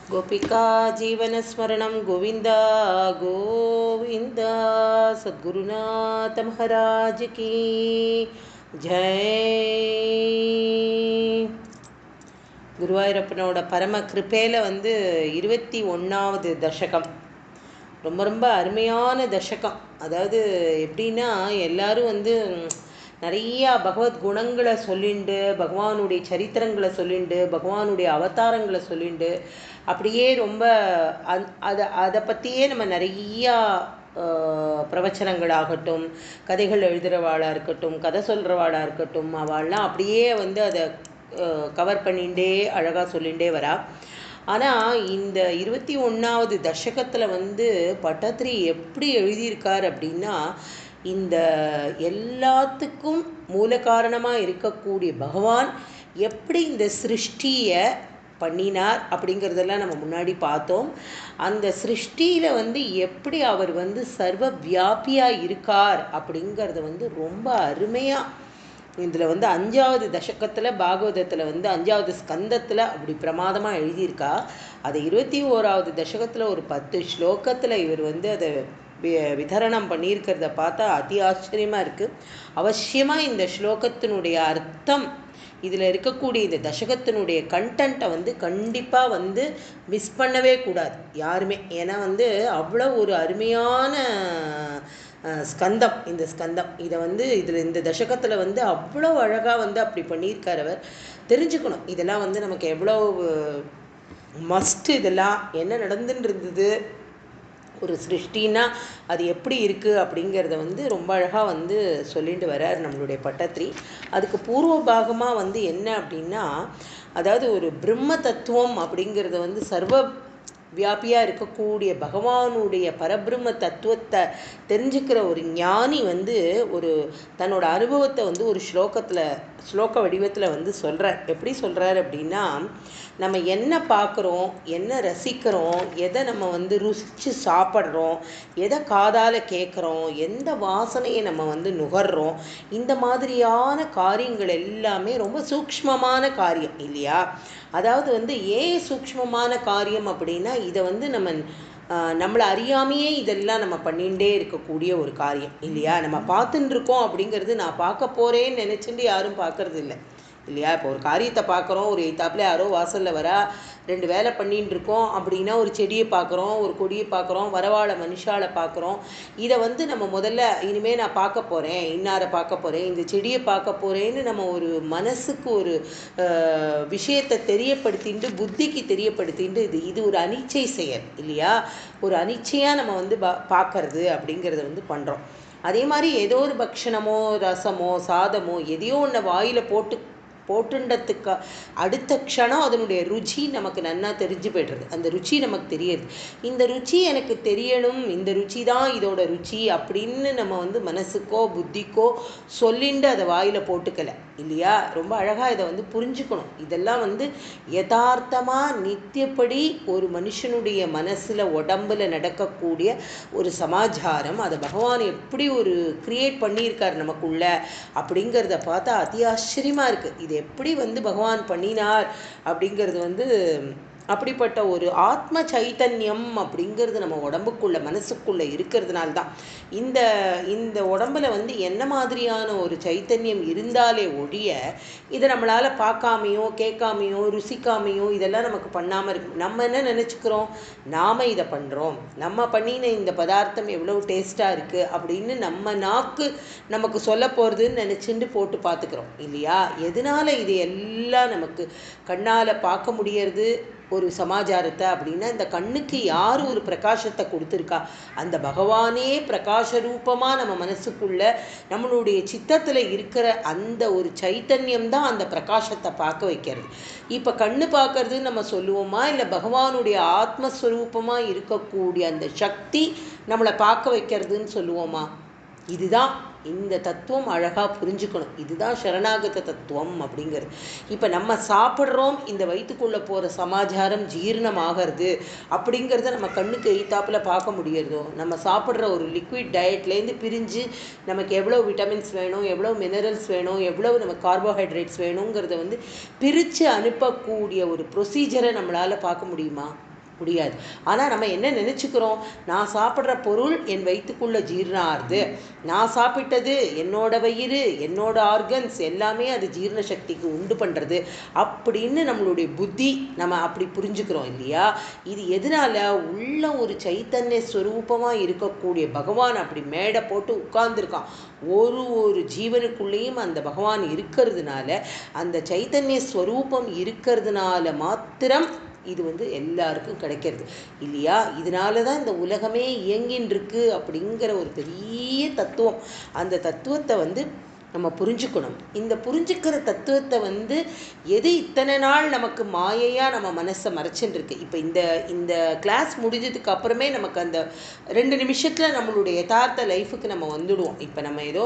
गोपिका जीवनस्मरणं गोविंदा गोविंदा सद्गुरुनाथ महाराज की जय. குருவாயூரப்பனோட பரம கிருப்பையில் 21வது தசகம் ரொம்ப ரொம்ப அருமையான தசகம். அதாவது எப்படின்னா எல்லாரும் நிறையா பகவத் குணங்களை சொல்லிண்டு, பகவானுடைய சரித்திரங்களை சொல்லிண்டு, பகவானுடைய அவதாரங்களை சொல்லிண்டு, அப்படியே ரொம்ப அதை பற்றியே நம்ம நிறையா பிரவச்சனங்களாகட்டும், கதைகள் எழுதுகிறவாளாக இருக்கட்டும், கதை சொல்கிறவாளாக இருக்கட்டும், அவள்லாம் அப்படியே அதை கவர் பண்ணிகிட்டே அழகாக சொல்லிகிட்டே வரா. ஆனால் இந்த 21வது தசகத்தில் பட்டத்திரி எப்படி எழுதியிருக்கார் அப்படின்னா, இந்த எல்லாத்துக்கும் மூல காரணமாக இருக்கக்கூடிய பகவான் எப்படி இந்த சிருஷ்டியை பண்ணினார் அப்படிங்கிறதெல்லாம் நம்ம முன்னாடி பார்த்தோம். அந்த சிருஷ்டியில் எப்படி அவர் சர்வ வியாபியாக இருக்கார் அப்படிங்கிறத ரொம்ப அருமையாக இதில் 5வது தசகத்தில் பாகவதத்தில் 5வது ஸ்கந்தத்தில் அப்படி பிரமாதமாக எழுதியிருக்கா. அதை 21வது தசகத்தில் ஒரு 10 ஸ்லோகத்தில் இவர் அதை விதரணம் பண்ணியிருக்கிறத பார்த்தா அதி ஆச்சரியமாக இருக்குது. அவசியமாக இந்த ஸ்லோகத்தினுடைய அர்த்தம், இதில் இருக்கக்கூடிய இந்த தசகத்தினுடைய கண்டென்ட்டை கண்டிப்பாக மிஸ் பண்ணவே கூடாது யாருமே. ஏன்னா அவ்வளோ ஒரு அருமையான ஸ்கந்தம் இந்த ஸ்கந்தம். இதை இதில் இந்த தசகத்தில் அவ்வளோ அழகாக அப்படி பண்ணியிருக்கார் அவர். தெரிஞ்சுக்கணும் இதெல்லாம் நமக்கு எவ்வளோ மஸ்ட், இதெல்லாம் என்ன நடந்துன்னு இருந்தது, ஒரு சிருஷ்டின்னா அது எப்படி இருக்குது அப்படிங்கிறத ரொம்ப அழகாக சொல்லிட்டு வர்றார் நம்மளுடைய பட்டத்திரி. அதுக்கு பூர்வ பாகமாக என்ன அப்படின்னா, அதாவது ஒரு பிரம்ம தத்துவம் அப்படிங்கிறத சர்வ வியாபியாக இருக்கக்கூடிய பகவானுடைய பரபிரம்ம தத்துவத்தை தெரிஞ்சுக்கிற ஒரு ஞானி ஒரு தன்னோட அனுபவத்தை ஒரு ஸ்லோக வடிவத்தில் சொல்கிறார். எப்படி சொல்கிறார் அப்படின்னா, நம்ம என்ன பார்க்குறோம், என்ன ரசிக்கிறோம், எதை நம்ம ருசித்து சாப்பிட்றோம், எதை காதால் கேட்குறோம், எந்த வாசனையை நம்ம நுகர்றோம், இந்த மாதிரியான காரியங்கள் எல்லாமே ரொம்ப சூக்ஷ்மமான காரியம் இல்லையா. அதாவது ஏன் சூக்ஷ்மமான காரியம் அப்படின்னா, இதை நம்மளை அறியாமையே இதெல்லாம் நம்ம பண்ணிகிட்டே இருக்கக்கூடிய ஒரு காரியம் இல்லையா. நம்ம பார்த்துட்டு இருக்கோம் அப்படிங்கிறது, நான் பார்க்க போகிறேன்னு நினச்சிட்டு யாரும் பார்க்கறது இல்லை இல்லையா. இப்போ ஒரு காரியத்தை பார்க்குறோம், ஒரு எய்த்தாப்பில் யாரோ வாசலில் வரா, 2 வேலை பண்ணின்னு இருக்கோம் அப்படின்னா, ஒரு செடியை பார்க்குறோம், ஒரு கொடியை பார்க்குறோம், வரவாழை மனுஷாலை பார்க்குறோம். இதை நம்ம முதல்ல இனிமேல் நான் பார்க்க போகிறேன், இன்னாரை பார்க்க போகிறேன், இந்த செடியை பார்க்க போகிறேன்னு நம்ம ஒரு மனசுக்கு ஒரு விஷயத்தை தெரியப்படுத்திட்டு, புத்திக்கு தெரியப்படுத்திட்டு, இது ஒரு அனிச்சை செயல் இல்லையா. ஒரு அனிச்சையாக நம்ம பார்க்கறது அப்படிங்கிறத பண்ணுறோம். அதே மாதிரி ஏதோ ஒரு பக்ஷணமோ ரசமோ சாதமோ எதையோ ஒன்று வாயில் போட்டுண்டதுக்கு அடுத்த க்ஷணம் அதனுடைய ருச்சி நமக்கு நன்னா தெரிஞ்சு போய்டுறது. அந்த ருச்சி நமக்கு தெரியுது, இந்த ருச்சி எனக்கு தெரியணும், இந்த ருச்சி தான் இதோட ருச்சி அப்படின்னு நம்ம மனசுக்கோ புத்திக்கோ சொல்லிண்டு அதை வாயில் போட்டுக்கலை இல்லையா. ரொம்ப அழகாக இதை புரிஞ்சுக்கணும். இதெல்லாம் யதார்த்தமாக நித்தியப்படி ஒரு மனுஷனுடைய மனசில் உடம்பில் நடக்கக்கூடிய ஒரு சமாச்சாரம். அதை பகவான் எப்படி ஒரு கிரியேட் பண்ணியிருக்கார் நமக்குள்ள அப்படிங்கிறத பார்த்தா அதி ஆச்சரியமாக இருக்குது. இது எப்படி பகவான் பண்ணினார் அப்படிங்கிறது அப்படிப்பட்ட ஒரு ஆத்ம சைத்தன்யம் அப்படிங்கிறது நம்ம உடம்புக்குள்ள மனசுக்குள்ளே இருக்கிறதுனால தான். இந்த இந்த உடம்புல என்ன மாதிரியான ஒரு சைத்தன்யம் இருந்தாலே ஒழிய இதை நம்மளால் பார்க்காமையோ கேட்காமையோ ருசிக்காமையோ இதெல்லாம் நமக்கு பண்ணாமல் இருக்கு. நம்ம என்ன நினச்சிக்கிறோம், நாம் இதை பண்ணுறோம், நம்ம பண்ணின இந்த பதார்த்தம் எவ்வளோ டேஸ்ட்டாக இருக்குது அப்படின்னு நம்ம நாக்கு நமக்கு சொல்ல போகிறதுன்னு நினச்சிட்டு போட்டு பார்த்துக்கிறோம் இல்லையா. எதனால் இது எல்லாம் நமக்கு கண்ணால் பார்க்க முடியறது ஒரு சமாச்சாரத்தை அப்படின்னா, இந்த கண்ணுக்கு யார் ஒரு பிரகாசத்தை கொடுத்துருக்கா, அந்த பகவானே பிரகாச ரூபமாக நம்ம மனசுக்குள்ள நம்மளுடைய சித்தத்தில் இருக்கிற அந்த ஒரு சைத்தன்யம் தான் அந்த பிரகாசத்தை பார்க்க வைக்கிறது. இப்போ கண்ணு பார்க்கறதுன்னு நம்ம சொல்லுவோமா, இல்லை பகவானுடைய ஆத்மஸ்வரூபமாக இருக்கக்கூடிய அந்த சக்தி நம்மளை பார்க்க வைக்கிறதுன்னு சொல்லுவோமா? இதுதான் இந்த தத்துவம் அழகாக புரிஞ்சுக்கணும். இதுதான் சரணாகத தத்துவம் அப்படிங்கிறது. இப்போ நம்ம சாப்பிட்றோம், இந்த வயிற்றுக்குள்ளே போகிற சமாச்சாரம் ஜீரணமாகிறது அப்படிங்கிறத நம்ம கண்ணுக்கு எய்த்தாப்பில் பார்க்க முடியறதோ, நம்ம சாப்பிட்ற ஒரு லிக்விட் டயட்லேருந்து பிரிஞ்சு நமக்கு எவ்வளோ விட்டமின்ஸ் வேணும், எவ்வளோ மினரல்ஸ் வேணும், எவ்வளோ நம்ம கார்போஹைட்ரேட்ஸ் வேணுங்கிறத பிரித்து அனுப்பக்கூடிய ஒரு ப்ரொசீஜரை நம்மளால் பார்க்க முடியுமா? முடியாது. ஆனால் நம்ம என்ன நினச்சிக்கிறோம், நான் சாப்பிட்ற பொருள் என் வயிற்றுக்குள்ளே ஜீரணம் ஆகுது, நான் சாப்பிட்டது என்னோட வயிறு என்னோட ஆர்கன்ஸ் எல்லாமே அது ஜீரண சக்திக்கு உண்டு பண்ணுறது அப்படின்னு நம்மளுடைய புத்தி நம்ம அப்படி புரிஞ்சுக்கிறோம் இல்லையா? இது எதனால, உள்ள ஒரு சைத்தன்ய ஸ்வரூபமாக இருக்கக்கூடிய பகவான் அப்படி மேடை போட்டு உட்கார்ந்துருக்கான். ஒரு ஜீவனுக்குள்ளேயும் அந்த பகவான் இருக்கிறதுனால, அந்த சைத்தன்ய ஸ்வரூபம் இருக்கிறதுனால மாத்திரம் இது எல்லாருக்கும் கிடைக்கிறது இல்லையா? இதனால தான் இந்த உலகமே இயங்கின்னு இருக்கு அப்படிங்கிற ஒரு பெரிய தத்துவம். அந்த தத்துவத்தை நம்ம புரிஞ்சுக்கணும். இந்த புரிஞ்சுக்கிற தத்துவத்தை எது இத்தனை நாள் நமக்கு மாயையாக நம்ம மனசை மறைச்சுட்டு இருக்கு. இப்போ இந்த கிளாஸ் முடிஞ்சதுக்கு அப்புறமே நமக்கு அந்த 2 நிமிஷத்தில் நம்மளுடைய யதார்த்த லைஃபுக்கு நம்ம வந்துடுவோம். இப்போ நம்ம ஏதோ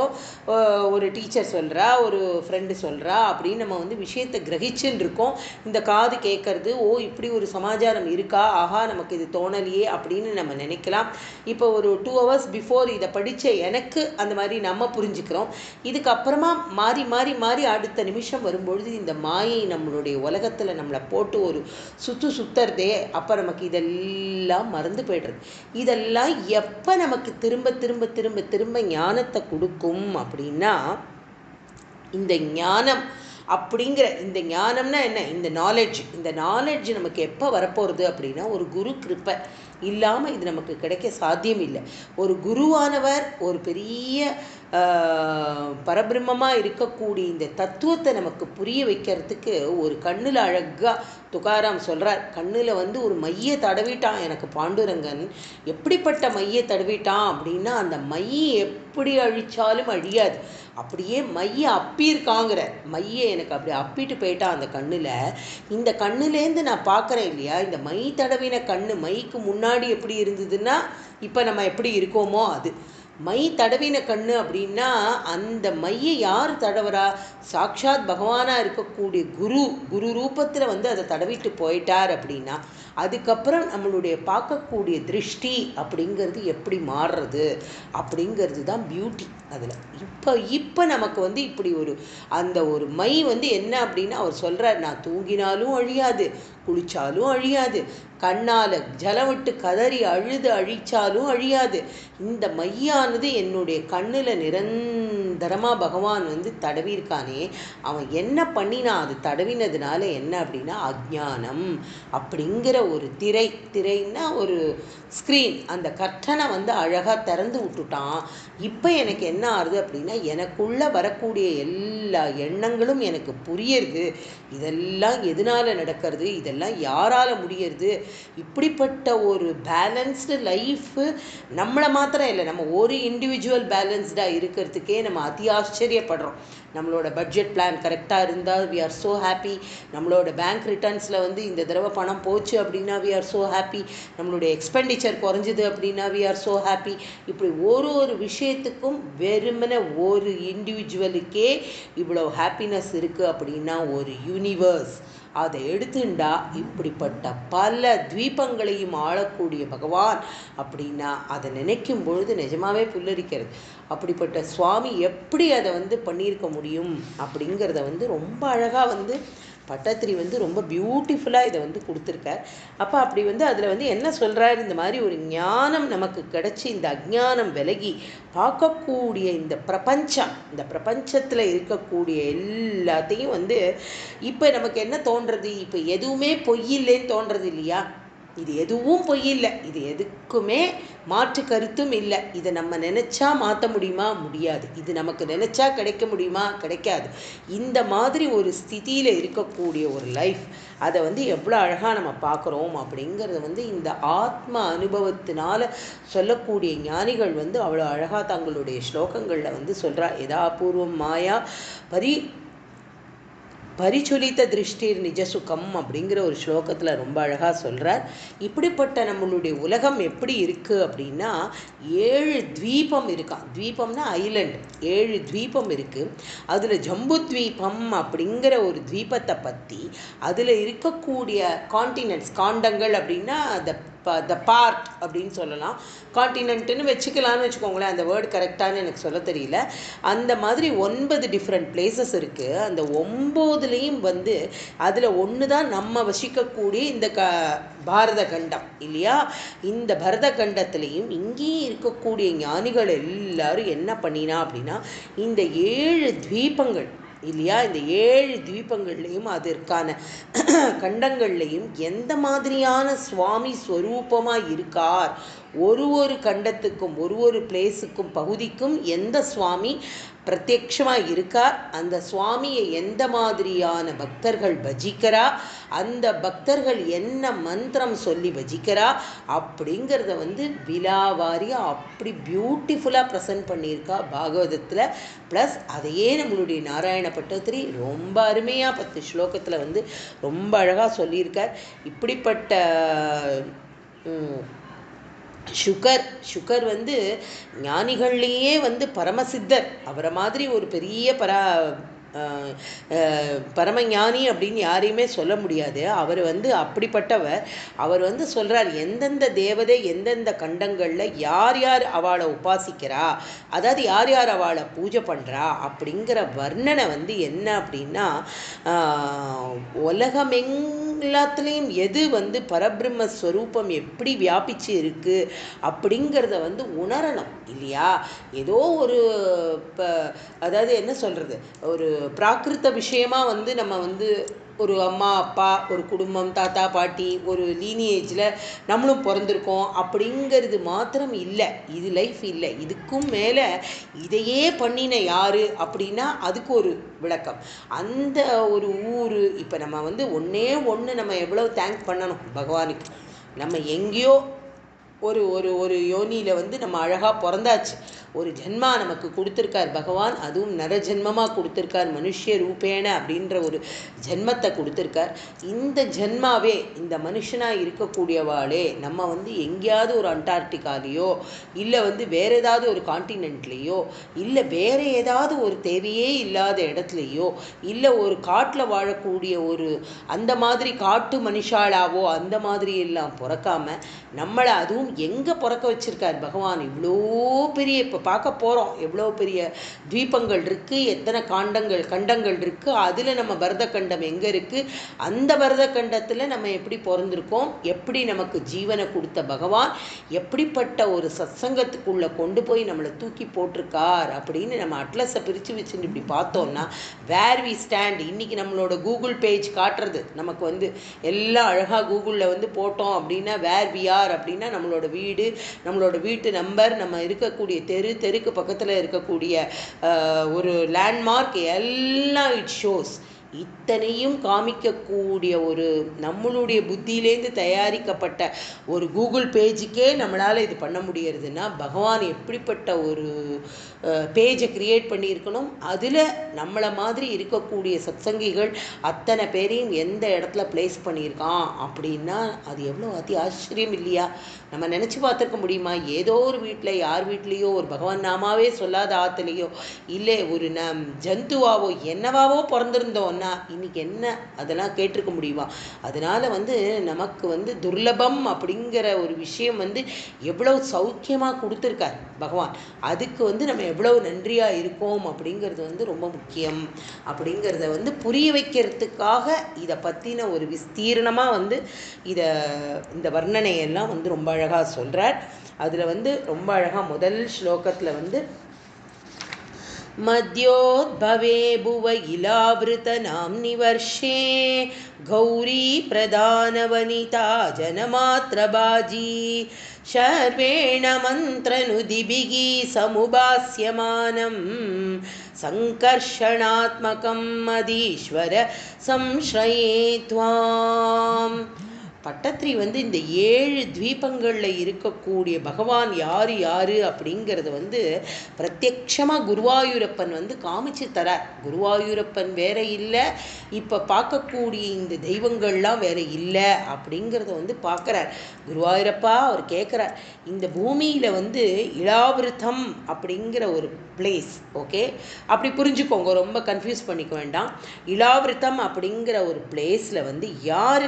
ஒரு டீச்சர் சொல்கிறா, ஒரு ஃப்ரெண்டு சொல்கிறா அப்படின்னு நம்ம விஷயத்தை கிரகிச்சுன்னு இருக்கோம். இந்த காது கேட்கறது, ஓ இப்படி ஒரு சமாச்சாரம் இருக்கா, ஆஹா நமக்கு இது தோணலையே அப்படின்னு நம்ம நினைக்கலாம். இப்போ ஒரு 2 hours பிஃபோர் இதை படித்த எனக்கு அந்த மாதிரி நம்ம புரிஞ்சுக்கிறோம். இதுக்கப்புறமா மாறி மாறி மாறி அடுத்த நிமிஷம் வரும்பொழுது இந்த மாயை நம்மளுடைய உலகத்தில் நம்மளை போட்டு ஒரு சுத்துறதே. அப்போ நமக்கு இதெல்லாம் மறந்து போய்டுறது. இதெல்லாம் எப்போ நமக்கு திரும்ப திரும்ப திரும்ப திரும்ப ஞானத்தை கொடுக்கும் அப்படின்னா, இந்த ஞானம் அப்படிங்கிற இந்த ஞானம்னா என்ன, இந்த நாலேஜ் நமக்கு எப்போ வரப்போகிறது அப்படின்னா, ஒரு குரு கிருப்பை இல்லாமல் இது நமக்கு கிடைக்க சாத்தியம் இல்லை. ஒரு குருவானவர் ஒரு பெரிய பரபிரம்மமாக இருக்கக்கூடிய இந்த தத்துவத்தை நமக்கு புரிய வைக்கிறதுக்கு ஒரு கண்ணில் அழகாக துகாராம் சொல்கிறார். கண்ணில் ஒரு மையை தடவிட்டான் எனக்கு பாண்டுரங்கன். எப்படிப்பட்ட மையை தடவிட்டான் அப்படின்னா, அந்த மையை எப்படி அழிச்சாலும் அழியாது, அப்படியே மையை அப்பியிருக்காங்கிற மையை எனக்கு அப்படி அப்பிட்டு போயிட்டான் அந்த கண்ணில். இந்த கண்ணுலேருந்து நான் பார்க்குறேன் இல்லையா, இந்த மை தடவின கண்ணு மைக்கு முன்னாடி எப்படி இருந்ததுன்னா இப்போ நம்ம எப்படி இருக்கோமோ அது. மை தடவின கண்ணு அப்படின்னா அந்த மையை யார் தடவரா, சாட்சாத் பகவானாக இருக்கக்கூடிய குரு ரூபத்தில் அதை தடவிட்டு போயிட்டார் அப்படின்னா, அதுக்கப்புறம் நம்மளுடைய பார்க்கக்கூடிய திருஷ்டி அப்படிங்கிறது எப்படி மாறுறது அப்படிங்கிறது தான் பியூட்டி அதில். இப்போ நமக்கு இப்படி அந்த ஒரு மை என்ன அப்படின்னா, அவர் சொல்கிறார், நான் தூங்கினாலும் அழியாது, குளிச்சாலும் அழியாது, கண்ணால் ஜலம் விட்டு கதறி அழுது அழிச்சாலும் அழியாது. இந்த மையானது என்னுடைய கண்ணில் நிரந்தரமாக பகவான் தடவிருக்கானே, அவன் என்ன பண்ணினா, அது தடவினதுனால என்ன அப்படின்னா அஜ்ஞானம் அப்படிங்கிற ஒரு திரைன்னா ஒரு ஸ்க்ரீன், அந்த கர்ட்டனை அழகாக திறந்து விட்டுட்டான். இப்போ எனக்கு என்ன ஆகுது அப்படின்னா, எனக்குள்ளே வரக்கூடிய எல்லா எண்ணங்களும் எனக்கு புரியுது. இதெல்லாம் எதனால் நடக்கிறது, இதெல்லாம் யாரால் முடியறது, இப்படிப்பட்ட ஒரு பேலன்ஸ்டு லைஃபு நம்மளை மாத்திரம் இல்லை, நம்ம ஒரு இண்டிவிஜுவல் பேலன்ஸ்டாக இருக்கிறதுக்கே நம்ம அதி ஆச்சரியப்படுறோம். நம்மளோட பட்ஜெட் பிளான் கரெக்டாக இருந்தால் வி ஆர் ஸோ ஹாப்பி. நம்மளோட பேங்க் ரிட்டர்ன்ஸில் இந்த தடவை பணம் போச்சு அப்படின்னா வி ஆர் ஸோ ஹாப்பி. நம்மளுடைய எக்ஸ்பெண்டிச்சர் குறைஞ்சிது அப்படின்னா வி ஆர் ஸோ ஹாப்பி. இப்படி ஒரு விஷயத்துக்கும் வெறுமனே ஒரு இண்டிவிஜுவலுக்கே இவ்வளோ ஹாப்பினஸ் இருக்குது அப்படின்னா ஒரு யூனிவர்ஸ் அதை எடுத்துண்டா இப்படிப்பட்ட பல தீபங்களையும் ஆளக்கூடிய பகவான் அப்படின்னா அதை நினைக்கும் பொழுது நிஜமாவே புல்லரிக்கிறது. அப்படிப்பட்ட சுவாமி எப்படி அதை பண்ணியிருக்க முடியும் அப்படிங்கிறத ரொம்ப அழகாக பட்டத்திரி ரொம்ப பியூட்டிஃபுல்லாக இதை கொடுத்துருக்கார். அப்போ அப்படி அதில் என்ன சொல்கிறார், இந்த மாதிரி ஒரு ஞானம் நமக்கு கிடச்சி இந்த அஜ்ஞானம் விலகி பார்க்கக்கூடிய இந்த பிரபஞ்சத்தில் இருக்கக்கூடிய எல்லாத்தையும் இப்போ நமக்கு என்ன தோன்றது, இப்போ எதுவுமே பொய்யில்லைன்னு தோன்றது இல்லையா? இது எதுவும் பொய்யில்லை, இது எதுக்குமே மாற்று கருத்தும் இல்லை. இதை நம்ம நினச்சா மாற்ற முடியுமா? முடியாது. இது நமக்கு நினச்சா கிடைக்க முடியுமா? கிடைக்காது. இந்த மாதிரி ஒரு ஸ்திதியில் இருக்கக்கூடிய ஒரு லைஃப் அதை எவ்வளோ அழகாக நம்ம பார்க்குறோம் அப்படிங்கிறது இந்த ஆத்ம அனுபவத்தினால் சொல்லக்கூடிய ஞானிகள் அவ்வளோ அழகாக தங்களுடைய ஸ்லோகங்களில் சொல்கிறா. யதா பூர்வம் மாயா பரிச்சுலித்த திருஷ்டிர் நிஜசுகம் அப்படிங்கிற ஒரு ஸ்லோகத்தில் ரொம்ப அழகாக சொல்கிறார். இப்படிப்பட்ட நம்மளுடைய உலகம் எப்படி இருக்குது அப்படின்னா 7 தீபம் இருக்கான். தீபம்னா ஐலண்ட், 7 தீபம் இருக்குது. அதில் ஜம்பு தீபம் அப்படிங்கிற ஒரு தீபத்தை பற்றி அதில் இருக்கக்கூடிய காண்டினென்ட்ஸ், காண்டங்கள் அப்படின்னா அந்த த பார்ட் அப்படின்னு சொல்லலாம். காண்டினென்ட்டுன்னு வச்சுக்கலான்னு வச்சுக்கோங்களேன். அந்த வேர்டு கரெக்டானு எனக்கு சொல்ல தெரியல. அந்த மாதிரி 9 டிஃப்ரெண்ட் பிளேசஸ் இருக்குது. அந்த 9லேயும் வந்து அதில் ஒன்று தான் நம்ம வசிக்கக்கூடிய இந்த பாரத கண்டம் இல்லையா? இந்த பரத கண்டத்திலையும் இங்கேயும் இருக்கக்கூடிய ஞானிகள் எல்லாரும் என்ன பண்ணினா அப்படின்னா, இந்த 7 தீபங்கள் இல்லையா, இந்த 7 தீபங்கள்லையும் அதற்கான கண்டங்கள்லையும் எந்த மாதிரியான சுவாமி ஸ்வரூபமாக இருக்கார், ஒரு கண்டத்துக்கும் ஒரு பிளேஸுக்கும் பகுதிக்கும் எந்த சுவாமி பிரத்யட்சமாக இருக்கார், அந்த சுவாமியை எந்த மாதிரியான பக்தர்கள் பஜிக்கிறா, அந்த பக்தர்கள் என்ன மந்திரம் சொல்லி பஜிக்கிறா அப்படிங்கிறத வந்து விலாவாரியாக அப்படி பியூட்டிஃபுல்லாக ப்ரெசன்ட் பண்ணியிருக்கா பாகவதத்தில். ப்ளஸ் அதையே நம்மளுடைய நாராயண பட்டத்திரி ரொம்ப அருமையாக 10 ஸ்லோகத்தில் வந்து ரொம்ப அழகாக சொல்லியிருக்கார். இப்படிப்பட்ட சுகர் வந்து ஞானிகள்லேயே வந்து பரமசித்தர். அவரை மாதிரி ஒரு பெரிய பரமஞானி அப்படின்னு யாரையுமே சொல்ல முடியாது. அவர் வந்து அப்படிப்பட்டவர். அவர் வந்து சொல்கிறார், எந்தெந்த தேவதை எந்தெந்த கண்டங்களில் யார் யார் அவளை உபாசிக்கிறா, அதாவது யார் யார் அவளை பூஜை பண்ணுறா அப்படிங்கிற வர்ணனை வந்து என்ன அப்படின்னா, எல்லாத்துலேயும் எது வந்து பரபிரம்மஸ்வரூபம் எப்படி வியாபிச்சு இருக்குது அப்படிங்கிறத வந்து உணரணும் இல்லையா? ஏதோ ஒரு அதாவது என்ன சொல்கிறது, ஒரு பிராகிருத விஷயமாக வந்து நம்ம வந்து ஒரு அம்மா அப்பா, ஒரு குடும்பம், தாத்தா பாட்டி, ஒரு லீனியேஜில் நம்மளும் பிறந்திருக்கோம் அப்படிங்கிறது மாத்திரம் இல்லை. இது லைஃப் இல்லை. இதுக்கும் மேலே இதையே பண்ணின யார் அப்படின்னா அதுக்கு ஒரு விளக்கம். அந்த ஒரு ஊர் இப்போ நம்ம வந்து ஒன்று நம்ம எவ்வளோ தேங்க் பண்ணணும் பகவானுக்கு. நம்ம எங்கேயோ ஒரு யோனியில் வந்து நம்ம அழகாக பிறந்தாச்சு. ஒரு ஜென்மா நமக்கு கொடுத்துருக்கார் பகவான். அதுவும் நரஜென்மமாக கொடுத்துருக்கார், மனுஷ ரூபேன அப்படின்ற ஒரு ஜென்மத்தை கொடுத்துருக்கார். இந்த ஜென்மாவே இந்த மனுஷனாக இருக்கக்கூடியவாளே நம்ம வந்து எங்கேயாவது ஒரு அண்டார்டிகாலேயோ இல்லை வந்து வேறு ஏதாவது ஒரு காண்டினென்ட்லேயோ இல்லை வேறு ஏதாவது ஒரு தேவையே இல்லாத இடத்துலையோ இல்லை ஒரு காட்டில் வாழக்கூடிய ஒரு அந்த மாதிரி காட்டு மனுஷாளாவோ அந்த மாதிரி எல்லாம் பிறக்காமல் நம்மளை அதுவும் எங்கே பிறக்க வச்சிருக்கார் பகவான். இவ்வளோ பெரிய இப்போ பார்க்க போகிறோம் எவ்வளோ பெரிய தீபங்கள் இருக்குது, எத்தனை கண்டங்கள் இருக்குது. அதில் நம்ம பரத கண்டம் எங்கே இருக்குது, அந்த பரத கண்டத்தில் நம்ம எப்படி பிறந்திருக்கோம், எப்படி நமக்கு ஜீவனை கொடுத்த பகவான் எப்படிப்பட்ட ஒரு சத்சங்கத்துக்குள்ளே கொண்டு போய் நம்மளை தூக்கி போட்டிருக்கார் அப்படின்னு நம்ம அட்லஸை பிரித்து வச்சுட்டு இப்படி பார்த்தோம்னா வேர் வி ஸ்டாண்ட். இன்றைக்கி நம்மளோட கூகுள் பேஜ் காட்டுறது நமக்கு வந்து எல்லாம் அழகாக கூகுளில் வந்து போட்டோம் அப்படின்னா வேர் வி ஆர் அப்படின்னா நம்மளோட வீடு, நம்மளோட வீட்டு நம்பர், நம்ம இருக்கக்கூடிய தெருக்கு பக்கத்தில் இருக்கக்கூடிய ஒரு லேண்ட்மார்க் எல்லாம் இட் ஷோஸ். இத்தனையும் காமிக்கக்கூடிய ஒரு நம்மளுடைய புத்தியிலேருந்து தயாரிக்கப்பட்ட ஒரு கூகுள் பேஜுக்கே நம்மளால் இது பண்ண முடியறதுன்னா பகவான் எப்படிப்பட்ட ஒரு பேஜை க்ரியேட் பண்ணியிருக்கணும். அதில் நம்மளை மாதிரி இருக்கக்கூடிய சத்சங்கிகள் அத்தனை பேரையும் எந்த இடத்துல பிளேஸ் பண்ணியிருக்கான் அப்படின்னா அது எவ்வளோ அதி ஆச்சரியம் இல்லையா? நம்ம நினச்சி பார்த்துருக்க முடியுமா? ஏதோ ஒரு வீட்டில் யார் வீட்லேயோ ஒரு பகவான் நாமாவே சொல்லாத ஆற்றுலையோ இல்லை ஒரு ஜந்துவாவோ என்னவாவோ பிறந்திருந்தோன்னா இன்னைக்கு என்ன அதெல்லாம் கேட்டிருக்க முடியுமா? அதனால் வந்து நமக்கு வந்து துர்லபம் அப்படிங்கிற ஒரு விஷயம் வந்து எவ்வளோ சௌக்கியமாக கொடுத்துருக்கார் பகவான். அதுக்கு வந்து நம்ம எவ்வளோ நன்றியாக இருக்கோம் அப்படிங்கிறது வந்து ரொம்ப முக்கியம். அப்படிங்கிறத வந்து புரிய வைக்கிறதுக்காக இதை பற்றின ஒரு விஸ்தீர்ணமாக வந்து இந்த வர்ணனையெல்லாம் வந்து ரொம்ப அழகாக சொல்கிறார். அதில் வந்து ரொம்ப அழகாக முதல் ஸ்லோகத்தில் வந்து मद्योद्भवे भुव इलावृतनाम्नि वर्षे गौरी प्रधानवनिता जनमात्रबाजी शर्वेण मन्त्रनुदिभिः समुभास्यमानं सङ्कर्षणात्मकं मदीश्वर संश्रये त्वाम्. பட்டத்திரி வந்து இந்த 7 தீபங்களில் இருக்கக்கூடிய பகவான் யார் அப்படிங்கிறது வந்து பிரத்யக்ஷமாக குருவாயூரப்பன் வந்து காமிச்சு தரார். குருவாயூரப்பன் வேற இல்லை, இப்போ பார்க்கக்கூடிய இந்த தெய்வங்கள்லாம் வேற இல்லை அப்படிங்கிறத வந்து பார்க்குறார் குருவாயூரப்பா. அவர் கேட்குறார், இந்த பூமியில் வந்து இலாவிருத்தம் அப்படிங்கிற ஒரு பிளேஸ், ஓகே அப்படி புரிஞ்சுக்கோங்க, ரொம்ப கன்ஃபியூஸ் பண்ணிக்க வேண்டாம். இலாவிருத்தம் அப்படிங்கிற ஒரு பிளேஸில் வந்து யார்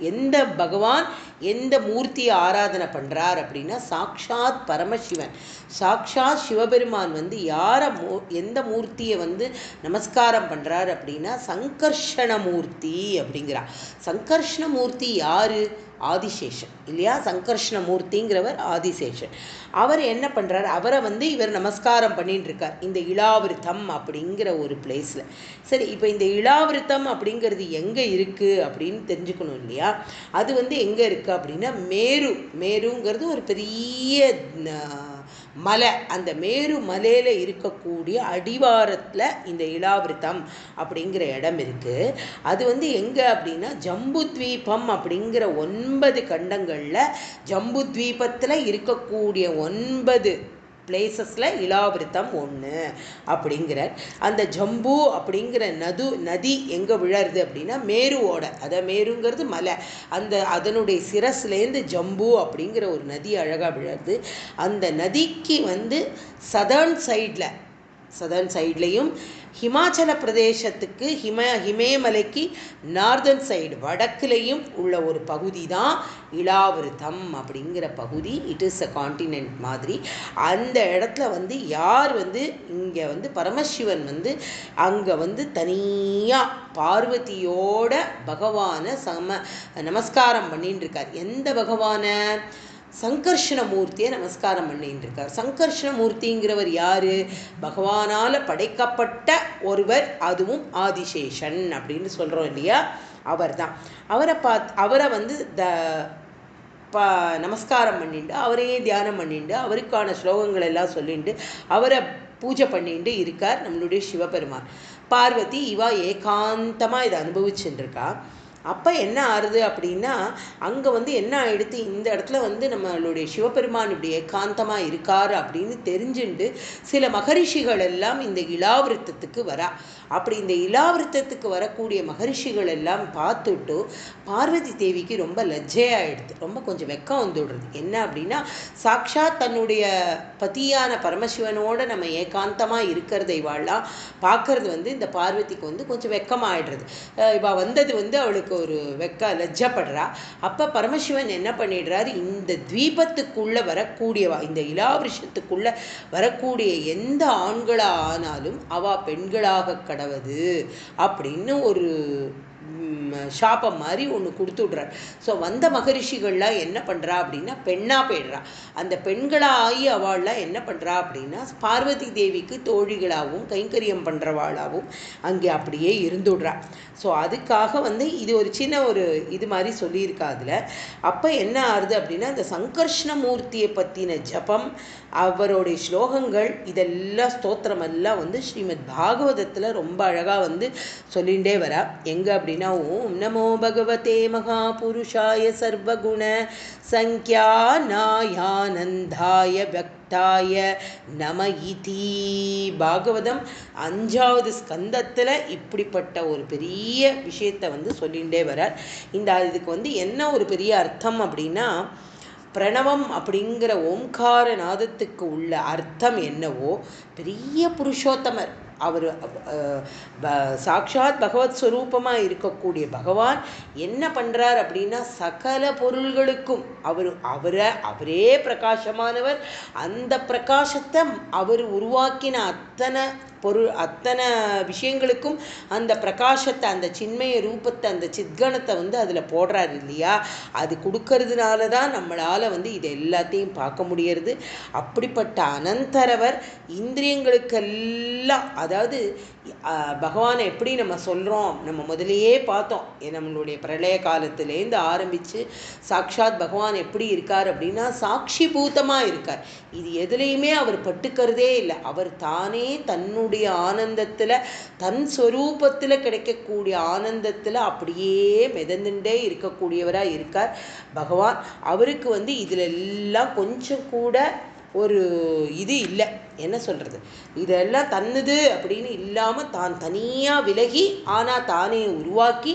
எந்த பகவான் எந்த மூர்த்தியை ஆராதனை பண்ணுறார் அப்படின்னா சாக்ஷாத் பரமசிவன், சாக்ஷாத் சிவபெருமான் வந்து யாரை எந்த மூர்த்தியை வந்து நமஸ்காரம் பண்ணுறார் அப்படின்னா சங்கர்ஷணமூர்த்தி அப்படிங்கிறார். சங்கர்ஷணமூர்த்தி யாரு? ஆதிசேஷன் இல்லையா? சங்கர்ஷணமூர்த்திங்கிறவர் ஆதிசேஷன். அவர் என்ன பண்ணுறார்? அவரை வந்து இவர் நமஸ்காரம் பண்ணிட்டு இருக்கார் இந்த இளாவிருத்தம் அப்படிங்கிற ஒரு பிளேஸில். சரி, இப்போ இந்த இளாவிருத்தம் அப்படிங்கிறது எங்கே இருக்குது அப்படின்னு தெரிஞ்சுக்கணும் இல்லையா? அது வந்து எங்கே இருக்குது அப்படின்னா மேருங்கிறது ஒரு பெரிய மலை. அந்த மேரு மலையில் இருக்கக்கூடிய அடிவாரத்தில் இந்த இளாவிருத்தம் அப்படிங்கிற இடம் இருக்குது. அது வந்து எங்கே அப்படின்னா ஜம்புத்வீபம் அப்படிங்கிற 9 கண்டங்களில் ஜம்புத்வீபத்தில் இருக்கக்கூடிய 9 பிளேசஸில் இளாவிருத்தம் ஒன்று அப்படிங்கிறார். அந்த ஜம்பு அப்படிங்கிற நதி எங்கே விழருது அப்படின்னா மேருவோட, அதாவது மேருங்கிறது மலை, அதனுடைய சிரஸ்லேருந்து ஜம்பு அப்படிங்கிற ஒரு நதி அழகாக விழருது. அந்த நதிக்கு வந்து சதர்ன் சைட்லேயும் ஹிமாச்சல பிரதேசத்துக்கு ஹிமேமலைக்கு நார்தன் சைடு வடக்குலேயும் உள்ள ஒரு பகுதி தான் இளாவிருத்தம் அப்படிங்கிற பகுதி. இட் இஸ் அ காண்டினென்ட் மாதிரி. அந்த இடத்துல வந்து யார் வந்து இங்கே வந்து பரமசிவன் வந்து அங்கே வந்து தனியாக பார்வதியோட பகவானை நமஸ்காரம் பண்ணிட்டு இருக்கார். எந்த பகவானை? சங்கர்ஷணமூர்த்தியை நமஸ்காரம் பண்ணிட்டு இருக்கார். சங்கர்ஷணமூர்த்திங்கிறவர் யாரு? பகவானால் படைக்கப்பட்ட ஒருவர், அதுவும் ஆதிசேஷன் அப்படின்னு சொல்கிறோம் இல்லையா? அவர் தான். அவரை வந்து நமஸ்காரம் பண்ணிட்டு அவரையே தியானம் பண்ணிட்டு அவருக்கான ஸ்லோகங்கள் எல்லாம் சொல்லிட்டு அவரை பூஜை பண்ணிட்டு இருக்கார் நம்மளுடைய சிவபெருமான். பார்வதி இவா ஏகாந்தமாக இதை அனுபவிச்சுருக்கா. அப்போ என்ன ஆறுது அப்படின்னா அங்கே வந்து என்ன ஆகிடுது, இந்த இடத்துல வந்து நம்மளுடைய சிவபெருமான் இப்படி ஏகாந்தமாக இருக்கார் அப்படின்னு தெரிஞ்சுண்டு சில மகரிஷிகள் எல்லாம் இந்த இளாவிருத்தத்துக்கு வரா. அப்படி இந்த இளாவிருத்தத்துக்கு வரக்கூடிய மகரிஷிகள் எல்லாம் பார்த்துட்டு பார்வதி தேவிக்கு ரொம்ப லஜ்ஜையாயிடுது, ரொம்ப கொஞ்சம் வெக்கம் வந்துடுறது. என்ன அப்படின்னா சாக்ஷாத் தன்னுடைய பத்தியான பரமசிவனோட நம்ம ஏகாந்தமாக இருக்கிறதை வாழலாம் பார்க்கறது வந்து இந்த பார்வதிக்கு வந்து கொஞ்சம் வெக்கமாயிடுறது. இவள் வந்தது வந்து அவளுக்கு ஒரு லஜ்ஜப்படுறா. அப்ப பரமசிவன் என்ன பண்ணிடுறாரு, இந்த தீபத்துக்குள்ள வரக்கூடியவா, இந்த இளாவிருஷத்துக்குள்ள வரக்கூடிய எந்த ஆண்களா ஆனாலும் அவ பெண்களாக கடவுது அப்படின்னு ஒரு சாபம் மாதிரி ஒன்று கொடுத்து விட்றார். ஸோ வந்த மகரிஷிகள்லாம் என்ன பண்ணுறா அப்படின்னா பெண்ணாக போயிடுறா. அந்த பெண்களாகி அவள்லாம் என்ன பண்ணுறா அப்படின்னா பார்வதி தேவிக்கு தோழிகளாகவும் கைங்கரியம் பண்ணுறவாளாகவும் அங்கே அப்படியே இருந்துடுறா. ஸோ அதுக்காக வந்து இது ஒரு சின்ன ஒரு இது மாதிரி சொல்லியிருக்கா அதில். அப்போ என்ன ஆகுது அப்படின்னா இந்த சங்கர்ஷ்ணமூர்த்தியை பற்றின ஜபம், அவருடைய ஸ்லோகங்கள், இதெல்லாம் ஸ்தோத்திரமெல்லாம் வந்து ஸ்ரீமத் பாகவதத்தில் ரொம்ப அழகாக வந்து சொல்லிகிட்டே வரா. எங்கே அப்படின்னா ஓம் நமோ பகவதே மகாபுருஷாய சர்வகுண சங்கியானாயானந்தாய பக்தாய நம இதி. பாகவதம் 5வது ஸ்கந்தத்தில் இப்படிப்பட்ட ஒரு பெரிய விஷயத்தை வந்து சொல்லிகிட்டே வரார். இதுக்கு வந்து என்ன ஒரு பெரிய அர்த்தம் அப்படின்னா பிரணவம் அப்படிங்கிற ஓம்கார நாதத்துக்கு உள்ள அர்த்தம் என்னவோ, பெரிய புருஷோத்தமர் அவர் சாக்ஷாத் பகவத் ஸ்வரூபமாக இருக்கக்கூடிய பகவான் என்ன பண்ணுறார் அப்படின்னா சகல பொருள்களுக்கும் அவரே பிரகாசமானவர். அந்த பிரகாசத்தை அவர் உருவாக்கின அத்தனை விஷயங்களுக்கும் அந்த பிரகாசத்தை, அந்த சின்மய ரூபத்தை, அந்த சித்கணத்தை வந்து அதில் போடுறாரு இல்லையா? அது கொடுக்கறதுனால தான் நம்மளால் வந்து இது எல்லாத்தையும் பார்க்க முடியறது. அப்படிப்பட்ட அனந்தரவர் இந்திரியங்களுக்கெல்லாம், அதாவது பகவானை எப்படி நம்ம சொல்கிறோம், நம்ம முதலையே பார்த்தோம், நம்மளுடைய பிரளய காலத்திலேருந்து ஆரம்பித்து சாக்ஷாத் பகவான் எப்படி இருக்கார் அப்படின்னா சாட்சி பூதமாக இருக்கார். இது எதுலேயுமே அவர் பட்டுக்கிறதே இல்லை. அவர் தானே தன்னுடைய ஆனந்தத்தில், தன் ஸ்வரூபத்தில் கிடைக்கக்கூடிய ஆனந்தத்தில் அப்படியே மிதந்துட்டே இருக்கக்கூடியவராக இருக்கார் பகவான். அவருக்கு வந்து இதில் எல்லாம் கொஞ்சம் கூட ஒரு இது இல்லை, என்ன சொல்கிறது, இதெல்லாம் தன்னுது அப்படின்னு இல்லாமல் தான் தனியாக விலகி ஆனால் தானே உருவாக்கி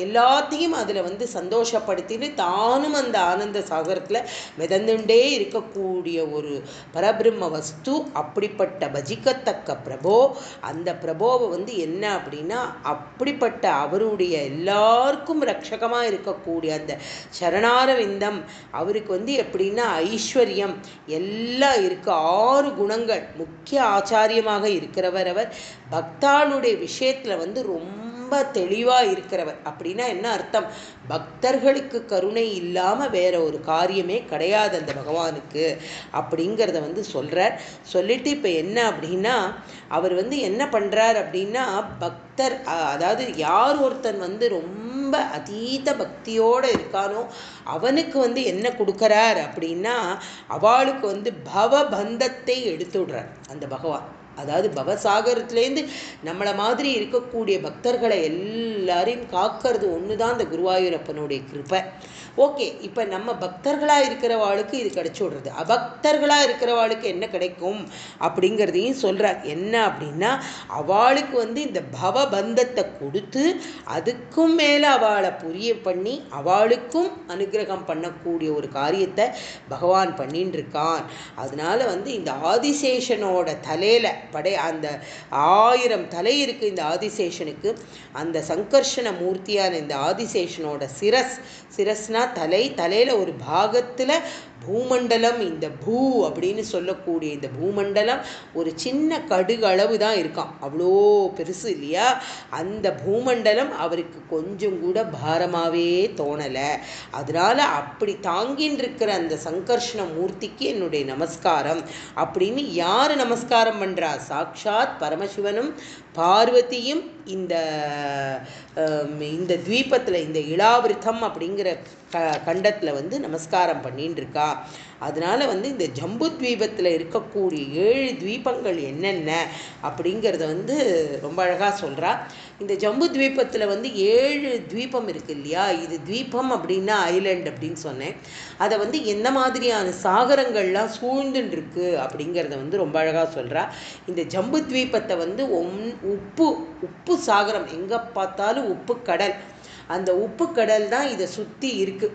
எல்லாத்தையும் அதில் வந்து சந்தோஷப்படுத்தின்னு தானும் அந்த ஆனந்த சாகரத்தில் மிதந்துண்டே இருக்கக்கூடிய ஒரு பரபிரம்ம வஸ்து. அப்படிப்பட்ட பஜிக்கத்தக்க பிரபோ, அந்த பிரபோவை வந்து என்ன அப்படின்னா அப்படிப்பட்ட அவருடைய எல்லாருக்கும் ரட்சகமாக இருக்கக்கூடிய அந்த சரணாரவிந்தம், அவருக்கு வந்து எப்படின்னா ஐஸ்வர்யம் எல்லாம் இருக்கு, 6 குணங்கள், முக்கிய ஆச்சாரியமாக இருக்கிறவர் அவர். பக்தாளுடைய விஷயத்தில் வந்து ரொம்ப தெளிவாக இருக்கிறவர். அப்படின்னா என்ன அர்த்தம்? பக்தர்களுக்கு கருணை இல்லாமல் வேற ஒரு காரியமே கிடையாது அந்த பகவானுக்கு அப்படிங்கிறத வந்து சொல்கிறார். சொல்லிட்டு இப்போ என்ன அப்படின்னா அவர் வந்து என்ன பண்ணுறார் அப்படின்னா பக்தர், அதாவது யார் ஒருத்தன் வந்து ரொம்ப அதீத பக்தியோடு இருக்கானோ அவனுக்கு வந்து என்ன கொடுக்குறார் அப்படின்னா அவளுக்கு வந்து பவபந்தத்தை எடுத்து விடுறார் அந்த பகவான். அதாவது பவசாகரத்துலேருந்து நம்மளை மாதிரி இருக்கக்கூடிய பக்தர்களை எல்லாரையும் காக்கிறது ஒன்று தான் இந்த குருவாயூரப்பனுடைய கிருபை. ஓகே, இப்போ நம்ம பக்தர்களாக இருக்கிறவாளுக்கு இது கிடைச்சி விடுறது, அபக்தர்களாக இருக்கிறவாளுக்கு என்ன கிடைக்கும் அப்படிங்கிறதையும் சொல்கிறார். என்ன அப்படின்னா அவளுக்கு வந்து இந்த பவபந்தத்தை கொடுத்து அதுக்கும் மேலே அவளை புரிய பண்ணி அவளுக்கும் அனுகிரகம் பண்ணக்கூடிய ஒரு காரியத்தை பகவான் பண்ணின்னு இருக்கான். அதனால வந்து இந்த ஆதிசேஷனோட தலையில் அந்த 1000 தலை இருக்கு இந்த ஆதிசேஷனுக்கு. அந்த சங்கர்ஷண மூர்த்தியான இந்த ஆதிசேஷனோட சிரஸ்னா தலை, தலையில ஒரு பாகத்துல பூமண்டலம், இந்த பூ அப்படின்னு சொல்லக்கூடிய இந்த பூமண்டலம் ஒரு சின்ன கடுகு அளவு தான் இருக்கான், அவ்வளோ பெருசு இல்லையா? அந்த பூமண்டலம் அவருக்கு கொஞ்சம் கூட பாரமாகவே தோணலை. அதனால அப்படி தாங்கின்னு இருக்கிற அந்த சங்கர்ஷண மூர்த்திக்கு என்னுடைய நமஸ்காரம் அப்படின்னு யார் நமஸ்காரம் பண்ணுறா? சாக்ஷாத் பரமசிவனும் பார்வதியும் இந்த துவீபத்தில், இந்த இளாவிருத்தம் அப்படிங்கிற கண்டத்தில் வந்து நமஸ்காரம் பண்ணின்னு இருக்கா. அதனால வந்து இந்த ஜம்பு துவீபத்தில் இருக்கக்கூடிய 7 துவீபங்கள் என்னென்ன அப்படிங்கிறத வந்து ரொம்ப அழகாக சொல்கிறா. இந்த ஜம்பு துவீபத்தில் வந்து 7 துவீபம் இருக்கு இல்லையா? இது துவீபம் அப்படின்னா ஐலண்ட் அப்படின்னு சொன்னேன். அதை வந்து எந்த மாதிரியான சாகரங்கள்லாம் சூழ்ந்துன்னு இருக்கு அப்படிங்கிறத வந்து ரொம்ப அழகாக சொல்கிறா. இந்த ஜம்பு துவீபத்தை வந்து உப்பு சாகரம், எங்கே பார்த்தாலும் உப்பு கடல், அந்த உப்பு கடல் தான் இதை சுற்றி இருக்கு.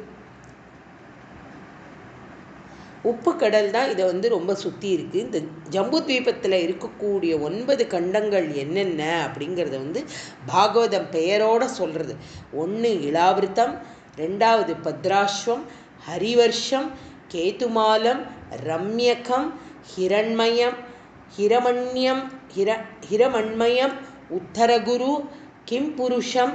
உப்பு கடல் தான் இதை வந்து ரொம்ப சுற்றி இருக்குது. இந்த ஜம்பு துவீபத்தில் இருக்கக்கூடிய 9 கண்டங்கள் என்னென்ன அப்படிங்கிறத வந்து பாகவதம் பெயரோடு சொல்கிறது. 1 இளாவிருத்தம், 2வது பத்ராஸ்வம், ஹரிவர்ஷம், கேதுமாலம், ரம்யகம், ஹிரமண்மயம், உத்தரகுரு, கிம்புருஷம்,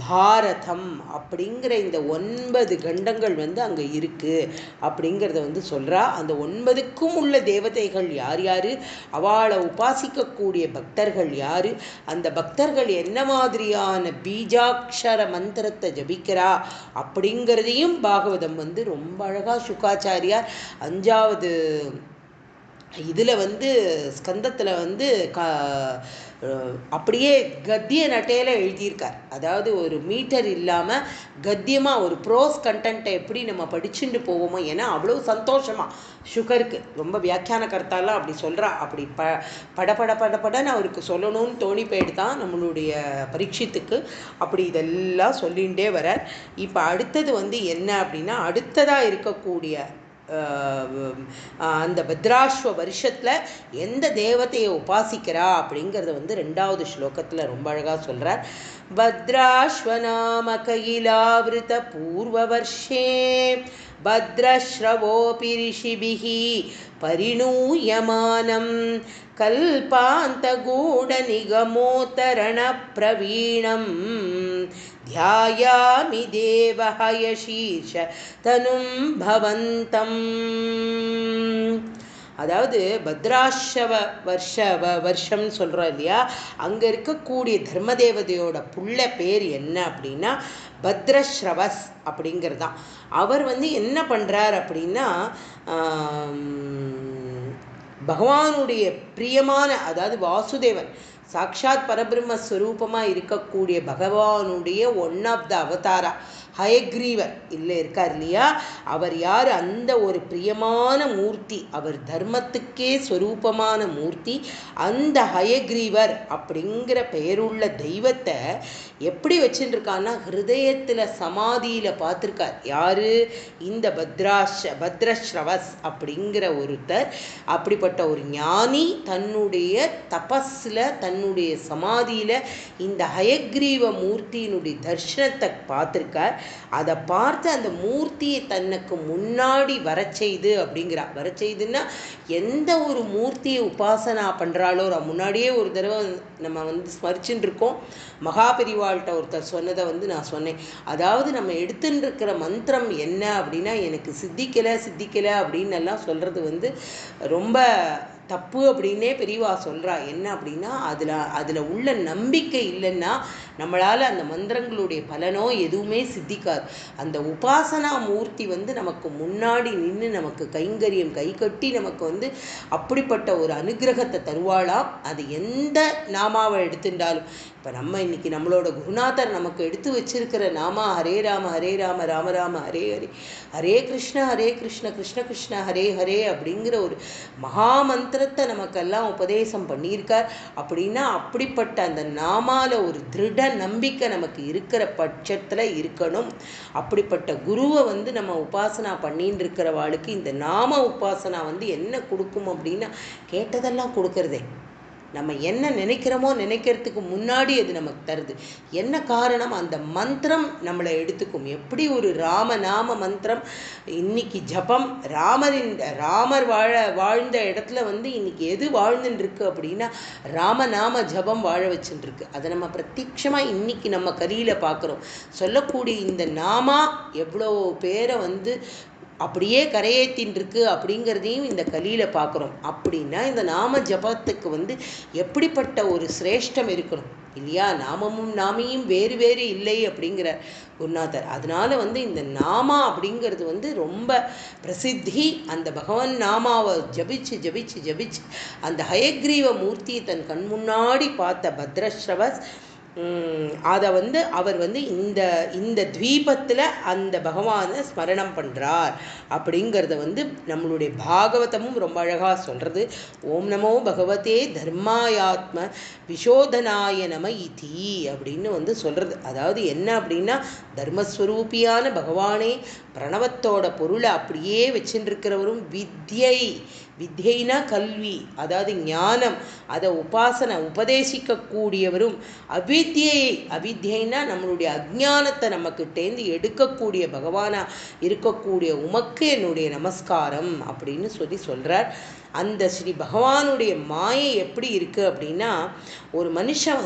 பாரதம் அப்படிங்கிற இந்த 9 கண்டங்கள் வந்து அங்கே இருக்குது அப்படிங்கிறத வந்து சொல்கிறா. அந்த 9க்கும் உள்ள தேவதைகள் யார் யார், அவளை உபாசிக்கக்கூடிய பக்தர்கள் யார், அந்த பக்தர்கள் என்ன மாதிரியான பீஜாட்சர மந்திரத்தை ஜபிக்கிறா அப்படிங்கிறதையும் பாகவதம் வந்து ரொம்ப அழகாக சுகாச்சாரியார் 5வது இதில் வந்து ஸ்கந்தத்தில் வந்து அப்படியே கத்திய நட்டையில் எழுதியிருக்கார். அதாவது ஒரு மீட்டர் இல்லாமல் கத்தியமாக ஒரு ப்ரோஸ் கண்டென்ட்டை எப்படி நம்ம படிச்சுட்டு போவோமோ, ஏன்னா அவ்வளோ சந்தோஷமாக சுகருக்கு ரொம்ப வியாக்கியான கர்த்தாலாம் அப்படி சொல்கிறா. அப்படி படன்னு அவருக்கு சொல்லணும்னு தோணி போயிடுதான் நம்மளுடைய பரீட்சித்துக்கு. அப்படி இதெல்லாம் சொல்லிகிட்டே வர. இப்போ அடுத்தது வந்து என்ன அப்படின்னா அடுத்ததாக இருக்கக்கூடிய அந்த பத்ராஸ்வ வருஷத்தில் எந்த தேவதையை உபாசிக்கிறா அப்படிங்கிறத வந்து 2வது ஸ்லோகத்தில் ரொம்ப அழகாக சொல்கிறார். பத்ராஸ்வநாம கைலாவிருத பூர்வவர்ஷே பத்ரஸ்ரவோபி ரிஷிபிஹி பரிணூயமானம் கல்பாந்தகூட நிகமோத்தரண பிரவீணம் த்யாயாமி தேவஹயசீஷ தனும் பவந்தம். அதாவது பத்ராஸ்வ வருஷம்னு சொல்கிறோம் இல்லையா? அங்கே இருக்கக்கூடிய தர்மதேவதையோட புள்ள பேர் என்ன அப்படின்னா பத்ரஸ்ரவஸ் அப்படிங்கிறது தான். அவர் வந்து என்ன பண்ணுறார் அப்படின்னா பகவானுடைய பிரியமான, அதாவது வாசுதேவன் சாக்ஷாத் பரபிரம்ம ஸ்வரூபமாக இருக்கக்கூடிய பகவானுடைய 1 ஆஃப் த அவதாரா, ஹயக்ரீவர் இல்லை இருக்கார் இல்லையா, அவர் யார்? அந்த ஒரு பிரியமான மூர்த்தி, அவர் தர்மத்துக்கே ஸ்வரூபமான மூர்த்தி. அந்த ஹயக்ரீவர் அப்படிங்கிற பெயருள்ள தெய்வத்தை எப்படி வச்சுருக்கான்னா ஹிருதயத்தில் சமாதியில் பார்த்துருக்கார். யாரு? இந்த பத்ரஸ்ரவஸ் அப்படிங்கிற ஒருத்தர், அப்படிப்பட்ட ஒரு ஞானி தன்னுடைய தபஸில் தன்னுடைய சமாதியில் இந்த ஹயக்ரீவ மூர்த்தியினுடைய தர்ஷனத்தை பார்த்துருக்கார். அதை பார்த்து அந்த மூர்த்தியை தனக்கு முன்னாடி வர செய்து அப்படிங்கிறார். வர செய்துன்னா எந்த ஒரு மூர்த்தியை உபாசனா பண்ணுறாளோ, முன்னாடியே ஒரு தடவை நம்ம ஸ்மரிச்சுட்டு இருக்கோம். மகாபெரிவாள்கிட்ட ஒருத்தர் சொன்னதை நான் சொன்னேன். அதாவது நம்ம எடுத்துட்டு இருக்கிற மந்திரம் என்ன அப்படின்னா, எனக்கு சித்திக்கலை அப்படின்னு எல்லாம் சொல்கிறது ரொம்ப தப்பு அப்படின்னே பெரியவா சொல்கிறா. என்ன அப்படின்னா, அதில் உள்ள நம்பிக்கை இல்லைன்னா நம்மளால் அந்த மந்திரங்களுடைய பலனோ எதுவுமே சித்திக்காது. அந்த உபாசனா மூர்த்தி நமக்கு முன்னாடி நின்று நமக்கு கைங்கரியம் கை கட்டி நமக்கு அப்படிப்பட்ட ஒரு அனுகிரகத்தை தருவாளாம். அது எந்த நாமாவை எடுத்துட்டாலும். இப்போ நம்ம இன்னைக்கு நம்மளோட குருநாதர் நமக்கு எடுத்து வச்சிருக்கிற நாமா ஹரே ராம ராம ராம ஹரே ஹரே, ஹரே கிருஷ்ண கிருஷ்ண கிருஷ்ண ஹரே ஹரே அப்படிங்கிற ஒரு மகாமந்திரத்தை நமக்கெல்லாம் உபதேசம் பண்ணியிருக்கார். அப்படின்னா அப்படிப்பட்ட அந்த நாமால ஒரு திருட நம்பிக்கை நமக்கு இருக்கிற பட்சத்தில் இருக்கணும். அப்படிப்பட்ட குருவை நம்ம உபாசனா பண்ணின்னு இருக்கிறவாளுக்கு இந்த நாம உபாசனா என்ன கொடுக்கும் அப்படின்னா, கேட்டதெல்லாம் கொடுக்கறதே. நம்ம என்ன நினைக்கிறோமோ நினைக்கிறதுக்கு முன்னாடி அது நமக்கு தருது. என்ன காரணம்? அந்த மந்திரம் நம்மளை எடுத்துக்கும். எப்படி ஒரு ராமநாம மந்திரம் இன்னைக்கு ஜபம் ராமர் வாழ்ந்த இடத்துல இன்னைக்கு எது வாழ்ந்துட்டு இருக்கு அப்படின்னா ராமநாம ஜபம் வாழ வச்சுட்டு இருக்கு. அதை நம்ம பிரத்யட்சமாக இன்னைக்கு நம்ம கலியில் பார்க்குறோம். சொல்லக்கூடிய இந்த நாமா எவ்வளோ பேரை அப்படியே கரையேற்றின்னு இருக்கு அப்படிங்கிறதையும் இந்த கலியில் பார்க்குறோம். அப்படின்னா இந்த நாம ஜபத்துக்கு எப்படிப்பட்ட ஒரு சிரேஷ்டம் இருக்கணும் இல்லையா? நாமமும் நாமியும் வேறு வேறு இல்லை அப்படிங்கிற குருநாதர். அதனால இந்த நாமா அப்படிங்கிறது ரொம்ப பிரசித்தி. அந்த பகவான் நாமாவை ஜபிச்சு ஜபிச்சு ஜபிச்சு அந்த ஹயக்ரீவ மூர்த்தியை தன் கண் முன்னாடி பார்த்த பத்ரஸ்ரவஸ் அதை அவர் இந்த தீபத்தில் அந்த பகவானை ஸ்மரணம் பண்ணுறார் அப்படிங்கிறத நம்மளுடைய பாகவதமும் ரொம்ப அழகாக சொல்கிறது. ஓம் நமோ பகவதே தர்மாயாத்ம விஷோதனாய நம இதி அப்படின்னு சொல்கிறது. அதாவது என்ன அப்படின்னா, தர்மஸ்வரூபியான பகவானே பிரணவத்தோட பொருளை அப்படியே வச்சுருக்கிறவரும், வித்யைனா கல்வி, அதாவது ஞானம், அதை உபதேசிக்கக்கூடியவரும், அவித்யைனா நம்மளுடைய அஜ்ஞானத்தை நமக்கிட்டேந்து எடுக்கக்கூடிய பகவானா இருக்கக்கூடிய உமக்கு என்னுடைய நமஸ்காரம் அப்படின்னு சொல்கிறார். அந்த ஸ்ரீ பகவானுடைய மாயை எப்படி இருக்குது அப்படின்னா, ஒரு மனுஷன்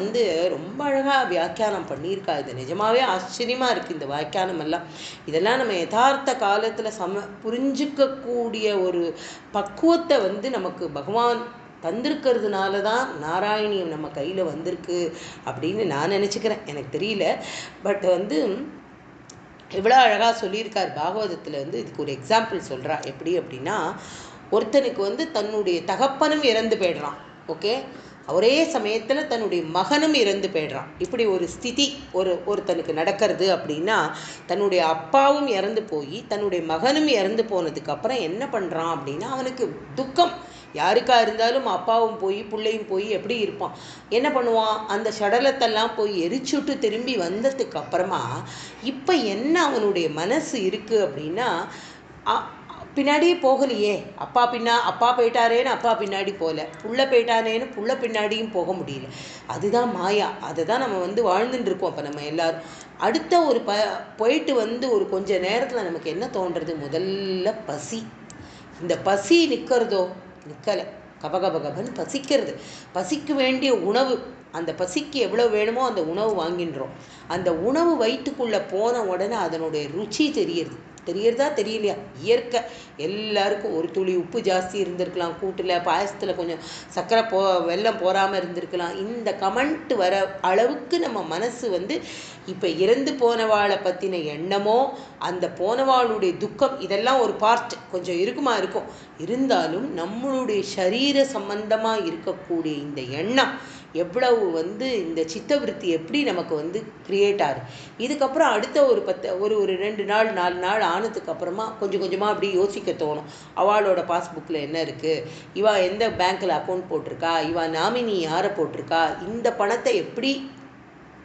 ரொம்ப அழகாக வியாக்கியானம் பண்ணியிருக்கா. இது நிஜமாகவே ஆச்சரியமாக இருக்குது இந்த வியாக்கியானம் எல்லாம். இதெல்லாம் நம்ம யதார்த்த காலத்தில் புரிஞ்சிக்கக்கூடிய ஒரு பக்குவத்தை நமக்கு பகவான் தந்திருக்கிறதுனால தான் நாராயணியம் நம்ம கையில் வந்திருக்கு அப்படின்னு நான் நினச்சிக்கிறேன். எனக்கு தெரியல, பட் எவ்வளோ அழகாக சொல்லியிருக்கார் பாகவதத்தில். இதுக்கு ஒரு எக்ஸாம்பிள் சொல்கிறா. எப்படி அப்படின்னா, ஒருத்தனுக்கு தன்னுடைய தகப்பனும் இறந்து போய்ட்றான். ஓகே, ஒரே சமயத்தில் தன்னுடைய மகனும் இறந்து போய்ட்றான். இப்படி ஒரு ஸ்திதி ஒருத்தனுக்கு நடக்கிறது அப்படின்னா, தன்னுடைய அப்பாவும் இறந்து போய் தன்னுடைய மகனும் இறந்து போனதுக்கப்புறம் என்ன பண்ணுறான் அப்படின்னா, அவனுக்கு துக்கம். யாருக்கா இருந்தாலும் அப்பாவும் போய் பிள்ளையும் போய் எப்படி இருப்பான்? என்ன பண்ணுவான்? அந்த சடலத்தெல்லாம் போய் எரிச்சுட்டு திரும்பி வந்ததுக்கு அப்புறமா இப்போ என்ன அவனுடைய மனசு இருக்குது அப்படின்னா, பின்னாடியே போகலையே. அப்பா போயிட்டாரேன்னு அப்பா பின்னாடி போகல, புள்ள போயிட்டானேன்னு புள்ள பின்னாடியும் போக முடியல. அதுதான் மாயா. அதை தான் நம்ம வாழ்ந்துட்டு இருக்கோம். அப்போ நம்ம எல்லாரும் அடுத்த ஒரு போயிட்டு ஒரு கொஞ்ச நேரத்தில் நமக்கு என்ன தோன்றது? முதல்ல பசி. இந்த பசி நிற்கலை, கபகபகபன்னு பசிக்கிறது. பசிக்கு வேண்டிய உணவு, அந்த பசிக்கு எவ்வளோ வேணுமோ அந்த உணவு வாங்கின்றோம். அந்த உணவு வயிற்றுக்குள்ளே போன உடனே அதனுடைய ருச்சி தெரியறதா தெரியலையா? இயற்கை எல்லாருக்கும் ஒரு துளி உப்பு ஜாஸ்தி இருந்திருக்கலாம், கூட்டில் பாயசத்தில் கொஞ்சம் சர்க்கரை வெல்லம் போகாமல் இருந்திருக்கலாம். இந்த கமெண்ட் வர அளவுக்கு நம்ம மனசு இப்போ இறந்து போனவாளை பற்றின எண்ணமோ, அந்த போனவாளுடைய துக்கம், இதெல்லாம் ஒரு பார்ட் கொஞ்சம் இருக்கும். இருந்தாலும் நம்மளுடைய சரீர சம்பந்தமாக இருக்கக்கூடிய இந்த எண்ணம் எவ்வளவு வந்து இந்த சித்தவிருத்தி எப்படி நமக்கு வந்து கிரியேட் ஆகுது. இதுக்கப்புறம் அடுத்த ஒரு 2 நாள் 4 நாள் ஆனதுக்கு அப்புறமா கொஞ்சம் கொஞ்சமாக அப்படி யோசிக்க தோணும். அவளோட பாஸ்புக்கில் என்ன இருக்குது, இவா எந்த பேங்க்கில் அக்கௌண்ட் போட்டிருக்கா, இவா நாமினி யாரை போட்டிருக்கா, இந்த பணத்தை எப்படி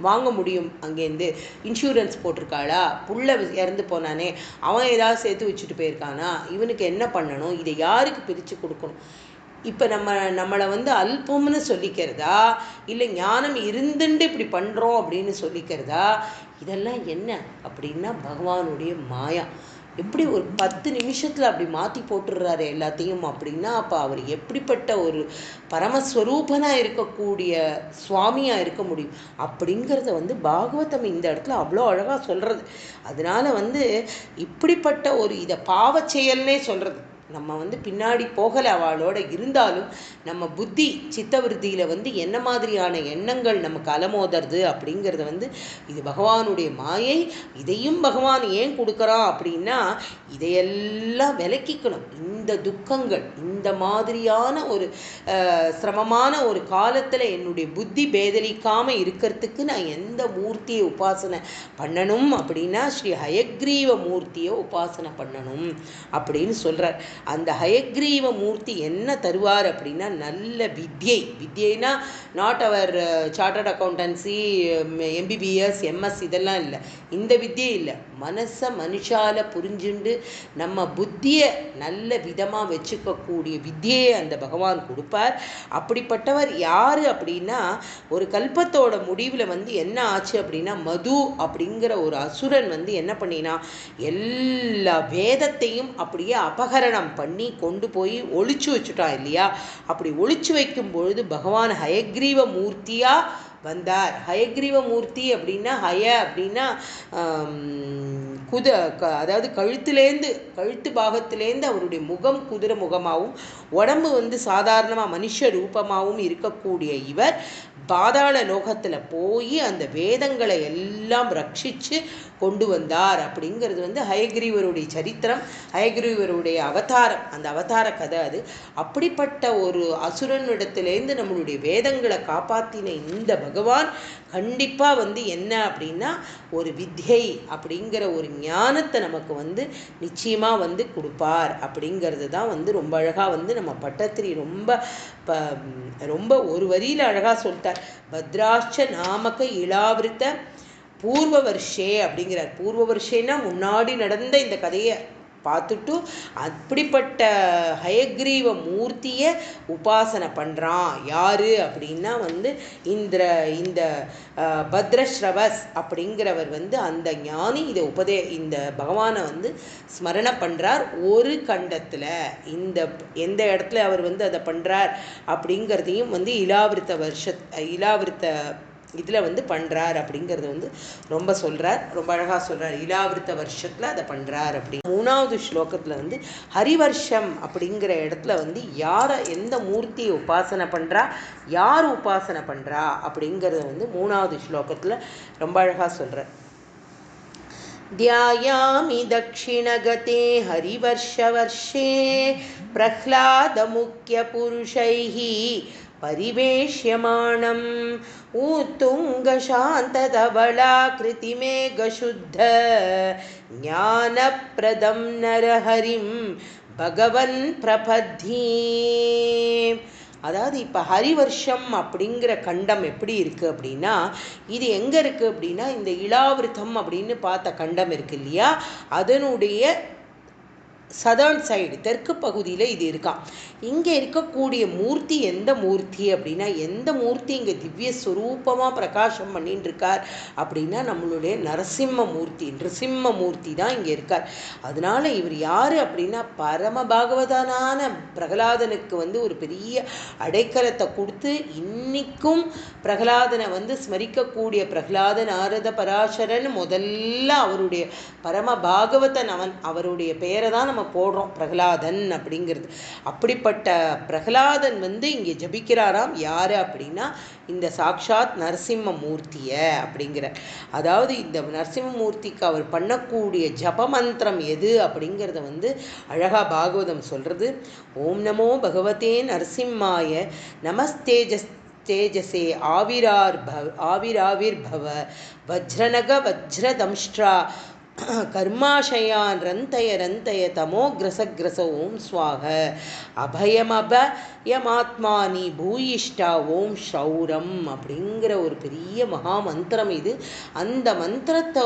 வாங்க முடியும், அங்கேருந்து இன்சூரன்ஸ் போட்டிருக்காளா, புள்ள இறந்து போனானே அவன் ஏதாவது சேர்த்து வச்சுட்டு போயிருக்கானா, இவனுக்கு என்ன பண்ணணும், இதை யாருக்கு பிரித்து கொடுக்கணும். இப்போ நம்மளை வந்து அல்பம்னு சொல்லிக்கிறதா, இல்லை ஞானம் இருந்துட்டு இப்படி பண்ணுறோம் அப்படின்னு சொல்லிக்கிறதா, இதெல்லாம் என்ன அப்படின்னா பகவானுடைய மாயா. எப்படி ஒரு 10 நிமிஷத்தில் அப்படி மாற்றி போட்டுடுறாரு எல்லாத்தையும் அப்படின்னா, அப்போ அவர் எப்படிப்பட்ட ஒரு பரமஸ்வரூபனாக இருக்கக்கூடிய சுவாமியாக இருக்க முடியும் அப்படிங்கிறத வந்து பாகவதம் இந்த இடத்துல அவ்வளோ அழகாக சொல்கிறது. அதனால வந்து இப்படிப்பட்ட ஒரு இதை பாவ செயல்னே சொல்கிறது. நம்ம வந்து பின்னாடி போகலை அவளோட, இருந்தாலும் நம்ம புத்தி சித்தவிருத்தியில் வந்து என்ன மாதிரியான எண்ணங்கள் நமக்கு அலமோதுறது அப்படிங்கிறத வந்து இது பகவானுடைய மாயை. இதையும் பகவான் ஏன் கொடுக்குறான் அப்படின்னா, இதையெல்லாம் விலக்கிக்கணும். இந்த துக்கங்கள், இந்த மாதிரியான ஒரு சிரமமான ஒரு காலத்தில் என்னுடைய புத்தி பேதலிக்காமல் இருக்கிறதுக்கு நான் எந்த மூர்த்தியை உபாசனை பண்ணணும் அப்படின்னா ஸ்ரீ ஹயக்ரீவ மூர்த்தியை உபாசனை பண்ணணும் அப்படின்னு சொல்கிறார். அந்த ஹயக்ரீவ மூர்த்தி என்ன தருவார் அப்படின்னா நல்ல வித்யைனா நாட் அவர் சார்ட்டர்ட் அக்கௌண்டன்சி, எம்பிபிஎஸ், எம்எஸ் இதெல்லாம் இல்லை. இந்த வித்தியை இல்லை, மனசை மனுஷால புரிஞ்சுண்டு நம்ம புத்தியை நல்ல விதமாக வச்சுக்கக்கூடிய வித்தியை அந்த பகவான் கொடுப்பார். அப்படிப்பட்டவர் யார் அப்படின்னா, ஒரு கல்பத்தோட முடிவில் வந்து என்ன ஆச்சு அப்படின்னா, மது அப்படிங்கிற ஒரு அசுரன் வந்து என்ன பண்ணினா, எல்லா வேதத்தையும் அப்படியே அபகரணம் பண்ணி கொண்டு போய் ஒழிச்சு வச்சுட்டான் இல்லையா. அப்படி ஒழிச்சு வைக்கும் பொழுது பகவான் ஹயக்ரீவ மூர்த்தியா வந்தார். ஹயக்ரீவ மூர்த்தி அப்படின்னா, ஹய அப்படின்னா அதாவது கழுத்து பாகத்திலேருந்து அவருடைய முகம் குதிரை முகமாகவும் உடம்பு வந்து சாதாரணமாக மனுஷ ரூபமாகவும் இருக்கக்கூடிய இவர் பாதாள லோகத்தில் போய் அந்த வேதங்களை எல்லாம் ரட்சித்து கொண்டு வந்தார். அப்படிங்கிறது வந்து ஹயக்ரீவருடைய சரித்திரம், ஹயக்ரீவருடைய அவதாரம், அந்த அவதார கதை அது. அப்படிப்பட்ட ஒரு அசுரனிடத்திலேருந்து நம்மளுடைய வேதங்களை காப்பாற்றின இந்த பகவான் கண்டிப்பாக வந்து என்ன அப்படின்னா ஒரு வித்யை அப்படிங்கிற ஒரு ஞானத்தை நமக்கு வந்து நிச்சயமாக வந்து கொடுப்பார். அப்படிங்கிறது தான் வந்து ரொம்ப அழகாக வந்து நம்ம பட்டத்திரி ரொம்ப ஒரு வரியில் அழகாக சொல்லிட்டார். பத்ராஷ்ச நாமக இளாவிருத்த பூர்வ வருஷே அப்படிங்கிறார். பூர்வ வருஷேன்னா முன்னாடி நடந்த இந்த கதையை பார்த்துட்டு அப்படிப்பட்ட ஹயக்ரீவ மூர்த்தியை உபாசனை பண்ணுறான். யாரு அப்படின்னா வந்து இந்த பத்ரஸ்ரவஸ் அப்படிங்கிறவர் வந்து அந்த ஞானி இந்த பகவானை வந்து ஸ்மரண பண்ணுறார். ஒரு கண்டத்தில் எந்த இடத்துல அவர் வந்து அதை பண்ணுறார் அப்படிங்கிறதையும் வந்து இலாவிருத்த இதில் வந்து பண்ணுறார் அப்படிங்கிறது வந்து ரொம்ப சொல்கிறார், ரொம்ப அழகாக சொல்கிறார். இலாவிருத்த வருஷத்தில் அதை பண்ணுறார். அப்படி 3வது ஸ்லோகத்தில் வந்து ஹரிவர்ஷம் அப்படிங்கிற இடத்துல வந்து எந்த மூர்த்தியை உபாசனை பண்ணுறா, யார் உபாசனை பண்ணுறா அப்படிங்கிறத வந்து 3வது ஸ்லோகத்தில் ரொம்ப அழகாக சொல்கிறார். ध्यायामि दक्षिणगते हरिवर्षवर्षे प्रह्लादमुख्यपुरुषैः परिवेश्यमाणम् उत्तुङ्गशान्तधवलाकृतिमेघशुद्ध ज्ञानप्रदं नरहरिं भगवन् प्रपद्ये. அதாவது இப்போ ஹரிவர்ஷம் அப்படிங்கிற கண்டம் எப்படி இருக்குது அப்படின்னா, இது எங்கே இருக்குது அப்படின்னா இந்த இலாவிருத்தம் அப்படின்னு பார்த்த கண்டம் இருக்கு இல்லையா, அதனுடைய சதர்ன் சைடு தெற்கு பகுதியில் இது இருக்கான். இங்கே இருக்கக்கூடிய மூர்த்தி எந்த மூர்த்தி அப்படின்னா, எந்த மூர்த்தி இங்கே திவ்ய ஸ்வரூபமாக பிரகாசம் பண்ணிட்டு இருக்கார் அப்படின்னா நம்மளுடைய நரசிம்ம மூர்த்தி தான் இங்கே இருக்கார். அதனால இவர் யார் அப்படின்னா பரம பாகவதனான பிரகலாதனுக்கு வந்து ஒரு பெரிய அடைக்கலத்தை கொடுத்து இன்னைக்கும் பிரகலாதனை வந்து ஸ்மரிக்கக்கூடிய பிரகலாத நாரத பராசரன் முதல்ல அவருடைய பரம பாகவதன் அவருடைய பெயரை தான் நம்ம போடுறோம் பிரகலாதன் அப்படிங்கிறது. அப்படிப்பட்ட பிரகலாதன் வந்து இங்கே ஜபிக்கிறாராம். யாரு அப்படின்னா இந்த சாக்ஷாத் நரசிம்ம மூர்த்திய அப்படிங்கிற. அதாவது இந்த நரசிம்ம மூர்த்திக்கு அவர் பண்ணக்கூடிய ஜபமந்திரம் எது அப்படிங்கிறத வந்து அழகா பாகவதம் சொல்றது. ஓம் நமோ பகவதே நரசிம்மாய நமஸ்தேஜஸ் तेजसे आविराविर्भव वज्रनग वज्रदंष्ट्रा कर्माशयान् रन्तय रन्तय तमोग्रसग्रस ओं स्वाह அபயமபயமாத்மானி பூயிஷ்டா ஓம் ஷௌரம் அப்படிங்கிற ஒரு பெரிய மகா மந்திரம் இது. அந்த மந்திரத்தை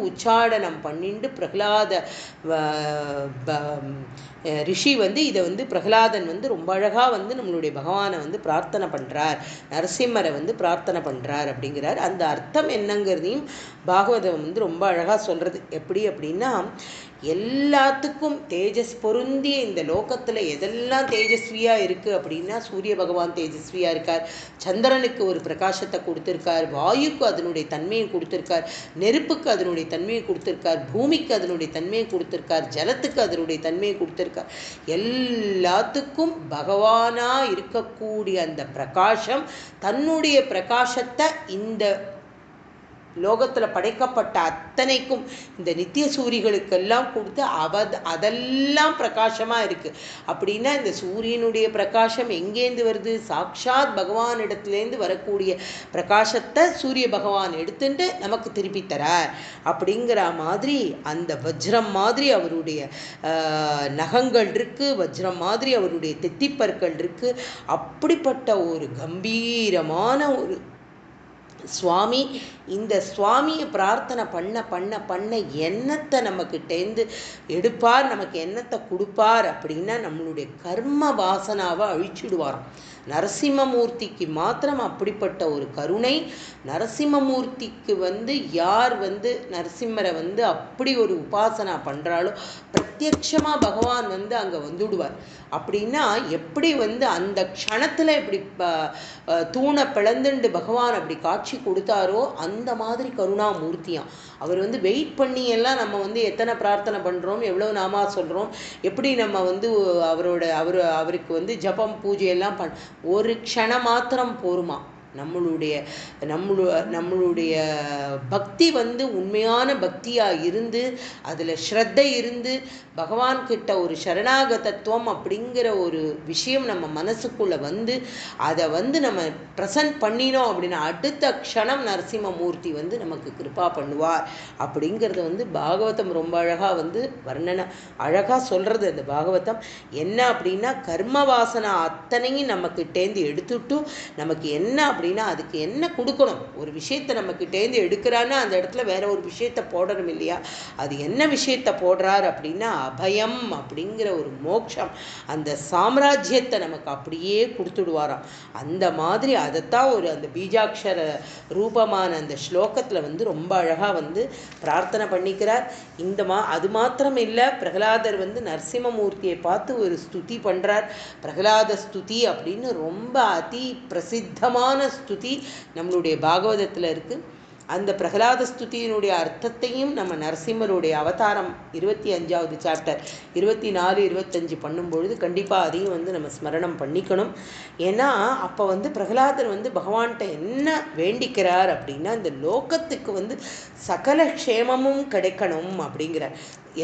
உச்சாடனம் பண்ணிட்டு பிரகலாத ரிஷி இதை பிரகலாதன் ரொம்ப அழகாக நம்மளுடைய பகவானை பிரார்த்தனை பண்ணுறார், நரசிம்மரை பிரார்த்தனை பண்ணுறார் அப்படிங்கிறார். அந்த அர்த்தம் என்னங்கிறதையும் பாகவதம் ரொம்ப அழகாக சொல்கிறது. எப்படி அப்படின்னா, எல்லாத்துக்கும் தேஜஸ் பொருந்திய இந்த லோகத்தில் எதெல்லாம் தேஜஸ்வியாக இருக்குது அப்படின்னா, சூரிய பகவான் தேஜஸ்வியாக இருக்கார், சந்திரனுக்கு ஒரு பிரகாசத்தை கொடுத்துருக்கார், வாயுக்கு அதனுடைய தன்மையை கொடுத்துருக்கார், நெருப்புக்கு அதனுடைய தன்மையை கொடுத்துருக்கார், பூமிக்கு அதனுடைய தன்மையை கொடுத்துருக்கார், ஜலத்துக்கு அதனுடைய தன்மையை கொடுத்துருக்கார். எல்லாத்துக்கும் பகவானாக இருக்கக்கூடிய அந்த பிரகாசம் தன்னுடைய பிரகாசத்தை இந்த லோகத்தில் படைக்கப்பட்ட அத்தனைக்கும் இந்த நித்திய சூரியர்களுக்கெல்லாம் கொடுத்து அதெல்லாம் பிரகாசமாக இருக்குது. அப்படின்னா இந்த சூரியனுடைய பிரகாசம் எங்கேருந்து வருது? சாக்ஷாத் பகவானிடத்துலேருந்து வரக்கூடிய பிரகாசத்தை சூரிய பகவான் எடுத்துட்டு நமக்கு திருப்பி தரார். அப்படிங்கிற மாதிரி அந்த வஜ்ரம் மாதிரி அவருடைய நகங்கள் இருக்குது, வஜ்ரம் மாதிரி அவருடைய தெத்திப்பற்கள் இருக்குது. அப்படிப்பட்ட ஒரு கம்பீரமான ஒரு சுவாமி. இந்த சுவாமியை பிரார்த்தனை பண்ண பண்ண பண்ண என்னத்தை நமக்கிட்டேந்து எடுப்பார், நமக்கு என்னத்தை கொடுப்பார் அப்படின்னா நம்மளுடைய கர்ம வாசனாவை அழிச்சிடுவாராம். நரசிம்மமூர்த்திக்கு மாத்திரம் அப்படிப்பட்ட ஒரு கருணை. நரசிம்மமூர்த்திக்கு யார் நரசிம்மரை அப்படி ஒரு உபாசனா பண்ணுறாலோ பிரத்யட்சமாக பகவான் அங்கே வந்துடுவார். அப்படின்னா எப்படி அந்த க்ஷணத்தில் இப்படி தூணை பிளந்துண்டு பகவான் அப்படி காட்சி கொடுத்தாரோ அந்த மாதிரி கருணாமூர்த்தியாம் அவர். வெயிட் பண்ணி எல்லாம் நம்ம எத்தனை பிரார்த்தனை பண்ணுறோம், எவ்வளோ நாமா சொல்கிறோம், எப்படி நம்ம அவருக்கு ஜபம் பூஜையெல்லாம் ஒரு க்ஷணம் மாத்திரம் போருமா. நம்மளுடைய பக்தி உண்மையான பக்தியாக இருந்து அதில் ஸ்ரத்தை இருந்து பகவான்கிட்ட ஒரு சரணாகதத்துவம் அப்படிங்கிற ஒரு விஷயம் நம்ம மனசுக்குள்ளே அதை நம்ம ப்ரெசன்ட் பண்ணினோம் அப்படின்னா அடுத்த க்ஷணம் நரசிம்மமூர்த்தி நமக்கு கிருபா பண்ணுவார். அப்படிங்கிறது பாகவதம் ரொம்ப அழகாக வர்ணனை அழகாக சொல்கிறது. அந்த பாகவதம் என்ன அப்படின்னா, கர்ம வாசனை அத்தனையும் நமக்கிட்டேந்து எடுத்துட்டு நமக்கு என்ன அப்படின்னா அதுக்கு என்ன கொடுக்கணும். ஒரு விஷயத்தை நமக்கிட்டேந்து எடுக்கிறான்னா அந்த இடத்துல வேற ஒரு விஷயத்தை போடணும் இல்லையா? அது என்ன விஷயத்தை போடுறார் அப்படின்னா அபயம் அப்படிங்கிற ஒரு மோட்சம், அந்த சாம்ராஜ்யத்தை நமக்கு அப்படியே கொடுத்துடுவாராம். அந்த மாதிரி அதைத்தான் அந்த பீஜாட்சர ரூபமான அந்த ஸ்லோகத்தில் ரொம்ப அழகாக பிரார்த்தனை பண்ணிக்கிறார். அது மாத்திரம் இல்லை, பிரகலாதர் நரசிம்மமூர்த்தியை பார்த்து ஒரு ஸ்துதி பண்ணுறார். பிரகலாத ஸ்துதி அப்படின்னு ரொம்ப அதி பிரசித்தமான ஸ்துதி நம்மளுடைய பாகவதத்தில் இருக்குது. அந்த பிரகலாத ஸ்துதியினுடைய அர்த்தத்தையும் நம்ம நரசிம்மருடைய அவதாரம் 25வது சாப்டர் 24, 25 பண்ணும்பொழுது கண்டிப்பாக அதையும் நம்ம ஸ்மரணம் பண்ணிக்கணும். ஏன்னா அப்போ பிரகலாதர் பகவான்கிட்ட என்ன வேண்டிக்கிறார் அப்படின்னா, இந்த லோகத்துக்கு சகல க்ஷேமமும் கிடைக்கணும் அப்படிங்கிறார்.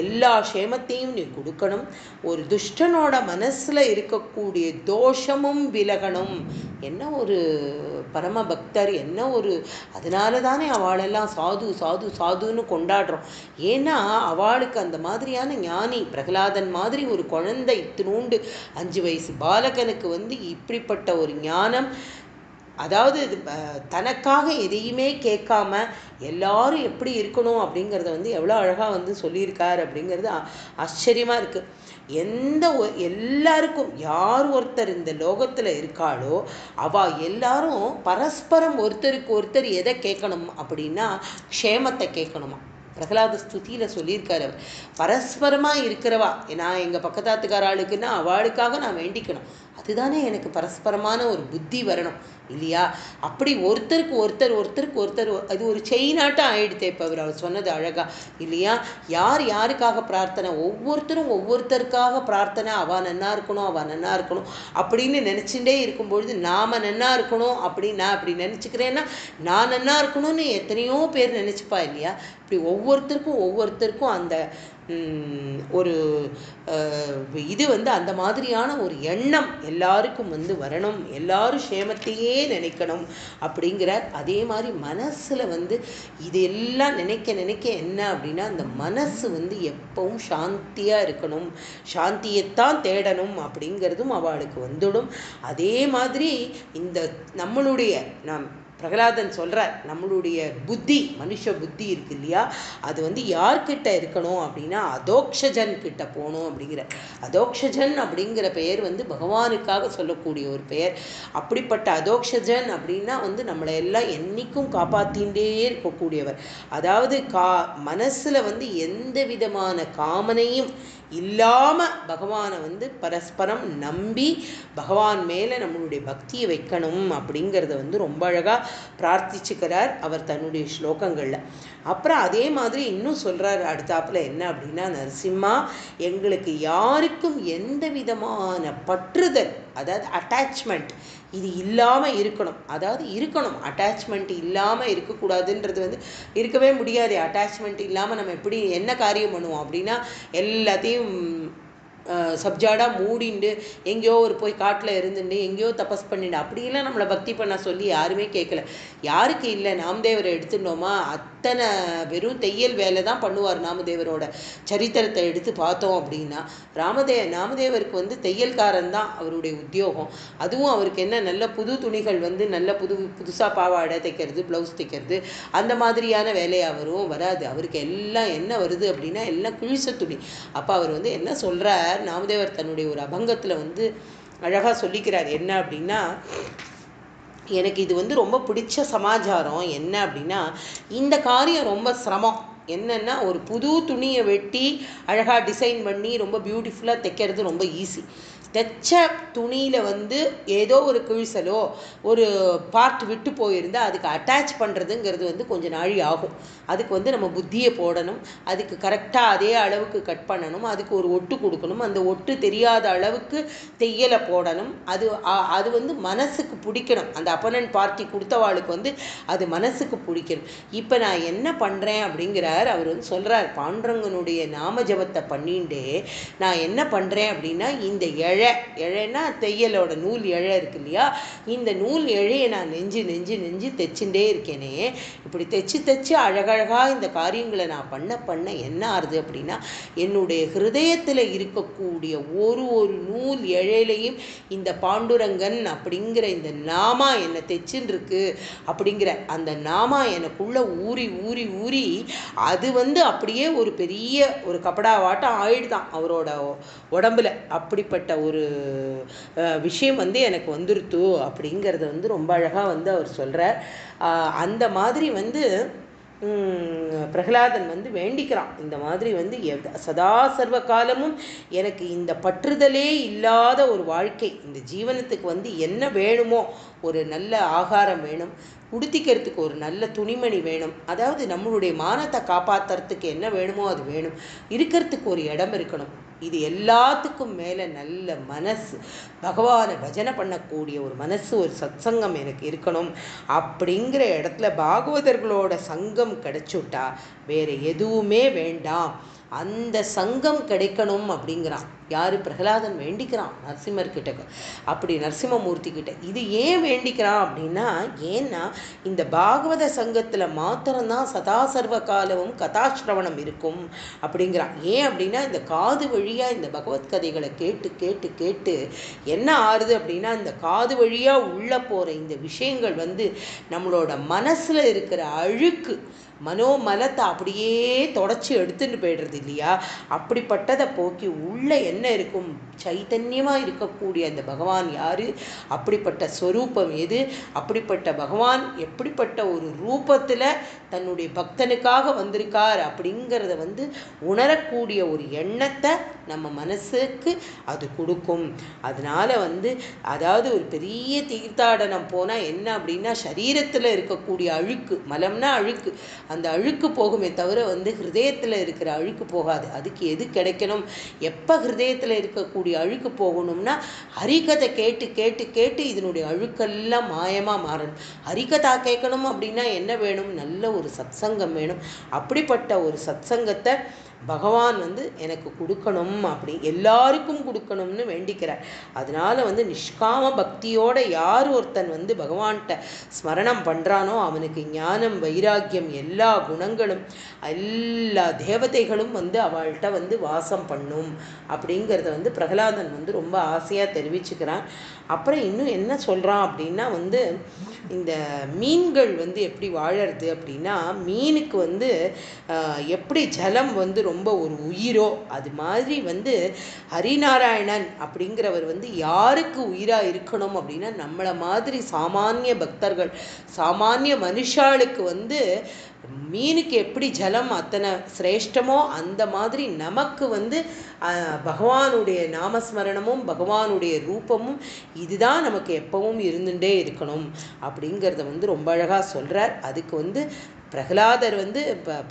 எல்லா க்ஷேமத்தையும் நீ கொடுக்கணும், ஒரு துஷ்டனோட மனசில் இருக்கக்கூடிய தோஷமும் விலகணும். என்ன ஒரு பரம பக்தர், என்ன ஒரு அதனால தானே அவளெல்லாம் சாது சாது சாதுன்னு கொண்டாடுறோம். ஏன்னா அவளுக்கு அந்த மாதிரியான ஞானி பிரகலாதன் மாதிரி ஒரு குழந்தை இத்தினூண்டு 5 வயசு பாலகனுக்கு இப்படிப்பட்ட ஒரு ஞானம், அதாவது தனக்காக எதையுமே கேட்காம எல்லாரும் எப்படி இருக்கணும் அப்படிங்கிறத எவ்வளோ அழகாக சொல்லியிருக்கார் அப்படிங்கிறது ஆச்சரியமாக இருக்குது. எல்லாருக்கும் யார் ஒருத்தர் இந்த லோகத்தில் இருக்காளோ அவள் எல்லாரும் பரஸ்பரம் ஒருத்தருக்கு ஒருத்தர் எதை கேட்கணும் அப்படின்னா க்ஷேமத்தை கேட்கணுமா. பிரகலாத ஸ்துதியில் சொல்லியிருக்கார் அவர், பரஸ்பரமாக இருக்கிறவா, நான் எங்கள் பக்கத்தாத்துக்கார ஆளுக்குன்னா அவளுக்காக நான் வேண்டிக்கணும், அதுதானே எனக்கு பரஸ்பரமான ஒரு புத்தி வரணும் இல்லையா? அப்படி ஒருத்தருக்கு ஒருத்தர் அது ஒரு செயினாட்டம் ஆயிடுத்தே. இப்போ அவர் சொன்னது அழகா இல்லையா? யாருக்காக பிரார்த்தனை, ஒவ்வொருத்தரும் ஒவ்வொருத்தருக்காக பிரார்த்தனை, அவன் நன்னா இருக்கணும் அப்படின்னு நினச்சிட்டே இருக்கும்பொழுது நாம் நன்னா இருக்கணும் அப்படின்னு நான் அப்படி நினச்சிக்கிறேன்னா நான் நன்னா இருக்கணும்னு எத்தனையோ பேர் நினச்சிப்பா இல்லையா? இப்படி ஒவ்வொருத்தருக்கும் அந்த ஒரு இது வந்து அந்த மாதிரியான ஒரு எண்ணம் எல்லாருக்கும் வந்து வரணும், எல்லாரும் க்ஷேமத்தையே நினைக்கணும் அப்படிங்கிற. அதே மாதிரி மனசில் வந்து இதெல்லாம் நினைக்க நினைக்க என்ன அப்படின்னா அந்த மனசு வந்து எப்பவும் சாந்தியாக இருக்கணும், சாந்தியைத்தான் தேடணும் அப்படிங்கிறதும் அவளுக்கு வந்துடும். அதே மாதிரி இந்த நம்மளுடைய பிரகலாதன் சொல்கிறார், நம்மளுடைய புத்தி, மனுஷ புத்தி இருக்கு இல்லையா, அது வந்து யார்கிட்ட இருக்கணும் அப்படின்னா அதோக்ஷஜன் கிட்ட போகணும் அப்படிங்கிற. அதோக்ஷஜன் அப்படிங்கிற பெயர் வந்து பகவானுக்காக சொல்லக்கூடிய ஒரு பெயர். அப்படிப்பட்ட அதோக்ஷஜன் அப்படின்னா வந்து நம்மளை எல்லாம் என்னைக்கும் காப்பாற்றிகிட்டே இருக்கக்கூடியவர். அதாவது மனசில் வந்து எந்த விதமான காமனையும் இல்லாமல் பகவானை வந்து பரஸ்பரம் நம்பி பகவான் மேலே நம்மளுடைய பக்தியை வைக்கணும் அப்படிங்கிறத வந்து ரொம்ப அழகாக பிரார்த்திச்சுக்கிறார் அவர் தன்னுடைய ஸ்லோகங்களில். அப்புறம் அதே மாதிரி இன்னும் சொல்கிறார் அடுத்தாப்புல என்ன அப்படின்னா, நரசிம்மா எங்களுக்கு யாருக்கும் எந்த விதமான பற்றுதல், அதாவது அட்டாச்மெண்ட் இது இல்லாமல் இருக்கணும். அதாவது இருக்கணும், அட்டாச்மெண்ட் இல்லாமல் இருக்கக்கூடாதுன்றது வந்து இருக்கவே முடியாது. அட்டாச்மெண்ட் இல்லாமல் நம்ம எப்படி என்ன காரியம் பண்ணுவோம் அப்படின்னா எல்லாத்தையும் சப்ஜாடாக மூடிண்டு எங்கேயோ ஒரு போய் காட்டில் இருந்துட்டு எங்கேயோ தபஸ் பண்ணிட்டு அப்படியெல்லாம் நம்மளை பக்தி பண்ண சொல்லி யாருமே கேட்கல. யாருக்கு இல்லை? நாமதேவரை எடுத்துட்டோமா, அத்தனை வெறும் தையல் வேலை தான் பண்ணுவார். நாமதேவரோட சரித்திரத்தை எடுத்து பார்த்தோம் அப்படின்னா நாமதேவருக்கு வந்து தையல்காரன் தான் அவருடைய உத்தியோகம். அதுவும் அவருக்கு என்ன, நல்ல புது துணிகள் வந்து நல்ல புதுசாக பாவாடை தைக்கிறது, ப்ளவுஸ் தைக்கிறது, அந்த மாதிரியான வேலையாக வராது. அவருக்கு எல்லாம் என்ன வருது அப்படின்னா எல்லாம் கிழிச துணி. அப்போ அவர் வந்து என்ன சொல்கிறார், நாமதேவர் தன்னுடைய ஒரு அபங்கத்தில் வந்து அழகாக சொல்லிக்கிறார். என்ன அப்படின்னா, எனக்கு இது வந்து ரொம்ப பிடிச்ச சமாச்சாரம் என்ன அப்படின்னா, இந்த காரியம் ரொம்ப சிரமம். என்னென்னா ஒரு புது துணியை வெட்டி அழகாக டிசைன் பண்ணி ரொம்ப பியூட்டிஃபுல்லாக தைக்கிறது ரொம்ப ஈஸி. தைச்ச துணியில் வந்து ஏதோ ஒரு கிழிசலோ ஒரு பார்ட் விட்டு போயிருந்தால் அதுக்கு அட்டாச் பண்ணுறதுங்கிறது வந்து கொஞ்சம் நாழி ஆகும். அதுக்கு வந்து நம்ம புத்தியை போடணும், அதுக்கு கரெக்டாக அதே அளவுக்கு கட் பண்ணணும், அதுக்கு ஒரு ஒட்டு கொடுக்கணும், அந்த ஒட்டு தெரியாத அளவுக்கு தையலை போடணும். அது வந்து மனசுக்கு பிடிக்கணும், அந்த அப்பனன்ட் பார்ட்டி கொடுத்தவாளுக்கு வந்து அது மனசுக்கு பிடிக்கணும். இப்போ நான் என்ன பண்ணுறேன் அப்படிங்கிறார் அவர் வந்து சொல்கிறார், பாண்டரங்கனுடைய நாம ஜபத்தை பண்ணிண்டே நான் என்ன பண்ணுறேன் அப்படின்னா, இந்த இழைன்னா தையலோட நூல் இழை இருக்கு இல்லையா, இந்த நூல் இழையை நான் நெஞ்சு நெஞ்சு நெஞ்சு தைச்சுட்டே இருக்கேனே. இப்படி தைச்சு அழகழகா இந்த காரியங்களை நான் பண்ண என்ன ஆறுது அப்படின்னா, என்னுடைய ஹிருதயத்தில் இருக்கக்கூடிய ஒரு நூல் இழையிலையும் இந்த பாண்டுரங்கன் அப்படிங்கிற இந்த நாமா என்னை தைச்சுன்னு இருக்கு அப்படிங்கிற அந்த நாமா எனக்குள்ள ஊறி ஊறி ஊறி அது வந்து அப்படியே ஒரு பெரிய ஒரு கப்படாவாட்டம் ஆயிடுதான் அவரோட உடம்புல. அப்படிப்பட்ட ஒரு விஷயம் வந்து எனக்கு வந்துருத்து அப்படிங்கிறத வந்து ரொம்ப அழகாக வந்து அவர் சொல்கிறார். அந்த மாதிரி வந்து பிரகலாதன் வந்து வேண்டிக்கிறான், இந்த மாதிரி வந்து சதா சர்வ காலமும் எனக்கு இந்த பற்றுதலே இல்லாத ஒரு வாழ்க்கை, இந்த ஜீவனத்துக்கு வந்து என்ன வேணுமோ, ஒரு நல்ல ஆகாரம் வேணும், உடுத்திக்கிறதுக்கு ஒரு நல்ல துணிமணி வேணும், அதாவது நம்மளுடைய மானத்தை காப்பாற்றுறதுக்கு என்ன வேணுமோ அது வேணும், இருக்கிறதுக்கு ஒரு இடம் இருக்கணும், இது எல்லாத்துக்கும் மேலே நல்ல மனசு, பகவானை பஜனை பண்ணக்கூடிய ஒரு மனசு, ஒரு சத்சங்கம் எனக்கு இருக்கணும். அப்படிங்கிற இடத்துல பாகவதர்களோட சங்கம் கிடைச்சுட்டா வேறு எதுவுமே வேண்டாம், அந்த சங்கம் கிடைக்கணும் அப்படிங்கிறான். யார்? பிரகலாதன் வேண்டிக்கிறான் நரசிம்மர்கிட்ட, அப்படி நரசிம்மமூர்த்தி கிட்ட. இது ஏன் வேண்டிக்கிறான் அப்படின்னா, ஏன்னா இந்த பாகவத சங்கத்தில் மாத்திரம்தான் சதா சர்வ காலமும் கதாசிரவணம் இருக்கும் அப்படிங்கிறான். ஏன் அப்படின்னா இந்த காது வழியாக இந்த பகவத்கதைகளை கேட்டு கேட்டு கேட்டு என்ன ஆறுது அப்படின்னா, இந்த காது வழியாக உள்ளே போகிற இந்த விஷயங்கள் வந்து நம்மளோட மனசில் இருக்கிற அழுக்கு மனோமலத்தை அப்படியே தொடச்சி எடுத்துட்டு போய்டுறது இல்லையா, அப்படிப்பட்டதை போக்கி உள்ள என்ன இருக்கும், சைத்தன்யமாக இருக்கக்கூடிய அந்த பகவான் யார், அப்படிப்பட்ட ஸ்வரூபம் எது, அப்படிப்பட்ட பகவான் எப்படிப்பட்ட ஒரு ரூபத்தில் தன்னுடைய பக்தனுக்காக வந்திருக்கார் அப்படிங்கிறத வந்து உணரக்கூடிய ஒரு எண்ணத்தை நம்ம மனசுக்கு அது கொடுக்கும். அதனால வந்து அதாவது ஒரு பெரிய தீர்த்தாடனம் போனால் என்ன அப்படின்னா, சரீரத்தில் இருக்கக்கூடிய அழுக்கு, மலம்னா அழுக்கு, அந்த அழுக்கு போகுமே தவிர வந்து ஹிருதயத்தில் இருக்கிற அழுக்கு போகாது. அதுக்கு எது கிடைக்கணும், எப்போ ஹிருதயத்தில் இருக்கக்கூடிய அழுக்கு போகணும்னா ஹரிகதை கேட்டு கேட்டு கேட்டு இதனுடைய அழுக்கெல்லாம் மாயமாக மாறணும். ஹரிகதா கேட்கணும் அப்படின்னா என்ன வேணும், நல்ல ஒரு சத்சங்கம் வேணும். அப்படிப்பட்ட ஒரு சத்சங்கத்தை பகவான் வந்து எனக்கு கொடுக்கணும், அப்படி எல்லாருக்கும் கொடுக்கணும்னு வேண்டிக்கிறார். அதனால வந்து நிஷ்காம பக்தியோட யார் ஒருத்தன் வந்து பகவான்கிட்ட ஸ்மரணம் பண்ணுறானோ அவனுக்கு ஞானம், வைராக்கியம், எல்லா குணங்களும், எல்லா தேவதைகளும் வந்து அவள்கிட்ட வந்து வாசம் பண்ணும் அப்படிங்கிறத வந்து பிரகலாதன் வந்து ரொம்ப ஆசையாக தெரிவிச்சுக்கிறான். அப்புறம் இன்னும் என்ன சொல்கிறான் அப்படின்னா வந்து இந்த மீன்கள் வந்து எப்படி வாழறது அப்படின்னா, மீனுக்கு வந்து எப்படி ஜலம் வந்து ரொம்ப ஒரு உயிரோ அது மாதிரி வந்து ஹரிநாராயணன் அப்படிங்கிறவர் வந்து யாருக்கு உயிராக இருக்கணும் அப்படின்னா நம்மளை மாதிரி சாமானிய பக்தர்கள், சாமானிய மனுஷாளுக்கு வந்து மீனுக்கு எப்படி ஜலம் அத்தனை சிரேஷ்டமோ அந்த மாதிரி நமக்கு வந்து பகவானுடைய நாமஸ்மரணமும் பகவானுடைய ரூபமும் இதுதான் நமக்கு எப்பவும் இருந்துகிட்டே இருக்கணும் அப்படிங்கிறத வந்து ரொம்ப அழகாக சொல்கிறார். அதுக்கு வந்து பிரகலாதர் வந்து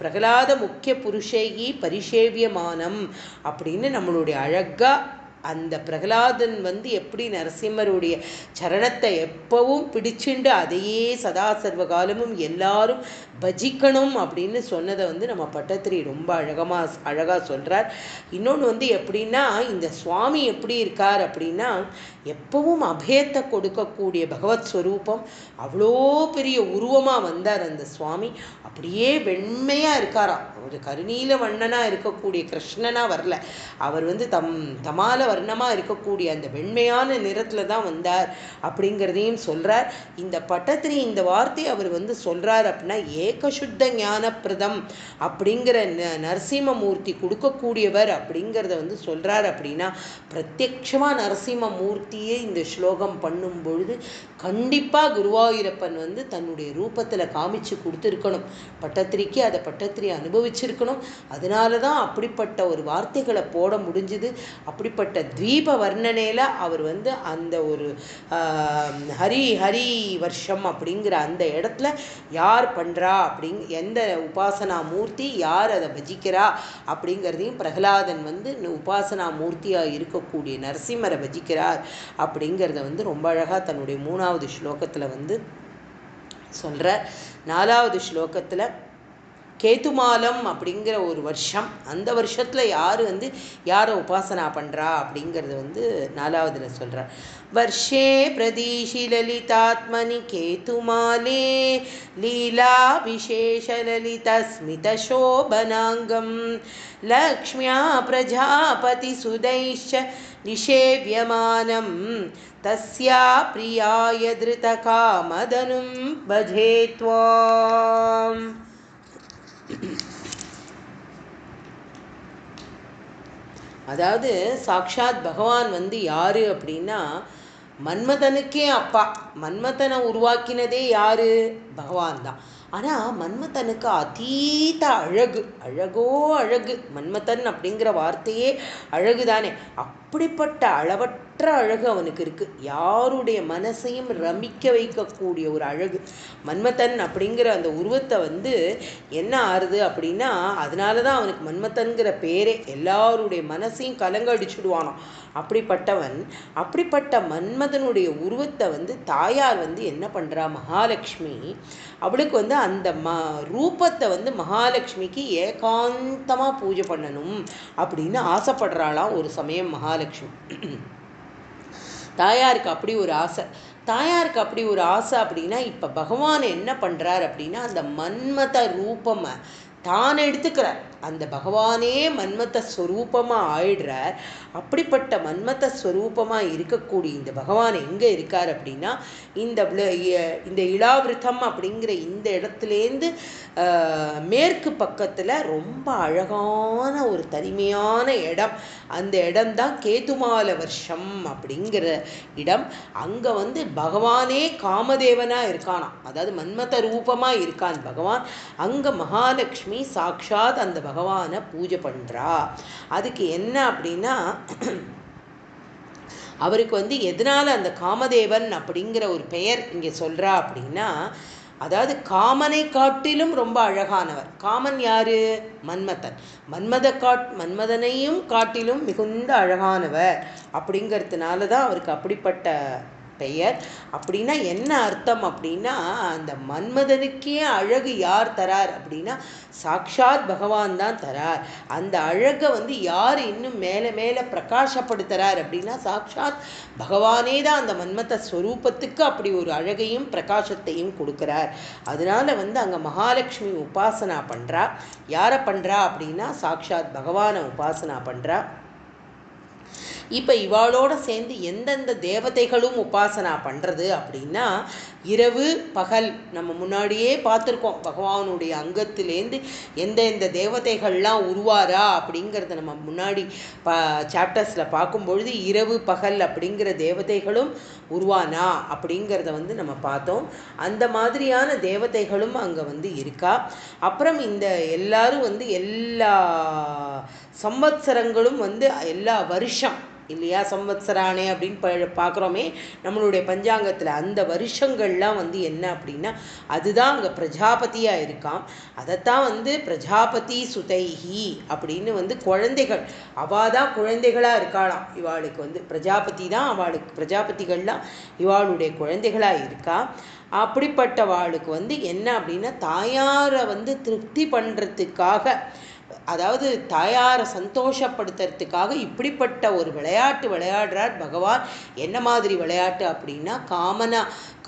பிரகலாத முக்கிய புருஷேகி பரிசேவியமானம் அப்படின்னு நம்மளுடைய அழகாக அந்த பிரகலாதன் வந்து எப்படி நரசிம்மருடைய சரணத்தை எப்பவும் பிடிச்சுண்டு அதையே சதா சர்வ காலமும் எல்லாரும் பஜிக்கணும் அப்படின்னு சொன்னதை வந்து நம்ம பட்டத்திரி ரொம்ப அழகாக சொல்கிறார். இன்னொன்று வந்து எப்படின்னா இந்த சுவாமி எப்படி இருக்கார் அப்படின்னா எப்பவும் அபயத்தை கொடுக்கக்கூடிய பகவத் ஸ்வரூபம். அவ்வளோ பெரிய உருவமாக வந்தார் அந்த சுவாமி. அப்படியே வெண்மையாக இருக்காராம். ஒரு கருநீல வண்ணனாக இருக்கக்கூடிய கிருஷ்ணனாக வரல, அவர் வந்து தமால வர்ணமாக இருக்கக்கூடிய அந்த வெண்மையான நிறத்தில் தான் வந்தார் அப்படிங்கிறதையும் சொல்கிறார். இந்த பட்டத்திரி இந்த வார்த்தை அவர் வந்து சொல்கிறார் அப்படின்னா ஏகசுத்த ஞானப்பிரதம் அப்படிங்கிற நரசிம்மமூர்த்தி கொடுக்கக்கூடியவர் அப்படிங்கிறத வந்து சொல்கிறார். அப்படின்னா பிரத்யக்ஷமாக நரசிம்மமூர்த்தியே இந்த ஸ்லோகம் பண்ணும் பொழுது கண்டிப்பாக குருவாயூரப்பன் வந்து தன்னுடைய ரூபத்தில் காமிச்சு கொடுத்துருக்கணும் பட்டத்திரிக்கு. அதை பட்டத்திரி அனுபவிச்சிருக்கணும். அதனால தான் அப்படிப்பட்ட ஒரு வார்த்தைகளை போட முடிஞ்சுது. அப்படிப்பட்ட தீப வர்ணனையில் அவர் வந்து அந்த ஒரு ஹரி வருஷம் அப்படிங்கிற அந்த இடத்துல யார் பண்ணுறா எந்த உபாசனா மூர்த்தி யார் அதை பஜிக்கிறா அப்படிங்கிறதையும் பிரகலாதன் வந்து உபாசனா மூர்த்தியாக இருக்கக்கூடிய நரசிம்மரை பஜிக்கிறார் அப்படிங்கிறத வந்து ரொம்ப அழகாக தன்னுடைய 3வது ஸ்லோகத்தில் வந்து சொல்கிறார். 4வது ஸ்லோகத்தில் கேதுமாலம் அப்படிங்கிற ஒரு வருஷம், அந்த வருஷத்தில் யார் வந்து யாரை உபாசனா பண்ணுறா அப்படிங்கிறது வந்து 4வதுல சொல்கிறார். वर्षे प्रदीशिललितात्मनि केतुमाले लीलाविशेषललितस्मितशोभनाङ्गं लक्ष्म्या प्रजापतिसुदैश्च निषेव्यमानं तस्या प्रियाय धृतकामदनुं भजे त्वाम्. அதாவது சாக்ஷாத் பகவான் வந்து யாரு அப்படின்னா மன்மதனுக்கே அப்பா. மன்மதனை உருவாக்கினதே யாரு? பகவான் தான். ஆனால் மன்மதனுக்கு அதீத அழகு, அழகோ அழகு. மன்மதன் அப்படிங்கிற வார்த்தையே அழகு தானே. அப்படிப்பட்ட அளவற்ற அழகு அவனுக்கு இருக்குது. யாருடைய மனசையும் ரமிக்க வைக்கக்கூடிய ஒரு அழகு. மன்மதன் அப்படிங்கிற அந்த உருவத்தை வந்து என்ன ஆறுது அப்படின்னா அதனால தான் அவனுக்கு மன்மதன்கிற பேரே. எல்லாருடைய மனசையும் கலங்க அடிச்சுடுவானோ அப்படிப்பட்டவன். அப்படிப்பட்ட மன்மதனுடைய உருவத்தை வந்து தாயார் வந்து என்ன பண்ணுறா, மகாலட்சுமி அவளுக்கு வந்து அந்த ரூபத்தை வந்து மகாலட்சுமிக்கு ஏகாந்தமாக பூஜை பண்ணணும் அப்படின்னு ஆசைப்படுறாளாம் ஒரு சமயம் மகாலட்சுமி. தாயாருக்கு அப்படி ஒரு ஆசை. தாயாருக்கு அப்படி ஒரு ஆசை அப்படின்னா இப்போ பகவான் என்ன பண்ணுறார் அப்படின்னா அந்த மன்மத ரூபமை தான் எடுத்துக்கிறார். அந்த பகவானே மன்மத ஸ்வரூபமாக ஆயிடுறார். அப்படிப்பட்ட மன்மத ஸ்வரூபமாக இருக்கக்கூடிய இந்த பகவான் எங்கே இருக்கார் அப்படின்னா இந்த இளாவிருத்தம் அப்படிங்கிற இந்த இடத்துலேருந்து மேற்கு பக்கத்தில் ரொம்ப அழகான ஒரு தனிமையான இடம். அந்த இடம்தான் கேதுமால வருஷம் அப்படிங்கிற இடம். அங்கே வந்து பகவானே காமதேவனாக இருக்கானாம். அதாவது மன்மத ரூபமாக இருக்கான் பகவான். அங்கே மகாலட்சுமி சாக்ஷாத் அந்த பகவானை பூஜை பண்ணுறா. அதுக்கு என்ன அப்படின்னா அவருக்கு வந்து எதனால அந்த காமதேவன் அப்படிங்கிற ஒரு பெயர் இங்கே சொல்கிறா அப்படின்னா அதாவது காமனை காட்டிலும் ரொம்ப அழகானவர். காமன் யாரு? மன்மதன். மன்மதனையும் காட்டிலும் மிகுந்த அழகானவர் அப்படிங்கிறதுனால தான் அவருக்கு அப்படிப்பட்ட பெயர். அப்படின்னா என்ன அர்த்தம் அப்படின்னா, அந்த மன்மதனுக்கே அழகு யார் தரார் அப்படின்னா சாக்ஷாத் பகவான் தான் தரார். அந்த அழகை யார் இன்னும் மேலே மேலே பிரகாசப்படுத்துறார் அப்படின்னா சாக்ஷாத் பகவானே தான் அந்த மன்மத ஸ்வரூபத்துக்கு அப்படி ஒரு அழகையும் பிரகாசத்தையும் கொடுக்கிறார். அதனால அங்கே மகாலட்சுமி உபாசனா பண்ணுறா. யாரை பண்ணுறா அப்படின்னா சாக்ஷாத் பகவானை உபாசனா பண்ணுறா. இப்போ இவாளோட சேர்ந்து எந்தெந்த தேவதைகளும் உபாசனா பண்ணுறது அப்படின்னா, இரவு பகல் நம்ம முன்னாடியே பார்த்துருக்கோம். பகவானுடைய அங்கத்திலேருந்து எந்தெந்த தேவதைகள்லாம் உருவாரா அப்படிங்கிறத நம்ம முன்னாடி சாப்டர்ஸில் பார்க்கும்பொழுது இரவு பகல் அப்படிங்கிற தேவதைகளும் உருவானா அப்படிங்கிறத நம்ம பார்த்தோம். அந்த மாதிரியான தேவதைகளும் அங்கே இருக்கா. அப்புறம் இந்த எல்லாரும் எல்லா சம்வத்சரங்களும் எல்லா வருஷம் இல்லையா, சம்வத்சரானே அப்படின்னு பார்க்குறோமே நம்மளுடைய பஞ்சாங்கத்தில், அந்த வருஷங்கள்லாம் என்ன அப்படின்னா அதுதான் அங்கே பிரஜாபதியாக இருக்கான். அதைத்தான் பிரஜாபதி சுதைஹி அப்படின்னு குழந்தைகள், அவள் தான் குழந்தைகளாக இருக்காளாம். இவாளுக்கு பிரஜாபதி தான் அவளுக்கு, பிரஜாபதிகள்லாம் இவாளுடைய குழந்தைகளாக இருக்கா. அப்படிப்பட்டவாளுக்கு என்ன அப்படின்னா தாயாரை திருப்தி பண்ணுறதுக்காக, அதாவது தாயாரை சந்தோஷப்படுத்துறதுக்காக இப்படிப்பட்ட ஒரு விளையாட்டு விளையாடுறார் பகவான். என்ன மாதிரி விளையாட்டு அப்படின்னா,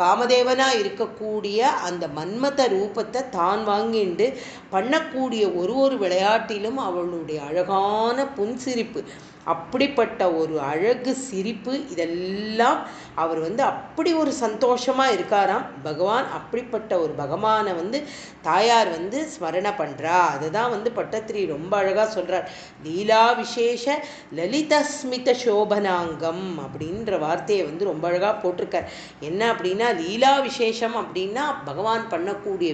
காமதேவனா இருக்கக்கூடிய அந்த மன்மத ரூபத்தை தான் வாங்கிண்டு பண்ணக்கூடிய ஒரு விளையாட்டிலும் அவளுடைய அழகான புன்சிரிப்பு, அப்படிப்பட்ட ஒரு அழகு சிரிப்பு, இதெல்லாம் அவர் அப்படி ஒரு சந்தோஷமாக இருக்காராம் பகவான். அப்படிப்பட்ட ஒரு பகவானை தாயார் ஸ்மரணை பண்ணுறா. அதுதான் பட்டத்திரி ரொம்ப அழகாக சொல்கிறார். லீலா விசேஷ லலிதஸ்மித சோபனாங்கம் அப்படின்ற வார்த்தையை ரொம்ப அழகாக போட்டிருக்கார். என்ன அப்படின்னா லீலா விசேஷம் அப்படின்னா பகவான் பண்ணக்கூடிய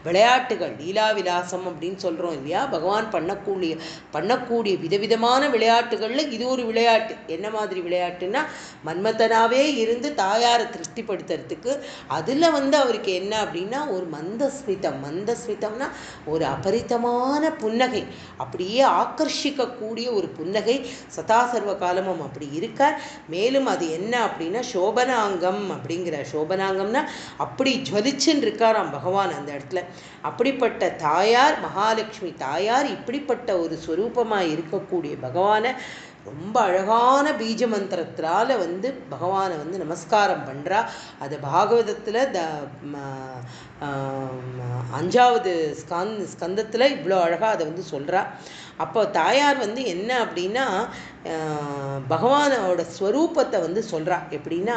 விளையாட்டுகள், லீலா விலாசம் அப்படின்னு சொல்கிறோம் இல்லையா, பகவான் பண்ணக்கூடிய விதவிதமான விளையாட்டுகள் இது ஒரு விளையாட்டு. என்ன மாதிரி விளையாட்டுன்னா, மன்மதனாவே இருந்து தாயாரை திருப்திப்படுத்துறதுக்கு அதில் அவருக்கு என்ன அப்படின்னா ஒரு மந்தஸ்மிதம்னா ஒரு அபரிதமான புன்னகை, அப்படியே ஆக்கர்ஷிக்கக்கூடிய ஒரு புன்னகை சதா சர்வ காலமும் அப்படி இருக்கார். மேலும் அது என்ன அப்படின்னா சோபனாங்கம் அப்படிங்கிற, சோபனாங்கம்னா அப்படி ஜொலிச்சுன்னு இருக்காராம் பகவான் அந்த இடத்துல. அப்படிப்பட்ட தாயார் மகாலட்சுமி தாயார் இப்படிப்பட்ட ஒரு ஸ்வரூபமாக இருக்கக்கூடிய பகவானை ரொம்ப அழகான பீஜ மந்திரத்தினால பகவானை நமஸ்காரம் பண்ணுறா. அது பாகவதத்தில் 5வது ஸ்கந்தத்தில் இவ்வளோ அழகாக அதை சொல்கிறா. அப்போ தாயார் என்ன அப்படின்னா பகவானோட ஸ்வரூபத்தை சொல்கிறா. எப்படின்னா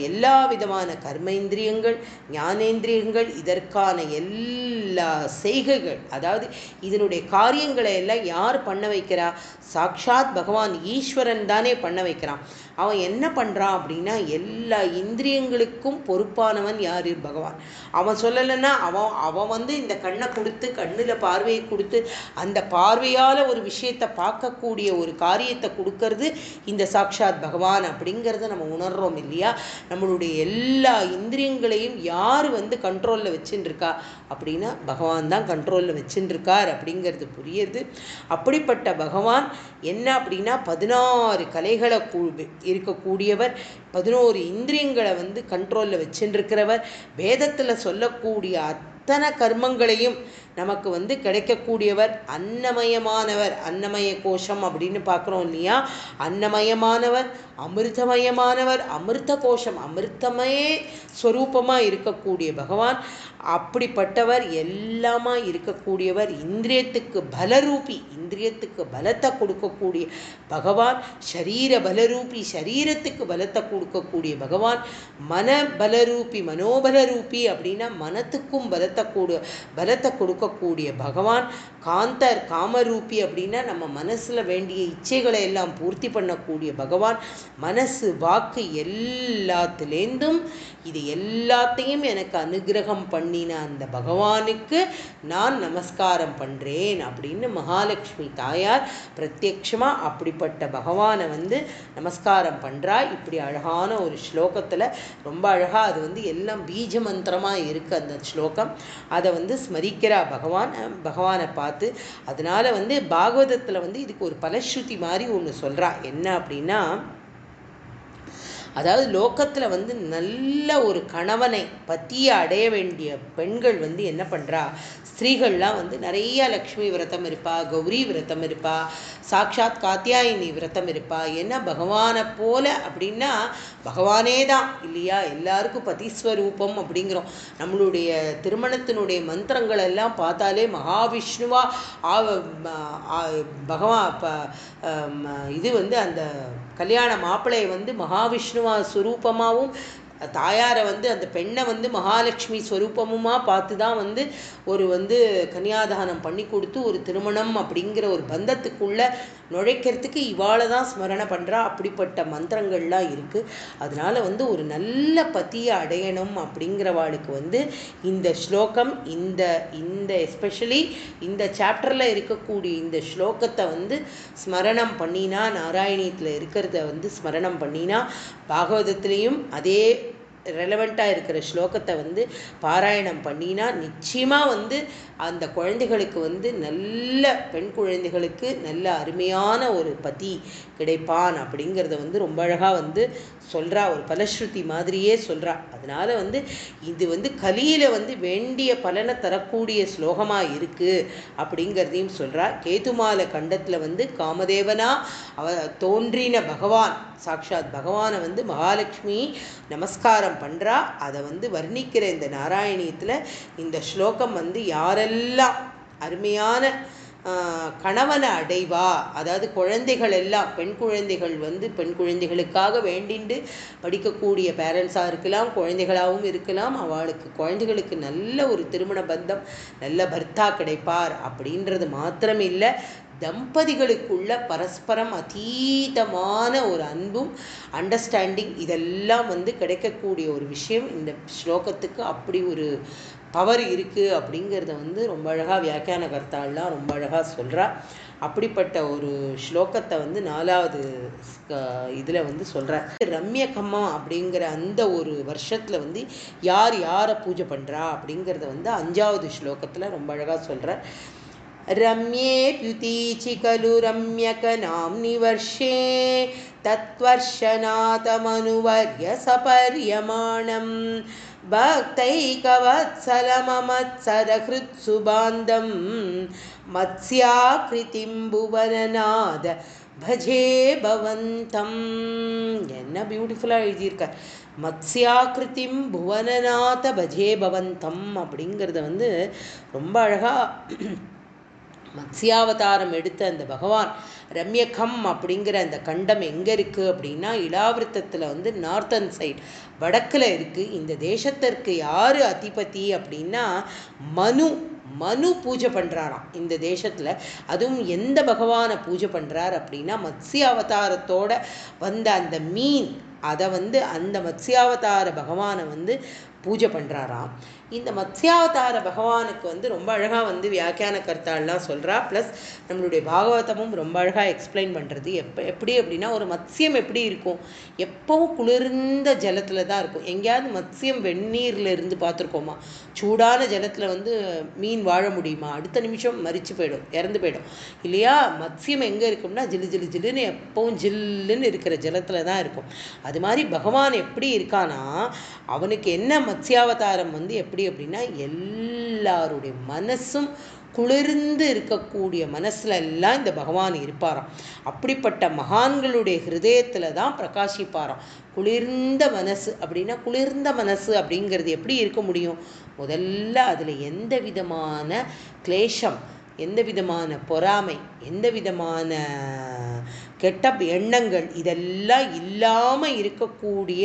எல்லா விதமான கர்மேந்திரியங்கள் ஞானேந்திரியங்கள் இதற்கான எல்லா செய்கைகள், அதாவது இதனுடைய காரியங்களை எல்லாம் யார் பண்ண வைக்கிறா? சாக்ஷாத் பகவான் ஈஸ்வரன் தானே பண்ண வைக்கிறான். அவன் என்ன பண்ணுறான் அப்படின்னா எல்லா இந்திரியங்களுக்கும் பொறுப்பானவன் யார்? பகவான். அவன் சொல்லலைன்னா அவன் இந்த கண்ணை கொடுத்து, கண்ணில் பார்வையை கொடுத்து அந்த பார்வையால் ஒரு விஷயத்தை பார்க்கக்கூடிய ஒரு காரியத்தை கொடுக்கறது இந்த சாக்ஷாத் பகவான் அப்படிங்கிறத நம்ம உணர்றோம் இல்லையா. நம்மளுடைய எல்லா இந்திரியங்களையும் யார் கண்ட்ரோலில் வச்சுட்டு இருக்கா அப்படின்னா பகவான் தான் கண்ட்ரோலில் வச்சுட்டு இருக்கார் அப்படிங்கிறது புரியுது. அப்படிப்பட்ட பகவான் என்ன அப்படின்னா 16 கலைகளை இருக்கக்கூடியவர், 11 இந்திரியங்களை கண்ட்ரோலில் வச்சுருக்கிறவர், வேதத்தில் சொல்லக்கூடிய அத்தனை கர்மங்களையும் நமக்கு கிடைக்கக்கூடியவர், அன்னமயமானவர், அன்னமய கோஷம் அப்படின்னு பார்க்குறோம் இல்லையா, அன்னமயமானவர், அமிர்தமயமானவர், அமிர்த கோஷம், அமிர்தமய ஸ்வரூபமாக இருக்கக்கூடிய பகவான். அப்படிப்பட்டவர் எல்லாமா இருக்கக்கூடியவர், இந்திரியத்துக்கு பலரூபி, இந்திரியத்துக்கு பலத்தை கொடுக்கக்கூடிய பகவான், ஷரீர பலரூபி, ஷரீரத்துக்கு பலத்தை கொடுக்கக்கூடிய பகவான், மன பலரூபி, மனோபலரூபி அப்படின்னா மனத்துக்கும் பலத்தை கொடுக்கக்கூடிய பகவான், காந்தர் காமரூபி அப்படின்னா நம்ம மனசில் வேண்டிய இச்சைகளை எல்லாம் பூர்த்தி பண்ணக்கூடிய பகவான், மனசு வாக்கு எல்லாத்துலேருந்தும் இது எல்லாத்தையும் எனக்கு அனுகிரகம் பண்ணின அந்த பகவானுக்கு நான் நமஸ்காரம் பண்ணுறேன் அப்படின்னு மகாலட்சுமி தாயார் பிரத்யக்ஷமாக அப்படிப்பட்ட பகவானை நமஸ்காரம் பண்ணுறா. இப்படி அழகான ஒரு ஸ்லோகத்தில் ரொம்ப அழகாக அது எல்லாம் பீஜ மந்திரமாக இருக்குது அந்த ஸ்லோகம். அதை ஸ்மரிக்கிறா பகவானை பார்த்து. அதனால் பாகவதத்தில் இதுக்கு ஒரு பலஸ்ருதி மாதிரி ஒன்று சொல்கிறா. என்ன அப்படின்னா அதாவது லோகத்தில் வந்து நல்ல ஒரு கணவனை பற்றிய அடைய வேண்டிய பெண்கள் வந்து என்ன பண்ணுறா, ஸ்திரீகள்லாம் வந்து நிறைய லக்ஷ்மி விரதம் இருப்பா, கௌரி விரதம் இருப்பா, சாட்சாத் காத்தியாயினி விரதம் இருப்பா. ஏன்னா பகவானை போல அப்படின்னா பகவானே தான் இல்லையா, எல்லாருக்கும் பதிஸ்வரூபம் அப்படிங்கிறோம். நம்மளுடைய திருமணத்தினுடைய மந்திரங்கள் எல்லாம் பார்த்தாலே மகாவிஷ்ணுவா பகவான் இது வந்து அந்த கல்யாண மாப்பிள்ளையை வந்து மகாவிஷ்ணுவா ஸ்வரூபமாகவும் தாயாரை வந்து அந்த பெண்ணை வந்து மகாலட்சுமி ஸ்வரூபமுமா பார்த்து தான் வந்து ஒரு வந்து கன்னியாதானம் பண்ணி கொடுத்து ஒரு திருமணம் அப்படிங்கிற ஒரு பந்தத்துக்குள்ளே நுழைக்கிறதுக்கு இவாளை தான் ஸ்மரணை பண்ணுறா. அப்படிப்பட்ட மந்திரங்கள்லாம் இருக்குது. அதனால் வந்து ஒரு நல்ல பத்தியை அடையணும் அப்படிங்கிறவாளுக்கு வந்து இந்த ஸ்லோகம் இந்த இந்த எஸ்பெஷலி இந்த சாப்டரில் இருக்கக்கூடிய இந்த ஸ்லோகத்தை வந்து ஸ்மரணம் பண்ணினா, நாராயணியத்தில் இருக்கிறத வந்து ஸ்மரணம் பண்ணினா, பாகவதத்திலையும் அதே ரெலவெண்ட்டாக இருக்கிற ஸ்லோகத்தை வந்து பாராயணம் பண்ணினா நிச்சயமாக வந்து அந்த குழந்தைகளுக்கு வந்து நல்ல பெண் குழந்தைகளுக்கு நல்ல அருமையான ஒரு பதி கிடைப்பான் அப்படிங்கிறத வந்து ரொம்ப அழகாக வந்து சொல்கிறா. ஒரு பலஸ்ருதி மாதிரியே சொல்கிறா. அதனால் வந்து இது வந்து கலியில் வந்து வேண்டிய பலனை தரக்கூடிய ஸ்லோகமாக இருக்குது அப்படிங்கிறதையும் சொல்கிறா. கேதுமால கண்டத்தில் வந்து காமதேவனா தோன்றின பகவான், சாக்ஷாத் பகவானை வந்து மகாலட்சுமி நமஸ்காரம் பண்ணுறா. அதை வந்து வர்ணிக்கிற இந்த நாராயணியத்தில் இந்த ஸ்லோகம் வந்து யாரெல்லாம் அருமையான கணவனை அடைவா, அதாவது குழந்தைகள் எல்லாம் பெண் குழந்தைகள் வந்து பெண் குழந்தைகளுக்காக வேண்டிண்டு படிக்கக்கூடிய பேரண்ட்ஸாக இருக்கலாம், குழந்தைகளாகவும் இருக்கலாம். அவளுக்கு குழந்தைகளுக்கு நல்ல ஒரு திருமண பந்தம், நல்ல பர்த்தா கிடைப்பார் அப்படின்றது மாத்திரம் இல்லை, தம்பதிகளுக்குள்ள பரஸ்பரம் அதீதமான ஒரு அன்பும் அண்டர்ஸ்டாண்டிங் இதெல்லாம் வந்து கிடைக்கக்கூடிய ஒரு விஷயம் இந்த ஸ்லோகத்துக்கு அப்படி ஒரு பவர் இருக்குது அப்படிங்கிறத வந்து ரொம்ப அழகாக வியாக்கியான கர்த்தாலாம் ரொம்ப அழகாக சொல்கிறா. அப்படிப்பட்ட ஒரு ஸ்லோகத்தை வந்து 4வது இதில் வந்து சொல்கிறார். ரம்யகம்மா அப்படிங்கிற அந்த ஒரு வருஷத்தில் வந்து யார் யாரை பூஜை பண்ணுறா அப்படிங்கிறத வந்து 5வது ஸ்லோகத்தில் ரொம்ப அழகாக சொல்கிறார். रम्येऽप्युतीचि खलु रम्यकनाम्नि वर्षे तत्वर्षनाथमनुवर्य सपर्यमाणं भक्तैकवत्सलममत्सरहृत्सुबान्धं मत्स्याकृतिं भुवननाद भजे भवन्तं. என்ன பியூட்டிஃபுல்லாக எழுதியிருக்கார். மத்ஸ்யாக்கிருதிம் புவனநாத பஜே பவந்தம் அப்படிங்கிறத வந்து ரொம்ப அழகாக மத்ஸ்யாவதாரம் எடுத்த அந்த பகவான் ரம்யகம் அப்படிங்கிற அந்த கண்டம் எங்கே இருக்குது அப்படின்னா இலாவிருத்தத்தில் வந்து நார்த்தன் சைட் வடக்கில் இருக்குது. இந்த தேசத்திற்கு யார் அதிபதி அப்படின்னா மனு பூஜை பண்ணுறாராம் இந்த தேசத்தில். அதுவும் எந்த பகவானை பூஜை பண்ணுறார் அப்படின்னா மத்ஸ்ய அவதாரத்தோட வந்த அந்த மீன், அதை வந்து அந்த மத்ஸ்யாவதார பகவானை வந்து பூஜை பண்ணுறாராம். இந்த மத்ஸ்யாவதார பகவானுக்கு வந்து ரொம்ப அழகாக வந்து வியாக்கியான கர்த்தாலாம் சொல்கிறா. ப்ளஸ் நம்மளுடைய பாகவதமும் ரொம்ப அழகாக எக்ஸ்பிளைன் பண்ணுறது. எப்படி அப்படின்னா ஒரு மத்ஸ்யம் எப்படி இருக்கும், எப்பவும் குளிர்ந்த ஜலத்தில் தான் இருக்கும். எங்கேயாவது மத்ஸ்யம் வெந்நீரில் இருந்து பார்த்துருக்கோமா? சூடான ஜலத்தில் வந்து மீன் வாழ முடியுமா? அடுத்த நிமிஷம் மரிச்சு போயிடும், இறந்து போயிடும் இல்லையா? மத்ஸ்யம் எங்கே இருக்கும்னா ஜில்லு ஜில்லு ஜில்லுன்னு எப்பவும் ஜில்லுன்னு இருக்கிற ஜலத்தில் தான் இருக்கும். அது மாதிரி பகவான் எப்படி இருக்கானா, அவனுக்கு என்ன மத்ஸ்யாவதாரம் வந்து எப்படி அப்படின்னா எல்லாருடைய மனசும் குளிர்ந்து இருக்கக்கூடிய மனசுல எல்லாம் இந்த பகவான் இருப்பாராம். அப்படிப்பட்ட மகான்களுடைய ஹிருதயத்துல தான் பிரகாசிப்பாராம். குளிர்ந்த மனசு அப்படின்னா குளிர்ந்த மனசு அப்படிங்கிறது எப்படி இருக்க முடியும்? முதல்ல அதில் எந்த விதமான கிளேஷம், எந்த விதமான பொறாமை, எந்த விதமான கெட்ட எண்ணங்கள் இதெல்லாம் இல்லாமல் இருக்கக்கூடிய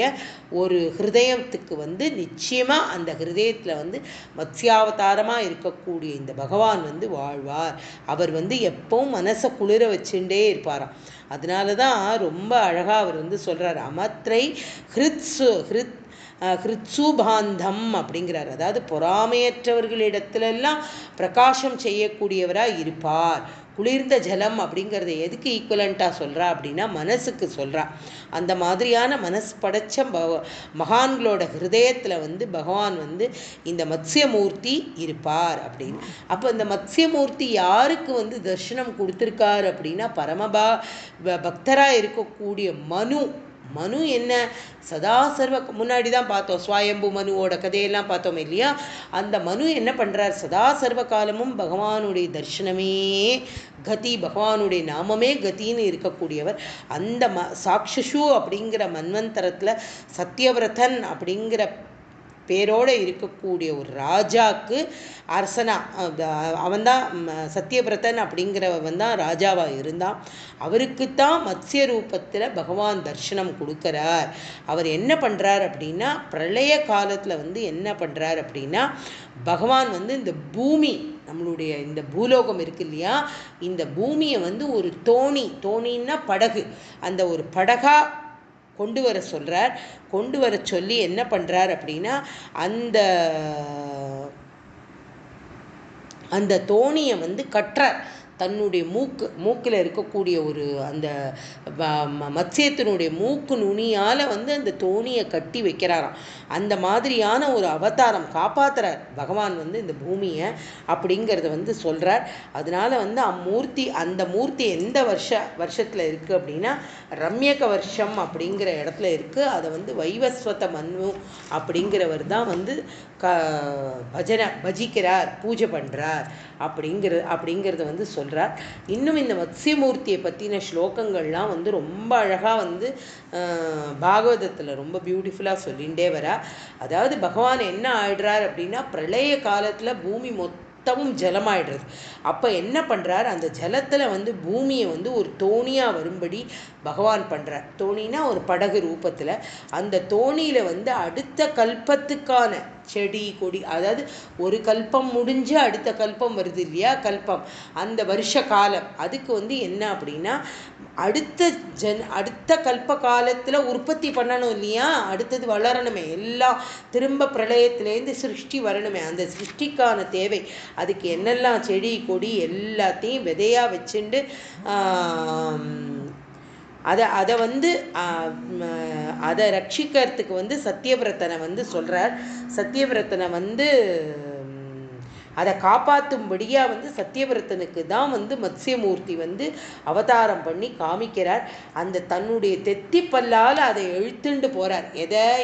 ஒரு ஹிருதயத்துக்கு வந்து நிச்சயமாக அந்த ஹிருதயத்தில் வந்து மத்ஸ்யாவதாரமாக இருக்கக்கூடிய இந்த பகவான் வந்து வாழ்வார். அவர் வந்து எப்பவும் மனசை குளிர வச்சுட்டே இருப்பாராம். அதனால தான் ரொம்ப அழகாக அவர் வந்து சொல்கிறார், அமத்ரை ஹிருத்சுபாந்தம் அப்படிங்கிறார். அதாவது பொறாமையற்றவர்களிடத்திலெல்லாம் பிரகாசம் செய்யக்கூடியவராக இருப்பார். குளிர்ந்த ஜலம் அப்படிங்கிறத எதுக்கு ஈக்குவலண்ட்டாக சொல்கிறா அப்படின்னா மனசுக்கு சொல்கிறா. அந்த மாதிரியான மனசு படைச்ச மகான்களோட ஹிருதயத்தில் வந்து பகவான் வந்து இந்த மத்ஸ்யமூர்த்தி இருப்பார் அப்படின்னு. அப்போ இந்த மத்ஸ்யமூர்த்தி யாருக்கு வந்து தர்சனம் கொடுத்துருக்கார் அப்படின்னா பரமபா பக்தராக இருக்கக்கூடிய மனு என்ன சதா சர்வ முன்னாடி தான் பார்த்தோம், ஸ்வயம்பு மனுவோட கதையெல்லாம் பார்த்தோம் இல்லையா? அந்த மனு என்ன பண்ணுறார், சதா சர்வ காலமும் பகவானுடைய தர்ஷனமே கதி, பகவானுடைய நாமமே கத்தின்னு இருக்கக்கூடியவர். அந்த சாக்ஷு அப்படிங்கிற மன்வந்தரத்தில் சத்யவிரதன் அப்படிங்கிற பேரோடு இருக்கக்கூடிய ஒரு ராஜாக்கு அரசனா, அவன்தான் சத்யவிரதன் அப்படிங்கிறவன் தான் ராஜாவாக இருந்தான். அவருக்குத்தான் மத்ஸ்ய ரூபத்தில் பகவான் தர்ஷனம் கொடுக்குறார். அவர் என்ன பண்ணுறார் அப்படின்னா, பிரளய காலத்தில் என்ன பண்ணுறார் அப்படின்னா, பகவான் இந்த பூமி, நம்மளுடைய இந்த பூலோகம் இருக்கு இல்லையா, இந்த பூமியை ஒரு தோணின்னா படகு, அந்த ஒரு படகா கொண்டு வர சொல்கிறார். கொண்டு வர சொல்லி என்ன பண்ணுறார் அப்படின்னா, அந்த தோணியை கட்டுறார். தன்னுடைய மூக்கில் இருக்கக்கூடிய ஒரு அந்த மத்ஸ்யத்தினுடைய மூக்கு நுனியால் அந்த தோணியை கட்டி வைக்கிறாராம். அந்த மாதிரியான ஒரு அவதாரம் காப்பாற்றுறார் பகவான் இந்த பூமியை அப்படிங்கிறத சொல்கிறார். அதனால் அந்த மூர்த்தி எந்த வருஷத்தில் இருக்குது அப்படின்னா, ரம்யக வருஷம் அப்படிங்கிற இடத்துல இருக்குது. அதை வைவஸ்வத மன்னு அப்படிங்கிறவர் தான் பஜிக்கிறார், பூஜை பண்ணுறார் அப்படிங்கிறத சொல்கிறார். இன்னும் இந்த மத்ஸ்யமூர்த்தியை பற்றின ஸ்லோகங்கள்லாம் ரொம்ப அழகாக பாகவதத்தில் ரொம்ப பியூட்டிஃபுல்லாக சொல்லிகிட்டே வரா. அதாவது பகவான் என்ன ஆயிடுறார் அப்படின்னா, பிரளய காலத்தில் பூமி மொத்தமும் ஜலமாயிடுறது. அப்போ என்ன பண்ணுறார், அந்த ஜலத்தில் பூமியை ஒரு தோணியாக வரும்படி பகவான் பண்ணுறார். தோணினா ஒரு படகு ரூபத்தில். அந்த தோணியில் அடுத்த கல்பத்துக்கான செடி கொடி, அதாவது ஒரு கல்பம் முடிஞ்சு அடுத்த கல்பம் வருது இல்லையா, கல்பம், அந்த வருஷ காலம், அதுக்கு என்ன அப்படின்னா, அடுத்த கல்ப காலத்தில் உற்பத்தி பண்ணணும் இல்லையா, அடுத்தது வளரணுமே, எல்லாம் திரும்ப பிரளயத்திலேருந்து சிருஷ்டி வரணுமே, அந்த சிருஷ்டிக்கான தேவை. அதுக்கு என்னெல்லாம் செடி கொடி எல்லாத்தையும் விதையாக வச்சுண்டு அதை ரட்சிக்கிறதுக்கு சத்யவிரதனை சொல்கிறார். சத்யவிரதனை அதை காப்பாற்றும்படியாக சத்யவிரதனுக்கு தான் மத்ஸ்யமூர்த்தி அவதாரம் பண்ணி காமிக்கிறார். அந்த தன்னுடைய தெத்தி பல்லால் அதை இழுத்துண்டு போகிறார்.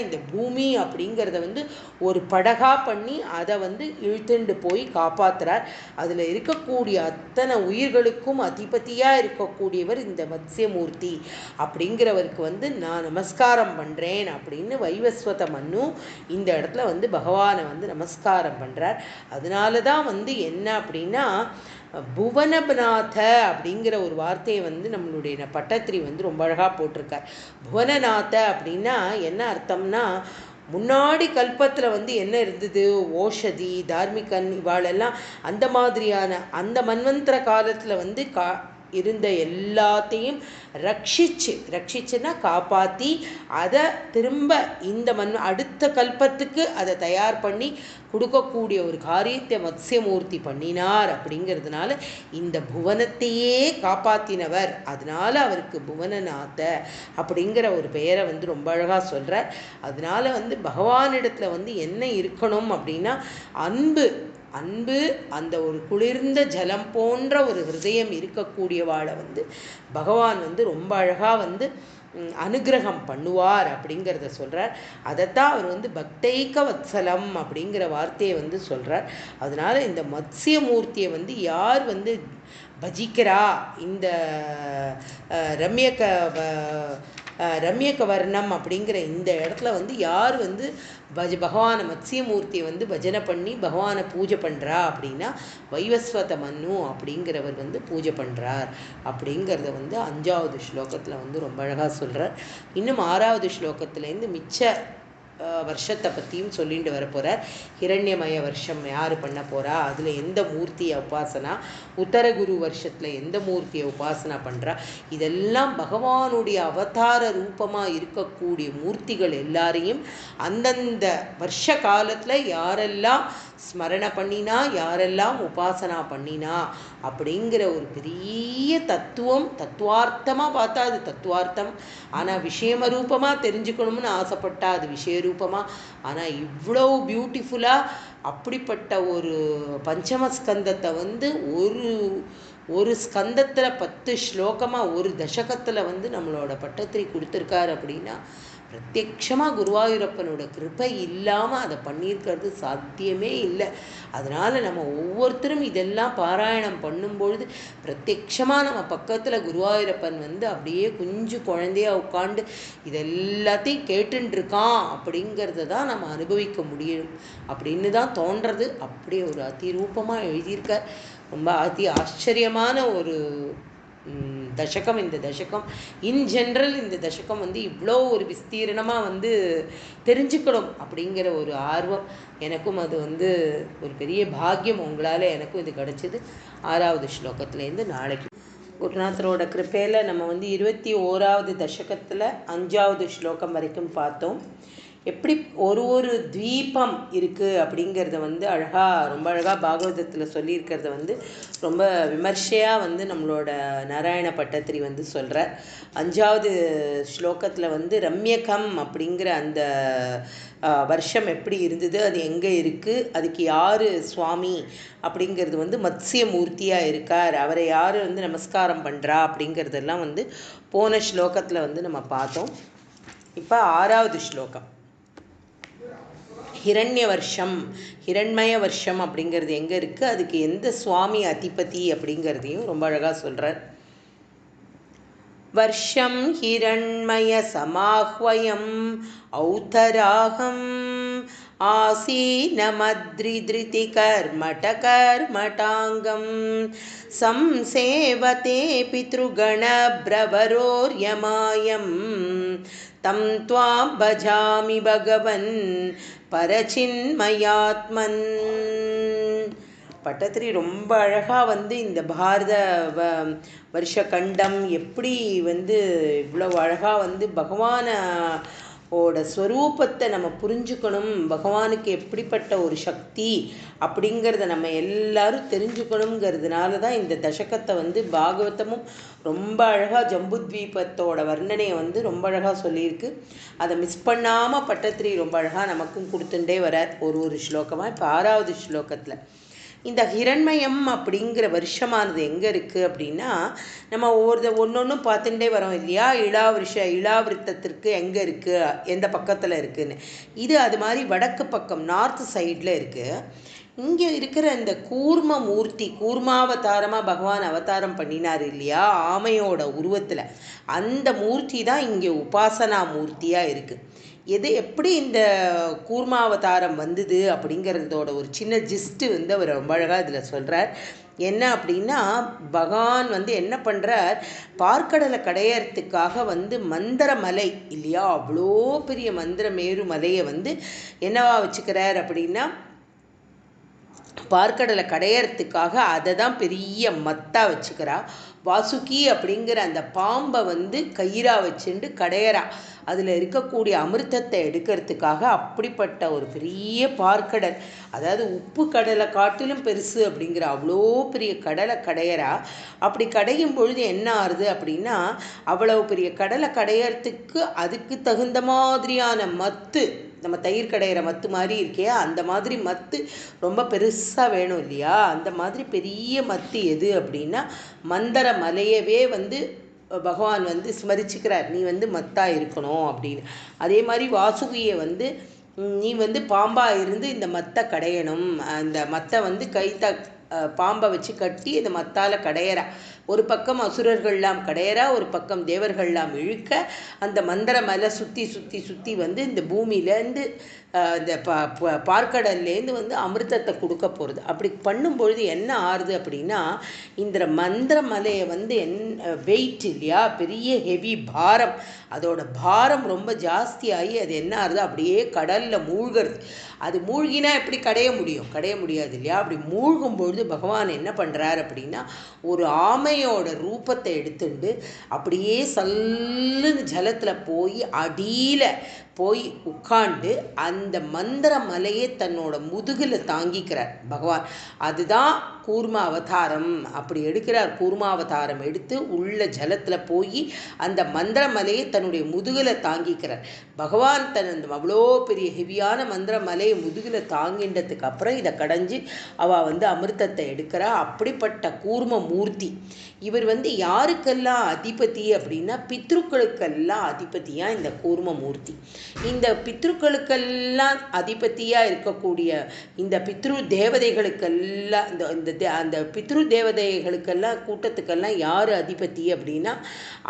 இந்த பூமி அப்படிங்கிறத ஒரு படகா பண்ணி அதை இழுத்துண்டு போய் காப்பாற்றுறார். அதில் இருக்கக்கூடிய அத்தனை உயிர்களுக்கும் அதிபதியாக இருக்கக்கூடியவர் இந்த மத்ஸ்யமூர்த்தி அப்படிங்கிறவருக்கு நான் நமஸ்காரம் பண்ணுறேன் அப்படின்னு வைவஸ்வத மன்னு இந்த இடத்துல பகவானை நமஸ்காரம் பண்ணுறார். அதனால தான் என்ன அப்படின்னா, புவனநாத அப்படிங்கிற ஒரு வார்த்தையை நம்மளுடைய பட்டத்திரி ரொம்ப அழகாக போட்டிருக்கார். புவனநாத அப்படின்னா என்ன அர்த்தம்னா, முன்னாடி கல்பத்தில் என்ன இருந்தது, ஓஷதி தார்மிகன் இவாளெல்லாம் அந்த மாதிரியான அந்த மன்வந்திர காலத்தில் இருந்த எல்லாத்தையும் ரட்சிச்சுன்னா காப்பாற்றி அதை திரும்ப இந்த அடுத்த கல்பத்துக்கு அதை தயார் பண்ணி கொடுக்கக்கூடிய ஒரு காரியத்தை மத்ஸ்யமூர்த்தி பண்ணினார். அப்படிங்கிறதுனால இந்த புவனத்தையே காப்பாற்றினவர், அதனால அவருக்கு புவனநாத அப்படிங்கிற ஒரு பெயரை ரொம்ப அழகாக சொல்கிறார். அதனால பகவானிடத்தில் என்ன இருக்கணும் அப்படின்னா, அன்பு, அந்த ஒரு குளிர்ந்த ஜலம் போன்ற ஒரு ஹிருதயம் இருக்கக்கூடியவாளை பகவான் ரொம்ப அழகாக அனுகிரகம் பண்ணுவார் அப்படிங்கிறத சொல்கிறார். அதைத்தான் அவர் பக்தைக வத்சலம் அப்படிங்கிற வார்த்தையை சொல்கிறார். அதனால இந்த மத்ஸ்யமூர்த்தியை யார் பஜிக்கிறா, இந்த ரம்யக வர்ணம் அப்படிங்கிற இந்த இடத்துல யார் பகவானை மத்ஸ்யமூர்த்தியை பஜனை பண்ணி பகவானை பூஜை பண்ணுறா அப்படின்னா, வைவஸ்வத மன்னு அப்படிங்கிறவர் பூஜை பண்ணுறார் அப்படிங்கிறத 5வது ஸ்லோகத்தில் ரொம்ப அழகாக சொல்கிறார். இன்னும் 6வது ஸ்லோகத்துலேருந்து மிச்ச வருஷத்தை பற்றியும் சொல்லிட்டு வரப்போகிறார். ஹிரண்யமய வருஷம் யார் பண்ண போகிறா, அதில் எந்த மூர்த்தியை உபாசனா, உத்தரகுரு வருஷத்தில் எந்த மூர்த்தியை உபாசனா பண்ணுறா, இதெல்லாம் பகவானுடைய அவதார ரூபமாக இருக்கக்கூடிய மூர்த்திகள் எல்லாரையும் அந்தந்த வருஷ காலத்தில் யாரெல்லாம் ஸ்மரண பண்ணினா, யாரெல்லாம் உபாசனா பண்ணினா அப்படிங்கிற ஒரு பெரிய தத்துவார்த்தமாக பார்த்தா அது தத்துவார்த்தம். ஆனால் விஷயமரூபமாக தெரிஞ்சுக்கணும்னு ஆசைப்பட்டா அது விஷயரூபமாக. ஆனால் இவ்வளோ பியூட்டிஃபுல்லாக அப்படிப்பட்ட ஒரு பஞ்சமஸ்கந்தத்தை ஒரு ஒரு ஸ்கந்தத்தில் 10 ஸ்லோகமாக ஒரு தசகத்தில் வந்து நம்மளோட பட்டத்திரி கொடுத்துருக்கார் அப்படின்னா பிரத்யக்ஷமாக குருவாயூரப்பனோட கிருபை இல்லாமல் அதை பண்ணியிருக்கிறது சாத்தியமே இல்லை. அதனால் நம்ம ஒவ்வொருத்தரும் இதெல்லாம் பாராயணம் பண்ணும்பொழுது பிரத்யக்ஷமாக நம்ம பக்கத்தில் குருவாயூரப்பன் வந்து அப்படியே குஞ்சு குழந்தையாக உட்காந்து இதெல்லாத்தையும் கேட்டுருக்கான் அப்படிங்கிறத தான் நம்ம அனுபவிக்க முடியும் அப்படின்னு தான் தோன்றது. அப்படியே ஒரு அதிரூபமாக எழுதியிருக்கார். ரொம்ப ஆச்சரியமான ஒரு தசகம் இந்த தசகம். இன் ஜென்ரல் இந்த தசகம் வந்து இவ்வளோ ஒரு விஸ்தீரணமாக வந்து தெரிஞ்சுக்கணும் அப்படிங்கிற ஒரு ஆர்வம் எனக்கும், அது வந்து ஒரு பெரிய பாக்கியம். உங்களால் எனக்கும் இது கிடச்சிது. 6வது ஸ்லோகத்துலேருந்து நாளைக்கு குருநாதரோட கிருப்பையில் நம்ம வந்து 21வது தசகத்தில் 5வது ஸ்லோகம் வரைக்கும் பார்த்தோம். எப்படி ஒரு தீபம் இருக்குது அப்படிங்கிறத வந்து ரொம்ப அழகாக பாகவதத்தில் சொல்லியிருக்கிறத வந்து ரொம்ப விமர்சையாக வந்து நம்மளோட நாராயண பட்டத்திரி வந்து சொல்கிறார். 5வது ஸ்லோகத்தில் வந்து ரம்யகம் அப்படிங்கிற அந்த வருஷம் எப்படி இருந்தது, அது எங்கே இருக்குது, அதுக்கு யார் சுவாமி அப்படிங்கிறது வந்து மத்ஸ்ய மூர்த்தியாக இருக்கார், அவரை யார் வந்து நமஸ்காரம் பண்ணுறா அப்படிங்கிறதெல்லாம் வந்து போன ஸ்லோகத்தில் வந்து நம்ம பார்த்தோம். இப்போ 6வது ஸ்லோகம் ஹிரண்ய வருஷம், ஹிரண்மய வருஷம் அப்படிங்கிறது எங்கே இருக்குது, அதுக்கு எந்த சுவாமி அதிபதி அப்படிங்கிறதையும் ரொம்ப அழகாக சொல்கிறார். வருஷம் ஹிரண்மய சமாஹ்வயம் ஔதராகம் ஆசீனமத்ரிதிருதி கர்மடகர்மடாங்கம் சம்சேவதே பித்ருகண பிரவரோர்யமாயம் தம் த்வாம் பஜாமி பகவன் பரசின்மயாத்மன். பட்டத்திரி ரொம்ப அழகாக வந்து இந்த பாரத வருஷ கண்டம் எப்படி வந்து இவ்வளோ அழகாக வந்து பகவானோட ஸ்வரூபத்தை நம்ம புரிஞ்சுக்கணும், பகவானுக்கு எப்படிப்பட்ட ஒரு சக்தி அப்படிங்கிறத நம்ம எல்லாரும் தெரிஞ்சுக்கணுங்கிறதுனால தான் இந்த தசகத்தை வந்து பாகவதமும் ரொம்ப அழகாக ஜம்புத்வீபத்தோட வர்ணனையை வந்து ரொம்ப அழகாக சொல்லியிருக்கு. அதை மிஸ் பண்ணாமல் பட்டத்திரி ரொம்ப அழகாக நமக்கும் கொடுத்துட்டே வரார் ஒரு ஸ்லோகமாக. இப்போ 6வது ஸ்லோகத்தில் இந்த ஹிரண்மயம் அப்படிங்கிற வருஷமானது எங்கே இருக்குது அப்படின்னா, நம்ம ஒன்று பார்த்துட்டே வரோம் இல்லையா, இளாவிருத்தத்திற்கு எங்கே இருக்குது, எந்த பக்கத்தில் இருக்குதுன்னு. இது அது மாதிரி வடக்கு பக்கம் நார்த் சைடில் இருக்குது. இங்கே இருக்கிற இந்த கூர்ம மூர்த்தி, கூர்மாவதாரமாக பகவான் அவதாரம் பண்ணினார் இல்லையா ஆமையோட உருவத்தில், அந்த மூர்த்தி தான் இங்கே உபாசனா மூர்த்தியாக இருக்குது. எப்படி இந்த கூர்மாவதாரம் வந்தது அப்படிங்கிறதோட ஒரு சின்ன ஜிஸ்ட்டு வந்து அவர் ரொம்ப அழகாக இதில் சொல்கிறார். என்ன அப்படின்னா, பகவான் வந்து என்ன பண்ணுறார், பார்க்கடலை கடையறதுக்காக வந்து மந்திர மலை இல்லையா, அவ்வளோ பெரிய மந்திர மேரு மலையை வந்து என்னவா வச்சுக்கிறார் அப்படின்னா, பார்க்கடலை கடையறதுக்காக அதை தான் பெரிய மத்தா வச்சுக்கிறா. வாசுகி அப்படிங்கிற அந்த பாம்பை வந்து கயிறா வச்சுட்டு கடையறா, அதில் இருக்கக்கூடிய அமிர்தத்தை எடுக்கிறதுக்காக. அப்படிப்பட்ட ஒரு பெரிய பார்க்கடல், அதாவது உப்பு கடலை காட்டிலும் பெருசு அப்படிங்கிற அவ்வளோ பெரிய கடலை கடையறா. அப்படி கடையும் பொழுது என்ன ஆகுது அப்படின்னா, அவ்வளவு பெரிய கடலை கடையறதுக்கு அதுக்கு தகுந்த மாதிரியான மத்து, நம்ம தயிர் கடையிற மத்து மாதிரி இருக்கே, அந்த மாதிரி மத்து ரொம்ப பெருசாக வேணும் இல்லையா. அந்த மாதிரி பெரிய மத்து எது அப்படின்னா, மந்தர மலையவே வந்து பகவான் வந்து ஸ்மரிச்சுக்கிறார், நீ வந்து மத்தா இருக்கணும் அப்படின்னு. அதே மாதிரி வாசுகியை வந்து நீ வந்து பாம்பாக இருந்து இந்த மத்தை கடையணும், அந்த மத்தை வந்து பாம்பை வச்சு கட்டி இந்த மத்தால் கடையறா. ஒரு பக்கம் அசுரர்கள்லாம் கடையறா, ஒரு பக்கம் தேவர்கள்லாம் இழுக்க அந்த மந்திர மலை சுற்றி சுற்றி சுற்றி வந்து இந்த பூமியிலேருந்து இந்த பார்க்கடல்லேருந்து வந்து அமிர்தத்தை கொடுக்க போகிறது. அப்படி பண்ணும்பொழுது என்ன ஆறுது அப்படின்னா, இந்த மந்திர மலையை வந்து வெயிட் இல்லையா, பெரிய ஹெவி பாரம், அதோட பாரம் ரொம்ப ஜாஸ்தியாகி அது என்ன ஆகுது, அப்படியே கடலில் மூழ்கிறது. அது மூழ்கினா எப்படி கடைய முடியாது இல்லையா. அப்படி மூழ்கும் பொழுது பகவான் என்ன பண்ணுறார் அப்படின்னா, ஒரு ஆமையோட ரூபத்தை எடுத்துட்டு அப்படியே சல்லுன்னு ஜலத்தில் போய் அடியில் போய் உட்காண்டு அந்த மந்திர மலையை தன்னோட முதுகில் தாங்கிக்கிறார் பகவான். அதுதான் கூர்ம அவதாரம் அப்படி எடுக்கிறார். கூர்ம அவதாரம் எடுத்து உள்ள ஜலத்தில் போய் அந்த மந்திர மலையை தன்னுடைய முதுகில் தாங்கிக்கிறார். பகவான் தன் அவ்வளோ பெரிய ஹெவியான மந்திர மலையை முதுகில் தாங்கின்றதுக்கு அப்புறம் இதை கடைஞ்சி அவள் அமிர்தத்தை எடுக்கிறா. அப்படிப்பட்ட கூர்ம மூர்த்தி இவர் யாருக்கெல்லாம் அதிபதி அப்படின்னா பித்ருக்களுக்கெல்லாம் அதிபதியாக இந்த கூர்ம மூர்த்தி. இந்த பித்ருக்களுக்கெல்லாம் அதிபதியாக இருக்கக்கூடிய இந்த பித்ரு தேவதைகளுக்கெல்லாம் அந்த பித்ரு தேவதைகளுக்கெல்லாம் கூட்டத்துக்கெல்லாம் யார் அதிபதி அப்படின்னா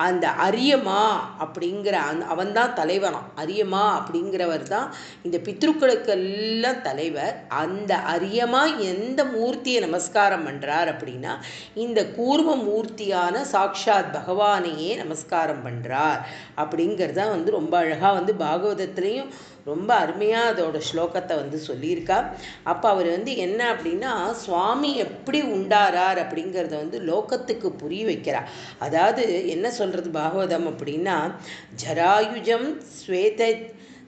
அந்த அரியமா அப்படிங்கிற அவன்தான் தலைவனாம். அரியமா அப்படிங்கிறவர் தான் இந்த பித்ருக்களுக்கெல்லாம் தலைவர். அந்த அரியமா எந்த மூர்த்தியை நமஸ்காரம் பண்ணுறார் அப்படின்னா இந்த கூர்ம மூர்த்தியான சாக்ஷாத் பகவானையே நமஸ்காரம் பண்ணுறார். அப்படிங்கிறத ரொம்ப அழகாக பாகவதத்துலேயும் ரொம்ப அருமையாக அதோட ஸ்லோகத்தை சொல்லியிருக்கா. அப்போ அவர் என்ன அப்படின்னா சுவாமி எப்படி உண்டாரார் அப்படிங்கிறத லோகத்துக்கு புரிய வைக்கிறார். அதாவது என்ன சொல்கிறது பாகவதம் அப்படின்னா ஜராயுஜம்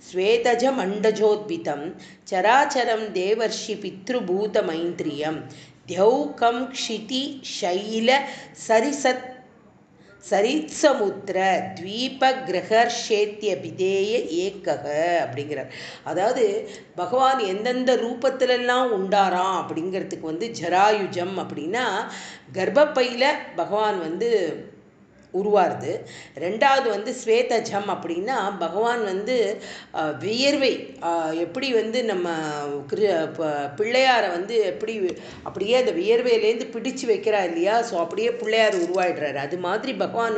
ஸ்வேதஜ மண்டஜோத்பிதம் சராச்சரம் தேவர்ஷி பித்ருபூத மைந்திரியம் தியௌகம் க்ஷிதி ஷைல சரித்சமுத்திர த்வீப கிரகர்ஷேத்திய பிதேய ஏக்கக அப்படிங்கிறார். அதாவது பகவான் எந்தெந்த ரூபத்திலெல்லாம் உண்டாராம் அப்படிங்கிறதுக்கு ஜராயுஜம் அப்படின்னா கர்ப்பப்பையில் பகவான் உருவாருது. ரெண்டாவது ஸ்வேதஜம் அப்படின்னா பகவான் வியர்வை எப்படி நம்ம பிள்ளையாரை எப்படி அப்படியே அந்த வியர்வையிலேருந்து பிடிச்சு வைக்கிறா இல்லையா, ஸோ அப்படியே பிள்ளையார் உருவாயிடுறாரு. அது மாதிரி பகவான்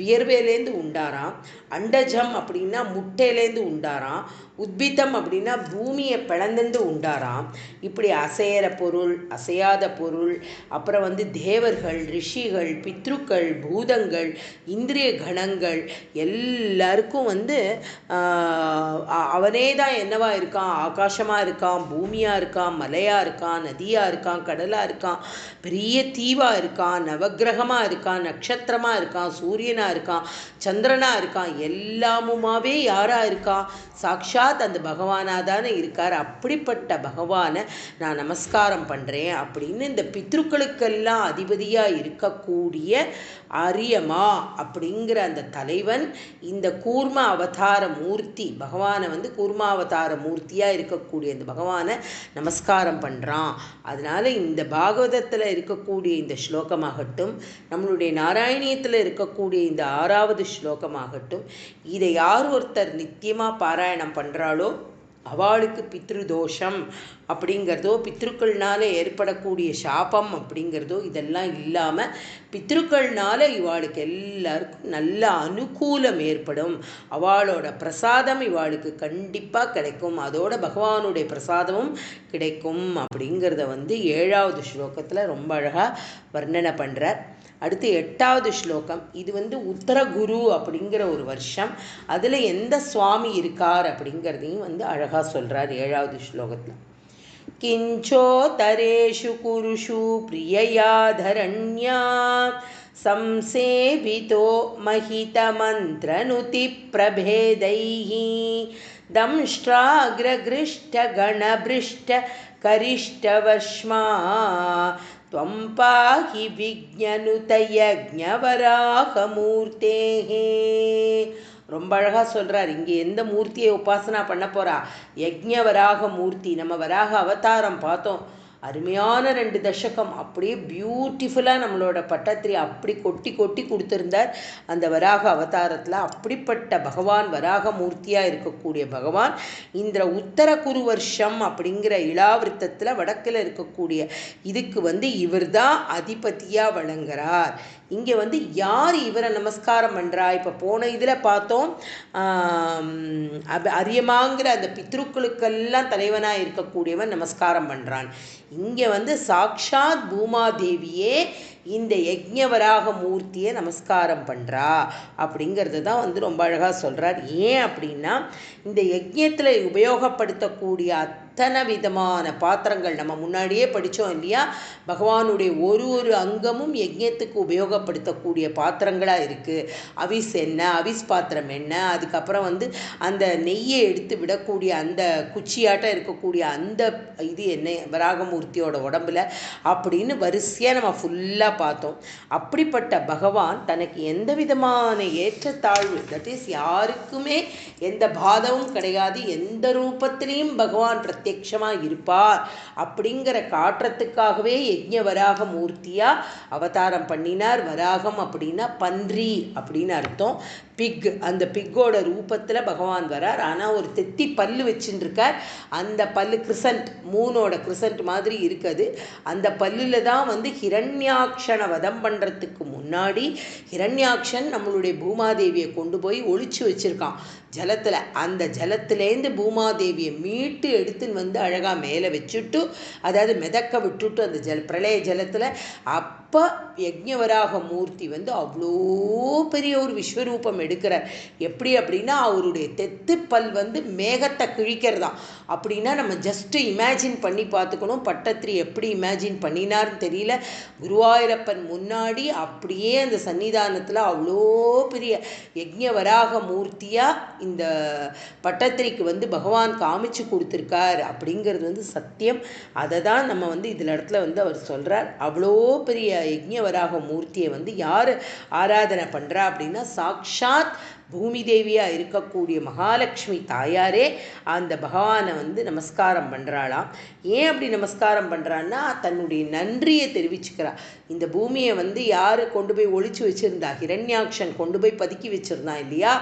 வியர்வையிலேருந்து உண்டாராம். அண்டஜம் அப்படின்னா முட்டையிலேருந்து உண்டாராம். உத்பிதம் அப்படின்னா பூமியை பிளந்துண்டு உண்டாராம். இப்படி அசையிற பொருள், அசையாத பொருள், அப்புறம் தேவர்கள், ரிஷிகள், பித்ருக்கள், பூதங்கள், இந்திரிய கணங்கள் எல்லாருக்கும் அவனே தான் என்னவா இருக்கான், ஆகாசமாக இருக்கான், பூமியாக இருக்கான், மலையாக இருக்கான், நதியாக இருக்கான், கடலாக இருக்கான், பெரிய தீவாக இருக்கான், நவகிரகமாக இருக்கான், நட்சத்திரமாக இருக்கான், சூரியனாக இருக்கான், சந்திரனாக இருக்கான், எல்லாமுமாவே யாராக இருக்கான், சாக்ஷாத் அந்த பகவானாக தானே இருக்கார். அப்படிப்பட்ட பகவானை நான் நமஸ்காரம் பண்ணுறேன் அப்படின்னு இந்த பித்ருக்களுக்கெல்லாம் அதிபதியாக இருக்கக்கூடிய அரியமா அப்படிங்கிற அந்த தலைவன் இந்த கூர்ம அவதார மூர்த்தி பகவானை கூர்மாவதார மூர்த்தியாக இருக்கக்கூடிய இந்த பகவானை நமஸ்காரம் பண்ணுறான். அதனால் இந்த பாகவதத்தில் இருக்கக்கூடிய இந்த ஸ்லோகமாகட்டும், நம்மளுடைய நாராயணியத்தில் இருக்கக்கூடிய இந்த 6வது ஸ்லோகமாகட்டும், இதை யார் ஒருத்தர் நித்தியமாக பாராயணம் பண்ணுறாளோ அவளுக்கு பித்ருதோஷம் அப்படிங்கிறதோ, பித்ருக்கள்னால ஏற்படக்கூடிய சாபம் அப்படிங்கிறதோ இதெல்லாம் இல்லாமல் பித்ருக்கள்னால இவாளுக்கு எல்லாருக்கும் நல்ல அனுகூலம் ஏற்படும். அவளோட பிரசாதம் இவாளுக்கு கண்டிப்பாக கிடைக்கும். அதோட பகவானுடைய பிரசாதமும் கிடைக்கும் அப்படிங்கிறத 7வது ஸ்லோகத்தில் ரொம்ப அழகாக வர்ணனை பண்ணுறார். அடுத்து 8வது ஸ்லோகம். இது உத்தரகுரு அப்படிங்கிற ஒரு வருஷம். அதில் எந்த சுவாமி இருக்கார் அப்படிங்கிறதையும் அழகாக சொல்கிறார் 7வது ஸ்லோகத்தில். கிஞ்சோதரேஷு குருஷு பிரியயாதரண்யா சம்சேவிதோ மஹிதமந்திரனுதி பிரபேதைஹி தம்ஷ்ட்ராக்ரகிருஷ்டகணபிருஷ்ட கரிஷ்டவஷ்மா त्वं पाहि विज्ञनुतयज्ञवराகமூர்த்தேஹே. ரொம்ப அழகாக சொல்கிறார். இங்கே எந்த மூர்த்தியை உபாசனா பண்ண போகிறா? யஜ்ஞவராக மூர்த்தி. நம்ம வராக அவதாரம் பார்த்தோம். அருமையான 2 தசகம் அப்படியே பியூட்டிஃபுல்லாக நம்மளோட பட்டத்திரி அப்படி கொட்டி கொட்டி கொடுத்துருந்தார் அந்த வராக அவதாரத்தில். அப்படிப்பட்ட பகவான் வராக மூர்த்தியாக இருக்கக்கூடிய பகவான் இந்த உத்தர குரு வருஷம் அப்படிங்கிற இளாவிருத்தத்தில் வடக்கில் இருக்கக்கூடிய இதுக்கு இவர் தான் அதிபதியாக வழங்குறார். இங்கே யார் இவரை நமஸ்காரம் பண்ணுறா? இப்போ போன இதில் பார்த்தோம் அரியமாங்கிற அந்த பித்ருக்களுக்கெல்லாம் தலைவனாக இருக்கக்கூடியவன் நமஸ்காரம் பண்ணுறான். இங்கே சாக்ஷாத் பூமாதேவியே இந்த யஜ்ஞவராக மூர்த்தியை நமஸ்காரம் பண்ணுறா அப்படிங்கிறது தான் ரொம்ப அழகாக சொல்கிறார். ஏன் அப்படின்னா இந்த யஜ்ஞத்தில் உபயோகப்படுத்தக்கூடிய அத்தனை விதமான பாத்திரங்கள் நம்ம முன்னாடியே படித்தோம் இல்லையா. பகவானுடைய ஒரு அங்கமும் யஜ்ஞத்துக்கு உபயோகப்படுத்தக்கூடிய பாத்திரங்களாக இருக்குது. அவிஸ் என்ன, அவிஸ் பாத்திரம் என்ன, அதுக்கப்புறம் அந்த நெய்யை எடுத்து விடக்கூடிய அந்த குச்சியாட்டம் இருக்கக்கூடிய அந்த இது என்ன வராகமூர்த்தியோட உடம்புல அப்படின்னு வரிசையாக நம்ம ஃபுல்லாக பார்த்தோம். அப்படிப்பட்ட பகவான் தனக்கு எந்த விதமான ஏற்றத்தாழ்வு, தட் இஸ் யாருக்குமே எந்த பாதமும் கிடையாது, எந்த ரூபத்திலையும் பகவான் பிரத்யட்சமாக இருப்பார் அப்படிங்கிற காட்டுறதுக்காகவே யஜ்ஞ வராக மூர்த்தியாக அவதாரம் பண்ணினார். வராகம் அப்படின்னா பன்றி அப்படின்னு அர்த்தம். பிக், அந்த பிக்கோட ரூபத்தில் பகவான் வரார். ஆனால் ஒரு தெத்தி பல்லு வச்சுருக்கார். அந்த பல்லு கிரிசன்ட், மூனோட கிரிசன்ட் மாதிரி இருக்குது. அந்த பல்லில் தான் ஹிரண்யாக்ஷனை வதம் பண்ணுறதுக்கு முன்னாடி ஹிரண்யாக்ஷன் நம்மளுடைய பூமாதேவியை கொண்டு போய் ஒழிச்சு வச்சுருக்கான் ஜலத்தில். அந்த ஜலத்திலேருந்து பூமாதேவியை மீட்டு எடுத்துன்னு அழகாக மேலே வச்சுட்டு, அதாவது மிதக்க விட்டுட்டு அந்த பிரளய ஜலத்தில். அப்போ யஜ்ஞவராக மூர்த்தி அவ்வளோ பெரிய ஒரு விஸ்வரூபம் எடுக்கிறார். எப்படி அப்படின்னா அவருடைய தெத்து பல் மேகத்தை கிழிக்கிறதா. அப்படின்னா நம்ம ஜஸ்ட்டு இமேஜின் பண்ணி பார்த்துக்கணும். பட்டத்திரி எப்படி இமேஜின் பண்ணினார்னு தெரியல. குருவாயூரப்பன் முன்னாடி அப்படியே அந்த சன்னிதானத்தில் அவ்வளோ பெரிய யஜ்ஞவராக மூர்த்தியாக இந்த பட்டத்திரிக்கு பகவான் காமிச்சு கொடுத்துருக்கார் அப்படிங்கிறது சத்தியம். அதை தான் நம்ம இதில் இடத்துல அவர் சொல்கிறார். அவ்வளோ பெரிய யஜ்ஞவராக மூர்த்தியை யார் ஆராதனை பண்ணுறா அப்படின்னா சாக்ஷாத் பூமி தேவியாக இருக்கக்கூடிய மகாலட்சுமி தாயாரே அந்த பகவானை நமஸ்காரம் பண்ணுறாளாம். ஏன் அப்படி நமஸ்காரம் பண்ணுறான்னா தன்னுடைய நன்றியை தெரிவிச்சுக்கிறா. இந்த பூமியை யார் கொண்டு போய் ஒழிச்சு வச்சுருந்தா, ஹிரண்யாக்ஷன் கொண்டு போய் பதுக்கி வச்சுருந்தான் இல்லையா,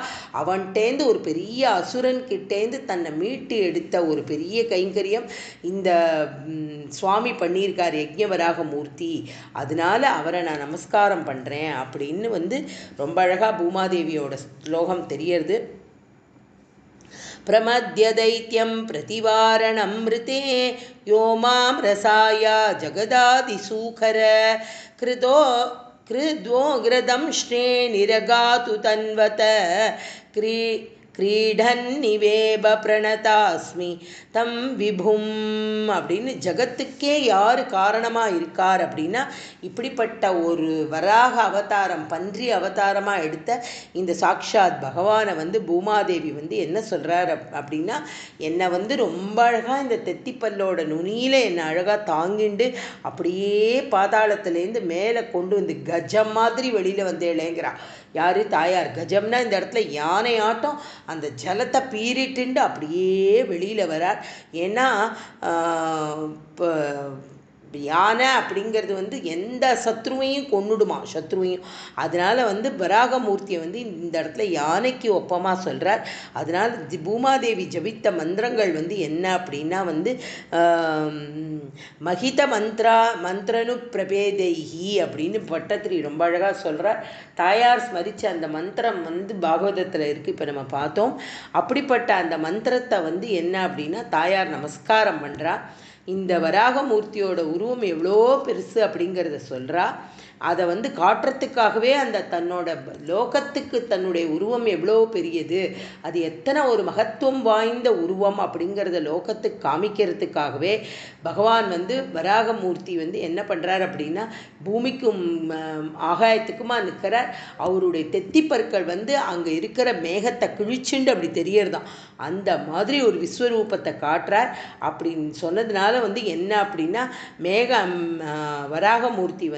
அவன்கிட்டேந்து ஒரு பெரிய அசுரன் கிட்டேந்து தன்னை மீட்டு எடுத்த ஒரு பெரிய கைங்கரியம் இந்த சுவாமி பண்ணியிருக்கார் யஜ்ஞவராக மூர்த்தி. அதனால அவரை நான் நமஸ்காரம் பண்ணுறேன் அப்படின்னு ரொம்ப அழகாக பூமாதேவியோட ஸ்லோகம் தெரியறது. பிரமத்ய தைத்யம் பிரதிவாரணம் மிருதே யோ மாம் ரசாயா ஜகதாதிசூகர கிருத்வோக்ரதம் ஸ்ரே நிரகாது தன்வத கிரீடன்னிவேப பிரணதாஸ்மி தம் விபும் அப்படின்னு ஜகத்துக்கே யார் காரணமாக இருக்கார் அப்படின்னா இப்படிப்பட்ட ஒரு வராக அவதாரம், பன்றி அவதாரமாக எடுத்த இந்த சாக்ஷாத் பகவானை பூமாதேவி என்ன சொல்கிறார் அப்படின்னா, என்னை ரொம்ப அழகாக இந்த தெத்திப்பல்லோட நுனியில் என்னை அழகாக தாங்கிண்டு அப்படியே பாதாளத்துலேருந்து மேலே கொண்டு கஜம் மாதிரி வெளியில் இளைங்கிறா. யார்? தாயார். கஜம்னா இந்த இடத்துல யானை ஆட்டம் அந்த ஜலத்தை பீறிட்டுண்டு அப்படியே வெளியில் வரார். ஏன்னா யானை அப்படிங்கிறது எந்த சத்ருவையும் கொன்னுடுமா, சத்ருவையும். அதனால் வராகமூர்த்தியை இந்த இடத்துல யானைக்கு ஒப்பமாக சொல்கிறார். அதனால் பூமாதேவி ஜபித்த மந்திரங்கள் என்ன அப்படின்னா மகித மந்திரனு பிரபேதைஹி அப்படின்னு பட்டத்திரி ரொம்ப அழகாக சொல்கிறார். தாயார் ஸ்மரித்த அந்த மந்திரம் பாகவதத்தில் இருக்குது, இப்போ நம்ம பார்த்தோம். அப்படிப்பட்ட அந்த மந்திரத்தை என்ன அப்படின்னா தாயார் நமஸ்காரம் பண்ணுறா. இந்த வராகமூர்த்தியோட உருவம் எவ்வளோ பெருசு அப்படிங்கிறத சொல்கிறா. அதை காட்டுறதுக்காகவே அந்த தன்னோட லோகத்துக்கு தன்னுடைய உருவம் எவ்வளோ பெரியது, அது எத்தனை ஒரு மகத்துவம் வாய்ந்த உருவம் அப்படிங்கிறத லோகத்துக்கு காமிக்கிறதுக்காகவே பகவான் வராகமூர்த்தி என்ன பண்ணுறார் அப்படின்னா பூமிக்கும் ஆகாயத்துக்குமா நிற்கிறார். அவருடைய தெத்திப்பற்கள் அங்கே இருக்கிற மேகத்தை கிழிச்சுண்டு அப்படி தெரியறதான். அந்த மாதிரி ஒரு விஸ்வரூபத்தை காட்டுறார். அப்படின்னு சொன்னதுனால என்ன அப்படின்னா வராகமூர்த்தி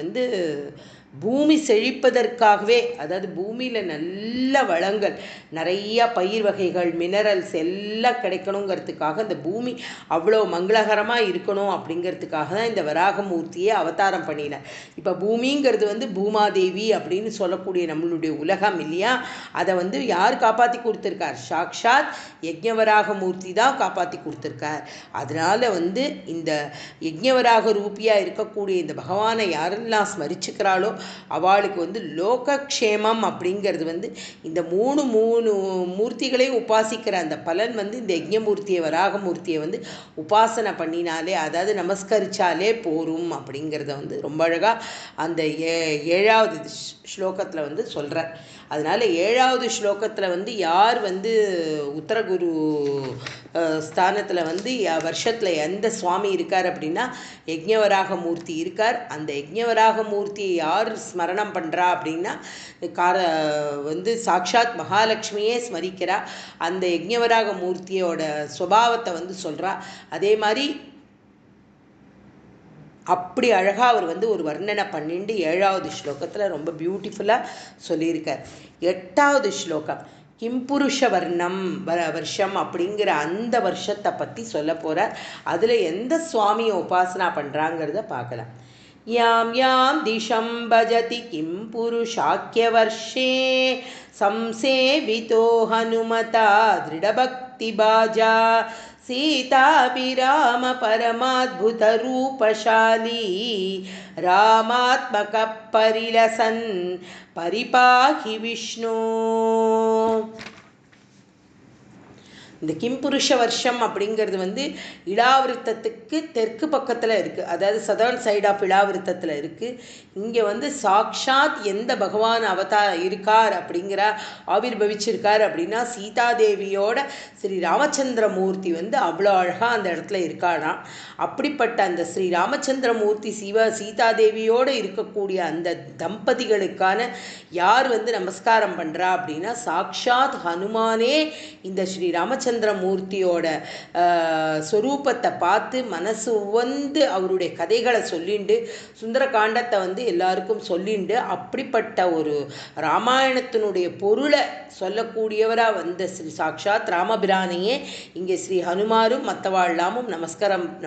பூமி செழிப்பதற்காகவே, அதாவது பூமியில் நல்ல வளங்கள் நிறையா பயிர் வகைகள் மினரல்ஸ் எல்லாம் கிடைக்கணுங்கிறதுக்காக இந்த பூமி அவ்வளோ மங்களகரமாக இருக்கணும் அப்படிங்கிறதுக்காக தான் இந்த வராகமூர்த்தியை அவதாரம் பண்ணினார். இப்போ பூமிங்கிறது பூமாதேவி அப்படின்னு சொல்லக்கூடிய நம்மளுடைய உலகம் இல்லையா, அதை யார் காப்பாற்றி கொடுத்துருக்கார்? சாக்ஷாத் யஜ்ஞவராகமூர்த்தி தான் காப்பாற்றி கொடுத்துருக்கார். அதனால் இந்த யஜ்ஞவராக ரூபியாக இருக்கக்கூடிய இந்த பகவானை யாரெல்லாம் ஸ்மரிச்சுக்கிறாளோ அவளுக்கு லோகக்ஷேமம் அப்படிங்கிறது இந்த மூணு மூர்த்திகளையும் உபாசிக்கிற அந்த பலன் இந்த யஜ்ஞமூர்த்தியை வராகமூர்த்தியை உபாசனை பண்ணினாலே, அதாவது நமஸ்கரிச்சாலே போரும் அப்படிங்கிறத ரொம்ப அழகாக அந்த 7வது ஸ்லோகத்தில் சொல்கிறார். அதனால் 7வது ஸ்லோகத்தில் யார் உத்தரகுரு ஸ்தானத்தில் வந்து வருஷத்தில் எந்த சுவாமி இருக்கார் அப்படின்னா யஜ்ஞவராக மூர்த்தி இருக்கார். அந்த யஜ்ஞவராக மூர்த்தியை யார் ஸ்மரணம் பண்ணுறா அப்படின்னா வந்து சாக்ஷாத் மகாலட்சுமியே ஸ்மரிக்கிறா. அந்த யஜ்ஞவராக மூர்த்தியோட சுபாவத்தை வந்து சொல்கிறா. அதே மாதிரி அப்படி அழகாக அவர் வந்து ஒரு வர்ணனை பண்ணிட்டு 7வது ஸ்லோகத்தில் ரொம்ப பியூட்டிஃபுல்லாக சொல்லியிருக்கார். 8வது ஸ்லோகம் கிம்புருஷ வர்ணம் வருஷம் அப்படிங்கிற அந்த வருஷத்தை பற்றி சொல்ல போகிறார். அதில் எந்த சுவாமியை உபாசனா பண்ணுறாங்கிறத பார்க்கலாம். யாம் யாம் திஷம் பஜதி கிம் புருஷாக்கிய வர்ஷே சம்சேவிதோ ஹனுமதா திருடபக்தி பாஜா सीताभिराम परमाद्भुतरूपशाली रामात्मक परिलसन् परिपाहि विष्णु. இந்த கிம்புருஷ வருஷம் அப்படிங்கிறது வந்து இளாவிருத்தத்துக்கு தெற்கு பக்கத்தில் இருக்குது. அதாவது சதர்ன் சைட் ஆஃப் இளாவிருத்தத்தில் இருக்குது. இங்கே வந்து சாக்ஷாத் எந்த பகவான் இருக்கார் அப்படிங்கிற ஆவிர்பவிச்சிருக்கார் அப்படின்னா சீதாதேவியோட ஸ்ரீ ராமச்சந்திரமூர்த்தி வந்து அவ்வளோ அழகாக அந்த இடத்துல இருக்காராம். அப்படிப்பட்ட அந்த ஸ்ரீ ராமச்சந்திரமூர்த்தி சீதாதேவியோடு இருக்கக்கூடிய அந்த தம்பதிகளுக்கான யார் வந்து நமஸ்காரம் பண்ணுறா அப்படின்னா சாக்ஷாத் ஹனுமானே இந்த ஸ்ரீ ராமச்சந்திரமூர்த்தியோட ஸ்வரூபத்தை பார்த்து மனசு உவந்து அவருடைய கதைகளை சொல்லிண்டு சுந்தரகாண்டத்தை வந்து எல்லாருக்கும் சொல்லிண்டு அப்படிப்பட்ட ஒரு ராமாயணத்தினுடைய பொருளை சொல்லக்கூடியவராக வந்த ஸ்ரீ சாக்ஷாத் ராமபிரானையே இங்கே ஸ்ரீ ஹனுமாரும் மற்றவாழ்லாமும்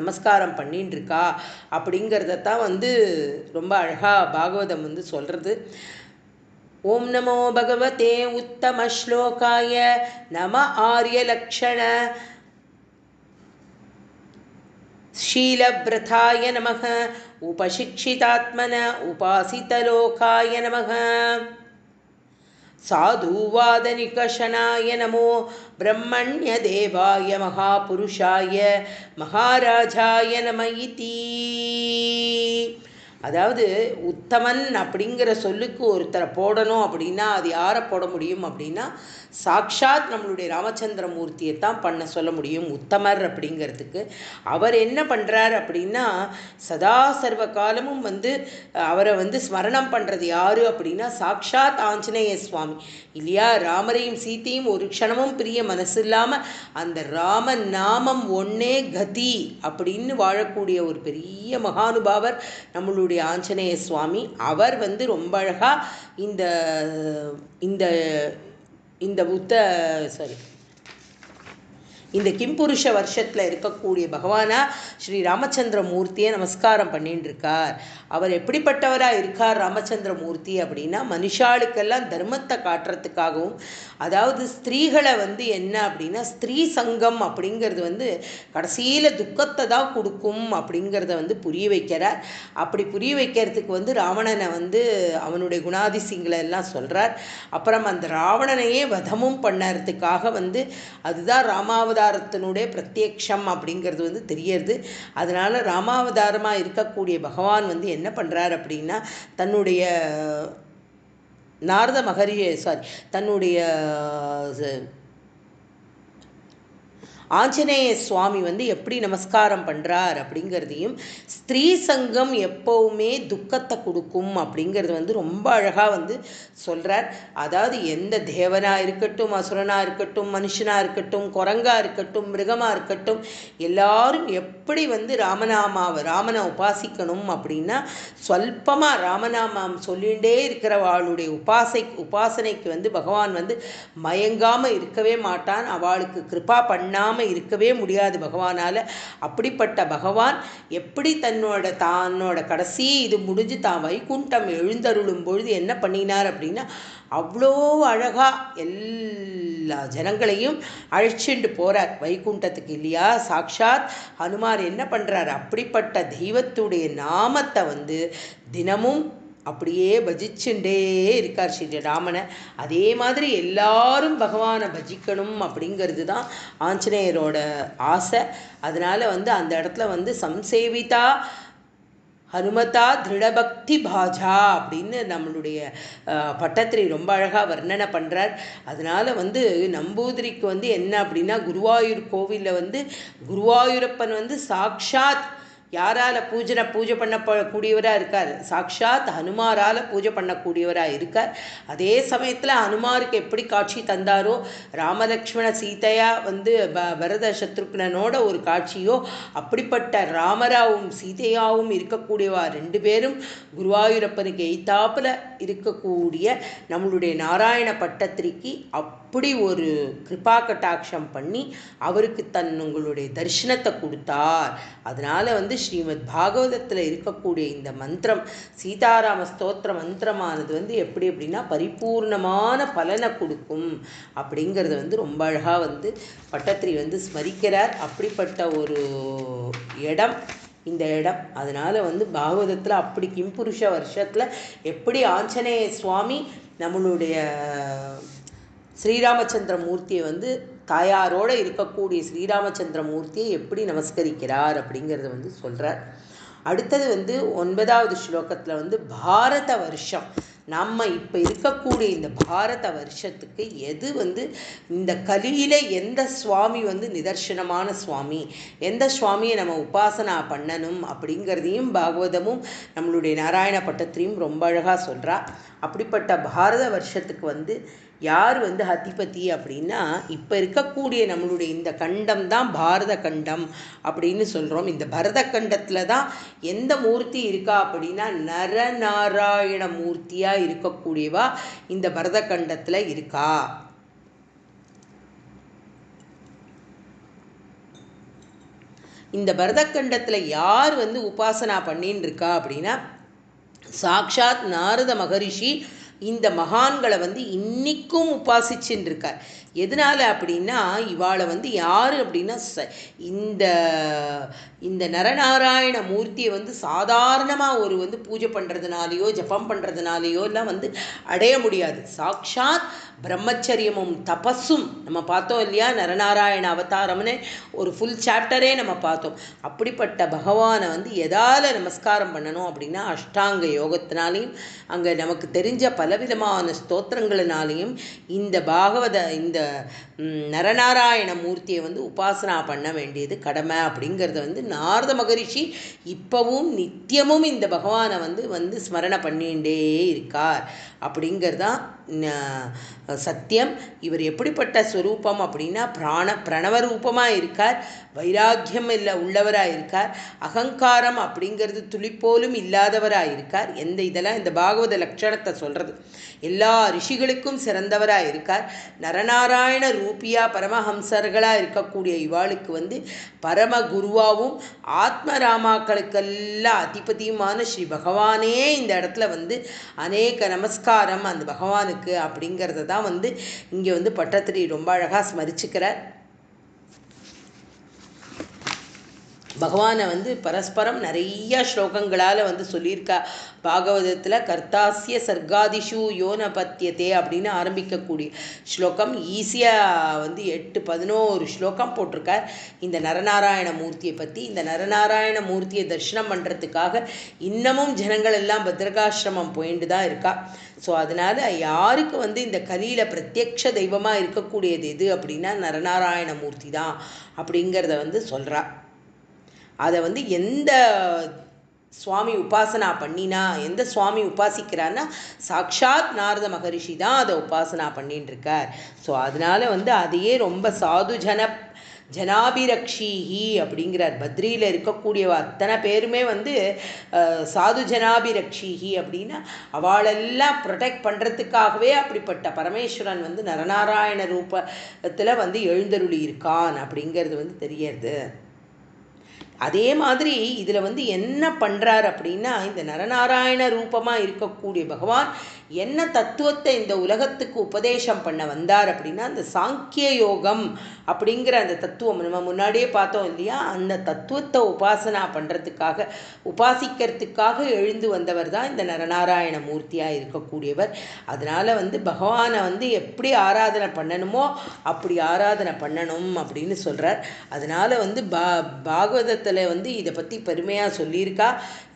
நமஸ்காரம் பண்ணின்னு இருக்கா அப்படிங்கிறதான் வந்து ரொம்ப அழகாக பாகவதம் வந்து சொல்கிறது. ஓம் நமோ பகவதே உத்தம ஸ்லோகாய நம ஆர்யலக்ஷண ஷீலப்ரதாய நமக உபசிக்ஷிதாத்மன உபாசிதலோகாய நமக சாதுவாதனிகஷனாய நமோ பிரம்மண்ய தேவாய மகாபுருஷாய மகாராஜாய நம இதி. அதாவது உத்தமன் அப்படிங்கிற சொல்லுக்கு ஒருத்தரை போடணும் அப்படின்னா அது யாரை போட முடியும் அப்படின்னா சாக்ஷாத் நம்மளுடைய ராமச்சந்திரமூர்த்தியை தான் பண்ண சொல்ல முடியும் உத்தமர் அப்படிங்கிறதுக்கு. அவர் என்ன பண்ணுறார் அப்படின்னா சதா சர்வ காலமும் வந்து அவரை வந்து ஸ்மரணம் பண்ணுறது யார் அப்படின்னா சாக்ஷாத் ஆஞ்சநேய சுவாமி இல்லையா. ராமரையும் சீத்தையும் ஒரு க்ஷணமும் பிரிய மனசு இல்லாமல் அந்த ராம நாமம் ஒன்னே கதி அப்படின்னு வாழக்கூடிய ஒரு பெரிய மகானுபாவர் நம்மளுடைய ஆஞ்சநேய சுவாமி. அவர் வந்து ரொம்ப அழகாக இந்த இந்த இந்த இந்த கிம்புருஷ வருஷத்தில் இருக்கக்கூடிய பகவானா ஸ்ரீ ராமச்சந்திரமூர்த்தியை நமஸ்காரம் பண்ணிட்டு இருக்கார். அவர் எப்படிப்பட்டவராக இருக்கார் ராமச்சந்திரமூர்த்தி அப்படின்னா மனுஷாளுக்கெல்லாம் தர்மத்தை காட்டுறதுக்காகவும், அதாவது ஸ்திரீகளை வந்து என்ன அப்படின்னா ஸ்திரீ சங்கம் அப்படிங்கிறது வந்து கடைசியில் துக்கத்தை தான் கொடுக்கும் அப்படிங்கிறத வந்து புரிய வைக்கிறார். அப்படி புரிய வைக்கிறதுக்கு வந்து ராவணனை வந்து அவனுடைய குணாதிசயங்களை எல்லாம் சொல்கிறார். அப்புறம் அந்த ராவணனையே வதமும் பண்ணறதுக்காக வந்து அதுதான் ராமாவதாரத்தினுடைய பிரத்யக்ஷம் அப்படிங்கிறது வந்து தெரியறது. அதனால் ராமாவதாரமாக இருக்கக்கூடிய பகவான் வந்து என்ன பண்ணுறார் அப்படின்னா தன்னுடைய நாரத தன்னுடைய ஆஞ்சநேய சுவாமி வந்து எப்படி நமஸ்காரம் பண்ணுறார் அப்படிங்கிறதையும் ஸ்திரீ சங்கம் எப்போவுமே துக்கத்தை கொடுக்கும் அப்படிங்கிறது வந்து ரொம்ப அழகாக வந்து சொல்கிறார். அதாவது எந்த தேவனாக இருக்கட்டும், அசுரனாக இருக்கட்டும், மனுஷனாக இருக்கட்டும், குரங்காக இருக்கட்டும், மிருகமாக இருக்கட்டும், எல்லாரும் எப்படி வந்து ராமனை உபாசிக்கணும் அப்படின்னா சொல்பமாக ராமநாமம் சொல்லிகிட்டே இருக்கிறவாளுடைய உபாசனைக்கு வந்து பகவான் வந்து மயங்காமல் இருக்கவே மாட்டான். அவளுக்கு கிருபா பண்ணாமல் இருக்கவே முடியாது பகவானால். அப்படிப்பட்ட பகவான் எப்படி தன்னோட கடைசி இது முடிஞ்சு தான் வைகுண்டம் எழுந்தருளும் பொழுது என்ன பண்ணினார் அப்படின்னா அவ்வளோ அழகாக எல்லா ஜனங்களையும் அழைச்சிட்டு போகிறார் வைகுண்டத்துக்கு இல்லையா. சாக்ஷாத் ஹனுமார் என்ன பண்ணுறார், அப்படிப்பட்ட தெய்வத்துடைய நாமத்தை வந்து தினமும் அப்படியே பஜிச்சுட்டே இருக்கார் ஸ்ரீராமனை. அதே மாதிரி எல்லாரும் பகவானை பஜிக்கணும் அப்படிங்கிறது தான் ஆஞ்சநேயரோட ஆசை. அதனால் வந்து அந்த இடத்துல வந்து சம்சேவிதா ஹனுமதா திருடபக்தி பாஜா அப்படின்னு நம்மளுடைய பட்டத்திரி ரொம்ப அழகாக வர்ணனை பண்ணுறார். அதனால் வந்து நம்பூதிரிக்கு வந்து என்ன அப்படின்னா, குருவாயூர் கோவிலில் வந்து குருவாயூரப்பன் வந்து சாக்ஷாத் யாரால் பூஜை பண்ணக்கூடியவராக இருக்கார்? சாக்ஷாத் ஹனுமாரால் பூஜை பண்ணக்கூடியவராக இருக்கார். அதே சமயத்தில் ஹனுமாருக்கு எப்படி காட்சி தந்தாரோ, ராமலக்ஷ்மண சீதையா வந்து பரத சத்ருக்னனோட ஒரு காட்சியோ, அப்படிப்பட்ட ராமராவும் சீதையாவும் இருக்கக்கூடியவா ரெண்டு பேரும் குருவாயூரப்பனுக்கு எய்த்தாப்பில் இருக்கக்கூடிய நம்மளுடைய நாராயண பட்டத்திரிக்கு அப்படி ஒரு கிருபா கட்டாட்சம் பண்ணி அவருக்கு உங்களுடைய தரிசனத்தை கொடுத்தார். அதனால் வந்து ஸ்ரீமத் பாகவதத்தில் இருக்கக்கூடிய இந்த மந்திரம், சீதாராம ஸ்தோத்திர மந்திரமானது வந்து எப்படி அப்படின்னா பரிபூர்ணமான பலனை கொடுக்கும் அப்படிங்கிறத வந்து ரொம்ப அழகாக வந்து பட்டத்திரி வந்து ஸ்மரிக்கிறார். அப்படிப்பட்ட ஒரு இடம் இந்த இடம். அதனால் வந்து பாகவதத்தில் அப்படி கிம்புருஷ வருஷத்தில் எப்படி ஆஞ்சநேய சுவாமி நம்மளுடைய ஸ்ரீராமச்சந்திர மூர்த்தியை வந்து தாயாரோடு இருக்கக்கூடிய ஸ்ரீராமச்சந்திர மூர்த்தியை எப்படி நமஸ்கரிக்கிறார் அப்படிங்கிறத வந்து சொல்கிறார். அடுத்தது வந்து 9வது ஸ்லோகத்தில் வந்து பாரத வருஷம், நம்ம இப்போ இருக்கக்கூடிய இந்த பாரத வருஷத்துக்கு எது வந்து இந்த கலியில எந்த சுவாமி வந்து நிதர்சனமான சுவாமி, எந்த சுவாமியை நம்ம உபாசனா பண்ணணும் அப்படிங்கிறதையும் பாகவதமும் நம்மளுடைய நாராயண பட்டத்திரியும் ரொம்ப அழகாக சொல்கிறா. அப்படிப்பட்ட பாரத வருஷத்துக்கு வந்து யார் வந்து அதிபதி அப்படின்னா, இப்போ இருக்கக்கூடிய நம்மளுடைய இந்த கண்டம் தான் பாரத கண்டம் அப்படின்னு சொல்கிறோம். இந்த பரத கண்டத்தில் தான் எந்த மூர்த்தி இருக்கா அப்படின்னா நரநாராயண மூர்த்தியாக இருக்கக்கூடியவா இந்த பரத கண்டத்தில் இருக்கா. இந்த பரதக்கண்டத்தில் யார் வந்து உபாசனா பண்ணின்னு இருக்கா அப்படின்னா, சாக்ஷாத் நாரத மகரிஷி இந்த மகான்களை வந்து இன்னிக்கும் உபாசிச்சுன்னு இருக்கார். எதனால் அப்படின்னா, இவாளை வந்து யார் அப்படின்னா இந்த இந்த நரநாராயண மூர்த்தியை வந்து சாதாரணமாக ஒரு வந்து பூஜை பண்ணுறதுனாலையோ ஜபம் பண்ணுறதுனாலையோ எல்லாம் வந்து அடைய முடியாது. சாக்ஷாத் பிரம்மச்சரியமும் தபஸும் நம்ம பார்த்தோம் இல்லையா, நரநாராயண அவதாரம்னு ஒரு ஃபுல் சாப்டரே நம்ம பார்த்தோம். அப்படிப்பட்ட பகவானை வந்து எதால் நமஸ்காரம் பண்ணணும் அப்படின்னா, அஷ்டாங்க யோகத்தினாலையும் அங்கே நமக்கு தெரிஞ்ச பலவிதமான ஸ்தோத்திரங்களினாலையும் இந்த பாகவத இந்த நரநாராயண மூர்த்தியை வந்து உபாசனா பண்ண வேண்டியது கடமை அப்படிங்கிறத வந்து நாரத மகரிஷி இப்பவும் நித்தியமும் இந்த பகவானை வந்து ஸ்மரணை பண்ணிகிட்டே இருக்கார் அப்படிங்கிறதான் சத்தியம். இவர் எப்படிப்பட்ட ஸ்வரூபம் அப்படின்னா, பிரணவ ரூபமாக இருக்கார், வைராக்கியம் உள்ளவராக இருக்கார், அகங்காரம் அப்படிங்கிறது துளிப்போலும் இல்லாதவராக இருக்கார். இதெல்லாம் இந்த பாகவத லட்சணத்தை சொல்கிறது. எல்லா ரிஷிகளுக்கும் சிறந்தவராக இருக்கார். நரநாராயண ரூபியா பரமஹம்சர்களாக இருக்கக்கூடிய இவாளுக்கு வந்து பரம குருவாவும் ஆத்மராமாக்களுக்கெல்லாம் அதிபதியுமான ஸ்ரீ பகவானே இந்த இடத்துல வந்து அநேக நமஸ்காரம் அந்த பகவானுக்கு அப்படிங்கிறத தான் வந்து இங்கே வந்து பட்டத்திரி ரொம்ப அழகாக ஸ்மரிச்சுக்கிறார். பகவானை வந்து பரஸ்பரம் நிறைய ஸ்லோகங்களால் வந்து சொல்லியிருக்கா பாகவதத்தில். கர்த்தாசிய சர்காதிஷு யோனபத்தியதே அப்படின்னு ஆரம்பிக்கக்கூடிய ஸ்லோகம் ஈஸியாக வந்து 8-11 ஸ்லோகம் போட்டிருக்கார் இந்த நரநாராயண மூர்த்தியை பற்றி. இந்த நரநாராயண மூர்த்தியை தரிசனம் பண்ணுறதுக்காக இன்னமும் ஜனங்கள் எல்லாம் பத்ரகாசிரமம் போயிட்டு தான் இருக்கா. ஸோ அதனால் யாருக்கு வந்து இந்த கலியில் பிரத்யக்ஷ தெய்வமாக இருக்கக்கூடியது எது அப்படின்னா நரநாராயண மூர்த்தி தான் அப்படிங்கிறத வந்து சொல்கிறா. அதை வந்து எந்த சுவாமி உபாசனா பண்ணினா, எந்த சுவாமி உபாசிக்கிறான்னா சாக்ஷாத் நாரத மகரிஷி தான் அதை உபாசனா பண்ணின்னு இருக்கார். ஸோ அதனால் வந்து அதையே ரொம்ப ஜனாபிரக்ஷீஹி அப்படிங்கிறார். பத்ரியில் இருக்கக்கூடிய அத்தனை பேருமே வந்து சாது ஜனாபிரக்ஷீஹி அப்படின்னா அவளெல்லாம் ப்ரொடெக்ட் பண்ணுறதுக்காகவே அப்படிப்பட்ட பரமேஸ்வரன் வந்து நரநாராயண ரூபத்தில் வந்து எழுந்தருளி இருக்கான் அப்படிங்கிறது வந்து தெரியறது. அதே மாதிரி இதில் வந்து என்ன பண்ணுறார் அப்படின்னா, இந்த நரநாராயண ரூபமாக இருக்கக்கூடிய பகவான் என்ன தத்துவத்தை இந்த உலகத்துக்கு உபதேசம் பண்ண வந்தார் அப்படின்னா அந்த சாங்கிய யோகம் அப்படிங்கிற அந்த தத்துவம் நம்ம முன்னாடியே பார்த்தோம் இல்லையா, அந்த தத்துவத்தை உபாசனா பண்ணுறதுக்காக உபாசிக்கிறதுக்காக எழுந்து வந்தவர் தான் இந்த நரநாராயண மூர்த்தியாக இருக்கக்கூடியவர். அதனால் பகவானை எப்படி ஆராதனை பண்ணணுமோ அப்படி ஆராதனை பண்ணணும் அப்படின்னு சொல்கிறார். அதனால் பாகவதத்தில் இதை பற்றி பெருமையாக சொல்லியிருக்கா.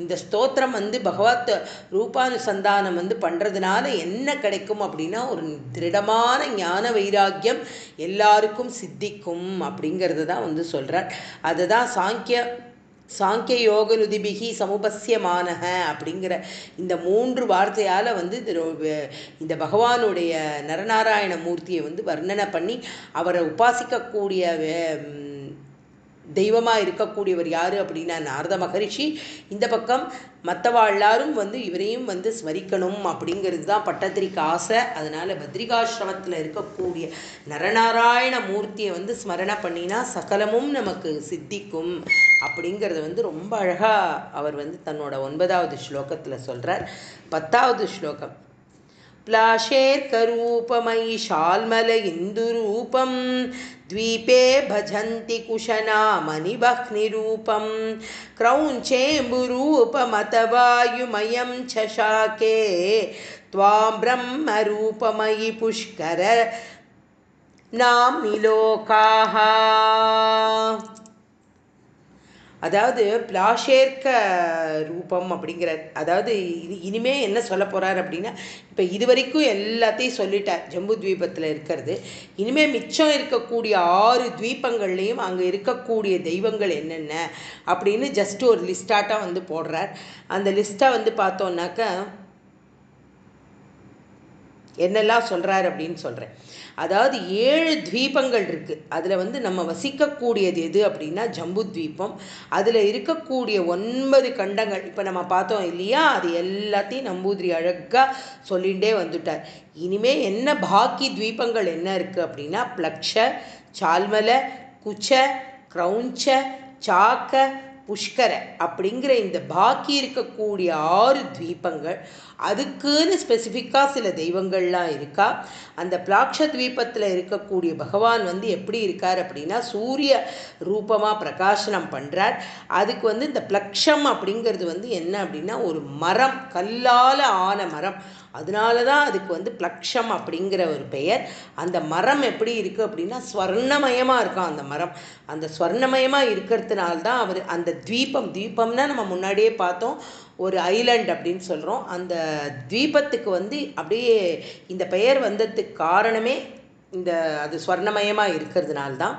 இந்த ஸ்தோத்திரம் பகவத் ரூபானுசந்தானம் பண்ணுறதுனால என்ன கிடைக்கும் அப்படின்னா ஒரு திருடமான ஞான வைராக்கியம் எல்லாருக்கும் சித்திக்கும் அப்படிங்கிறது தான் சொல்கிறார். அதுதான் சாங்கிய யோக ருதிபிகி சமுபஸ்யமானக அப்படிங்கிற இந்த 3 வார்த்தையால் இந்த பகவானுடைய நரநாராயண மூர்த்தியை வர்ணனை பண்ணி அவரை உபாசிக்கக்கூடிய தெய்வமாக இருக்கக்கூடியவர் யார் அப்படின்னா நாரத மகரிஷி. இந்த பக்கம் மற்றவா எல்லாரும் இவரையும் ஸ்மரிக்கணும் அப்படிங்கிறது தான் பட்டத்திரிக்கு ஆசை. அதனால் பத்ரிகாசிரமத்தில் இருக்கக்கூடிய நரநாராயண மூர்த்தியை ஸ்மரணை பண்ணினா சகலமும் நமக்கு சித்திக்கும் அப்படிங்கிறது ரொம்ப அழகாக அவர் தன்னோட 9வது ஸ்லோகத்தில் சொல்கிறார். 10வது ஸ்லோகம். प्लाशेर्करूपमयि शाल्मल इन्दुरूपं द्वीपे भजन्ति कुशनामनिबह्निरूपं क्रौञ्चेम्बुरूपमतवायुमयं चशाके त्वां ब्रह्मरूपमयि पुष्कर नाम्निलोकाः. அதாவது பிளாஷேர்க்க ரூபம் அப்படிங்கிறார். அதாவது இனிமே என்ன சொல்ல போகிறார் அப்படின்னா, இப்போ இதுவரைக்கும் எல்லாத்தையும் சொல்லிட்டார் ஜம்பு தீபத்தில் இருக்கிறது. இனிமேல் மிச்சம் இருக்கக்கூடிய 6 தீபங்கள்லேயும் அங்கே இருக்கக்கூடிய தெய்வங்கள் என்னென்ன அப்படின்னு ஜஸ்ட் ஒரு லிஸ்டாட்டாக போடுறார். அந்த லிஸ்ட்டை பார்த்தோன்னாக்க என்னெல்லாம் சொல்கிறார் அப்படின்னு சொல்கிறேன். அதாவது 7 தீபங்கள் இருக்குது. அதில் நம்ம வசிக்கக்கூடியது எது அப்படின்னா ஜம்பு தீபம். அதில் இருக்கக்கூடிய 9 கண்டங்கள் இப்போ நம்ம பார்த்தோம் இல்லையா, அது எல்லாத்தையும் நம்பூதிரி அழகாக சொல்லிகிட்டே வந்துட்டார். இனிமேல் என்ன பாக்கி தீபங்கள் என்ன இருக்குது அப்படின்னா ப்ளக்ஷ, சால்மல, குச்ச, க்ரௌஞ்ச, சாக்க, புஷ்கர அப்படிங்கிற இந்த பாக்கி இருக்கக்கூடிய 6 தீபங்கள். அதுக்குன்னு ஸ்பெசிஃபிக்காக சில தெய்வங்கள்லாம் இருக்கா. அந்த பிளாக்ஷ தீபத்தில் இருக்கக்கூடிய பகவான் எப்படி இருக்கார் அப்படின்னா சூரிய ரூபமாக பிரகாசனம் பண்ணுறார். அதுக்கு இந்த ப்ளக்ஷம் அப்படிங்கிறது என்ன அப்படின்னா ஒரு மரம், கல்லால் ஆன மரம். அதனால தான் அதுக்கு ப்ளக்ஷம் அப்படிங்கிற ஒரு பெயர். அந்த மரம் எப்படி இருக்குது அப்படின்னா ஸ்வர்ணமயமாக இருக்கும் அந்த மரம். அந்த ஸ்வர்ணமயமாக இருக்கிறதுனால்தான் அவர் அந்த தீபம்னா நம்ம முன்னாடியே பார்த்தோம் ஒரு ஐலண்ட் அப்படின்னு சொல்கிறோம். அந்த தீபத்துக்கு அப்படியே இந்த பெயர் வந்ததுக்கு காரணமே அது ஸ்வர்ணமயமாக இருக்கிறதுனால்தான்.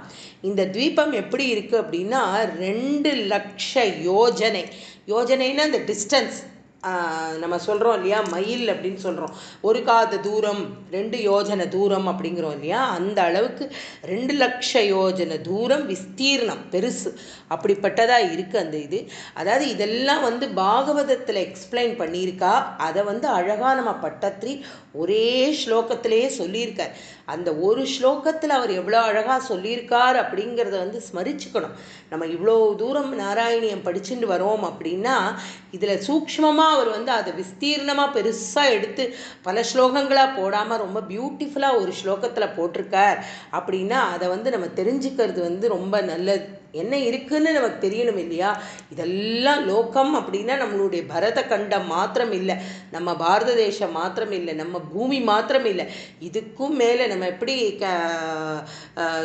இந்த தீபம் எப்படி இருக்குது அப்படின்னா 2 லட்ச யோஜனைன்னா அந்த டிஸ்டன்ஸ் நம்ம சொல்கிறோம் இல்லையா, மைல் அப்படின்னு சொல்கிறோம். ஒரு காத தூரம் 2 யோஜனை தூரம் அப்படிங்கிறோம் இல்லையா, அந்த அளவுக்கு 2 லட்ச யோஜனை தூரம் விஸ்தீர்ணம் பெருசு அப்படிப்பட்டதாக இருக்குது அந்த இது. அதாவது இதெல்லாம் பாகவதத்தில் எக்ஸ்பிளைன் பண்ணியிருக்கா. அதை அழகாக நம்ம பட்டத்திரி ஒரே ஸ்லோகத்திலேயே சொல்லியிருக்கார். அந்த ஒரு ஸ்லோகத்தில் அவர் எவ்வளோ அழகாக சொல்லியிருக்கார் அப்படிங்கிறத ஸ்மரிச்சுக்கணும். நம்ம இவ்வளோ தூரம் நாராயணியம் படிச்சுட்டு வரோம் அப்படின்னா இதில் சூக்ஷ்மமாக அவர் அதை விஸ்தீர்ணமாக பெருசாக எடுத்து பல ஸ்லோகங்களாக போடாமல் ரொம்ப பியூட்டிஃபுல்லாக ஒரு ஸ்லோகத்தில் போட்டிருக்கார் அப்படின்னா அதை நம்ம தெரிஞ்சுக்கிறது ரொம்ப நல்லது. என்ன இருக்குன்னு நமக்கு தெரியணும் இல்லையா. இதெல்லாம் லோகம் அப்படின்னா நம்மளுடைய பரத கண்டம் மாத்திரம் இல்லை, நம்ம பாரத தேசம் மாத்திரம் இல்லை, நம்ம பூமி மாத்திரம் இல்லை, இதுக்கும் மேலே நம்ம எப்படி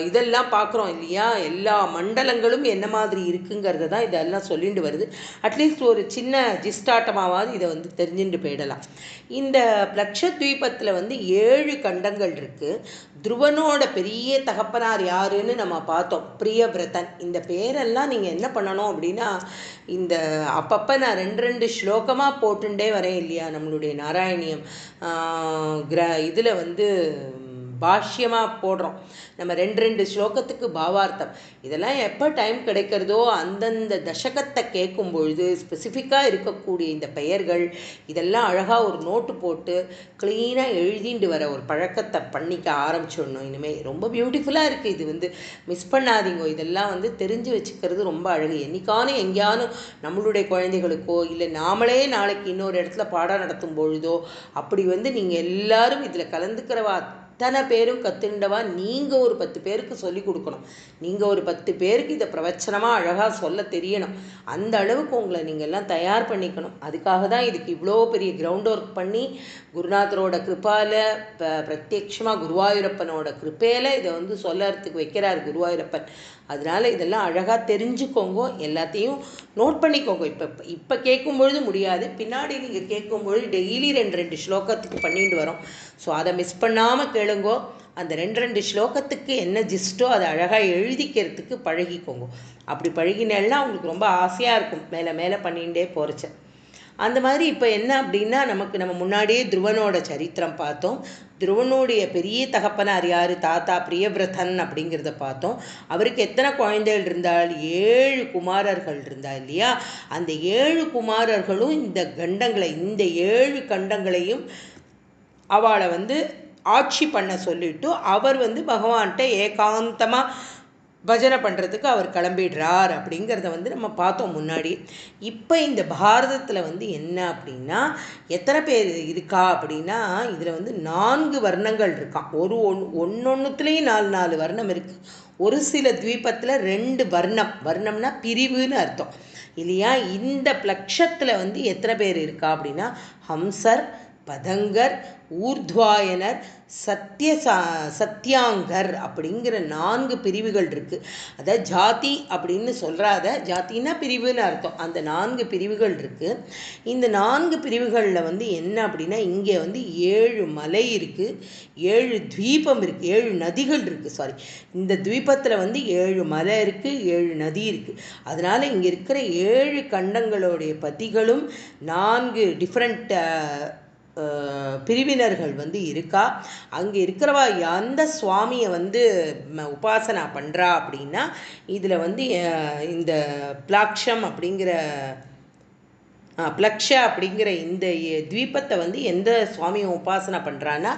இதெல்லாம் பார்க்குறோம் இல்லையா, எல்லா மண்டலங்களும் என்ன மாதிரி இருக்குங்கிறத தான் இதெல்லாம் சொல்லிட்டு வருது. அட்லீஸ்ட் ஒரு சின்ன ஜிஸ்டாட்டமாவது இதை தெரிஞ்சுட்டு போயிடலாம். இந்த லட்சத்வீபத்தில் 7 கண்டங்கள் இருக்குது. துருவனோட பெரிய தகப்பனார் யாருன்னு நம்ம பார்த்தோம், பிரியவிரதன். இந்த பேரெல்லாம் நீங்கள் என்ன பண்ணணும் அப்படின்னா இந்த அப்பப்போ நான் 2 ஸ்லோகமாக போட்டுட்டே வரேன் இல்லையா நம்மளுடைய நாராயணியம் இதில் பாஷ்யமாக போடுறோம். நம்ம 2 ஸ்லோகத்துக்கு பாவார்த்தம் இதெல்லாம் எப்போ டைம் கிடைக்கிறதோ அந்தந்த தசகத்தை கேட்கும் பொழுது ஸ்பெசிஃபிக்காக இருக்கக்கூடிய இந்த பெயர்கள் இதெல்லாம் அழகாக ஒரு நோட்டு போட்டு க்ளீனாக எழுதிட்டு வர ஒரு பழக்கத்தை பண்ணிக்க ஆரம்பிச்சிடணும். இனிமேல் ரொம்ப பியூட்டிஃபுல்லாக இருக்குது. இது மிஸ் பண்ணாதீங்க. இதெல்லாம் தெரிஞ்சு வச்சுக்கிறது ரொம்ப அழகு. என்னைக்கானும் எங்கேயானும் நம்மளுடைய குழந்தைகளுக்கோ இல்லை நாமளே நாளைக்கு இன்னொரு இடத்துல பாடம் நடத்தும் பொழுதோ அப்படி நீங்கள் எல்லாரும் இதில் கலந்துக்கிறவா அத்தனை பேரும் கத்துண்டவா நீங்கள் ஒரு 10 பேருக்கு சொல்லி கொடுக்கணும். நீங்கள் ஒரு 10 பேருக்கு இதை பிரவச்சனமாக அழகாக சொல்ல தெரியணும். அந்த அளவுக்கு உங்களை நீங்கள் எல்லாம் தயார் பண்ணிக்கணும். அதுக்காக தான் இதுக்கு இவ்வளோ பெரிய கிரவுண்ட் ஒர்க் பண்ணி குருநாதரோட கிருப்பால பிரத்யட்சமாக குருவாயூரப்பனோட கிருப்பையில் இதை சொல்லறதுக்கு வைக்கிறார் குருவாயூரப்பன். அதனால இதெல்லாம் அழகாக தெரிஞ்சுக்கோங்க, எல்லாத்தையும் நோட் பண்ணிக்கோங்க. இப்போ கேட்கும்பொழுது முடியாது, பின்னாடி நீங்கள் கேட்கும்பொழுது டெய்லி 2 ஸ்லோகத்துக்கு பண்ணிட்டு வரோம். ஸோ அதை மிஸ் பண்ணாமல் கேளுங்கோ. அந்த 2 ஸ்லோகத்துக்கு என்ன ஜிஸ்டோ அதை அழகாக எழுதிக்கிறதுக்கு பழகிக்கோங்க. அப்படி பழகினேன்னா உங்களுக்கு ரொம்ப ஆசையாக இருக்கும் மேலே மேலே பண்ணிகிட்டே போகிறச்ச. அந்த மாதிரி இப்போ என்ன அப்படின்னா நம்ம முன்னாடியே துருவனோட சரித்திரம் பார்த்தோம். துருவனுடைய பெரிய தகப்பனார் யார்? தாத்தா பிரியவிரதன் அப்படிங்கிறத பார்த்தோம். அவருக்கு எத்தனை குழந்தைகள் இருந்தால்? 7 குமாரர்கள் இருந்தால் இல்லையா? அந்த 7 குமாரர்களும் இந்த கண்டங்களை, இந்த 7 கண்டங்களையும் அவளை ஆட்சி பண்ண சொல்லிட்டு அவர் பகவான்கிட்ட ஏகாந்தமாக பஜனை பண்ணுறதுக்கு அவர் கிளம்பிடுறார் அப்படிங்கிறத நம்ம பார்த்தோம் முன்னாடி. இப்போ இந்த பாரதத்தில் என்ன அப்படின்னா எத்தனை பேர் இருக்கா அப்படின்னா இதில் 4 வர்ணங்கள் இருக்கான். ஒன்னொன்னுத்துலேயும் 4 வர்ணம் இருக்குது. ஒரு சில துவீபத்தில் 2 வர்ணம்னா பிரிவுன்னு அர்த்தம் இல்லையா? இந்த பிளக்ஷத்தில் எத்தனை பேர் இருக்கா அப்படின்னா ஹம்சர், பதங்கர், ஊர்த்வாயனர், சத்யாங்கர் அப்படிங்கிற 4 பிரிவுகள் இருக்குது. அதாவது ஜாதி அப்படின்னு சொல்கிறாத, ஜாத்தின்னா பிரிவுன்னு அர்த்தம். அந்த 4 பிரிவுகள் இருக்குது. இந்த 4 பிரிவுகளில் என்ன அப்படின்னா இங்கே 7 மலை இருக்குது, 7 துவீபம் இருக்குது, 7 நதிகள் இருக்குது. சாரி, இந்த துவீபத்தில் 7 மலை இருக்குது, 7 நதி இருக்குது. அதனால் இங்கே இருக்கிற 7 கண்டங்களுடைய பதிகளும் 4 டிஃப்ரெண்ட் பிரிவினர்கள் இருக்கா. அங்கே இருக்கிறவா எந்த சுவாமியை உபாசனா பண்ணுறா அப்படின்னா இதில் இந்த பிளாக்ஷம் அப்படிங்கிற பிளக்ஷ அப்படிங்கிற இந்த துவீபத்தை எந்த சுவாமியை உபாசனை பண்ணுறான்னா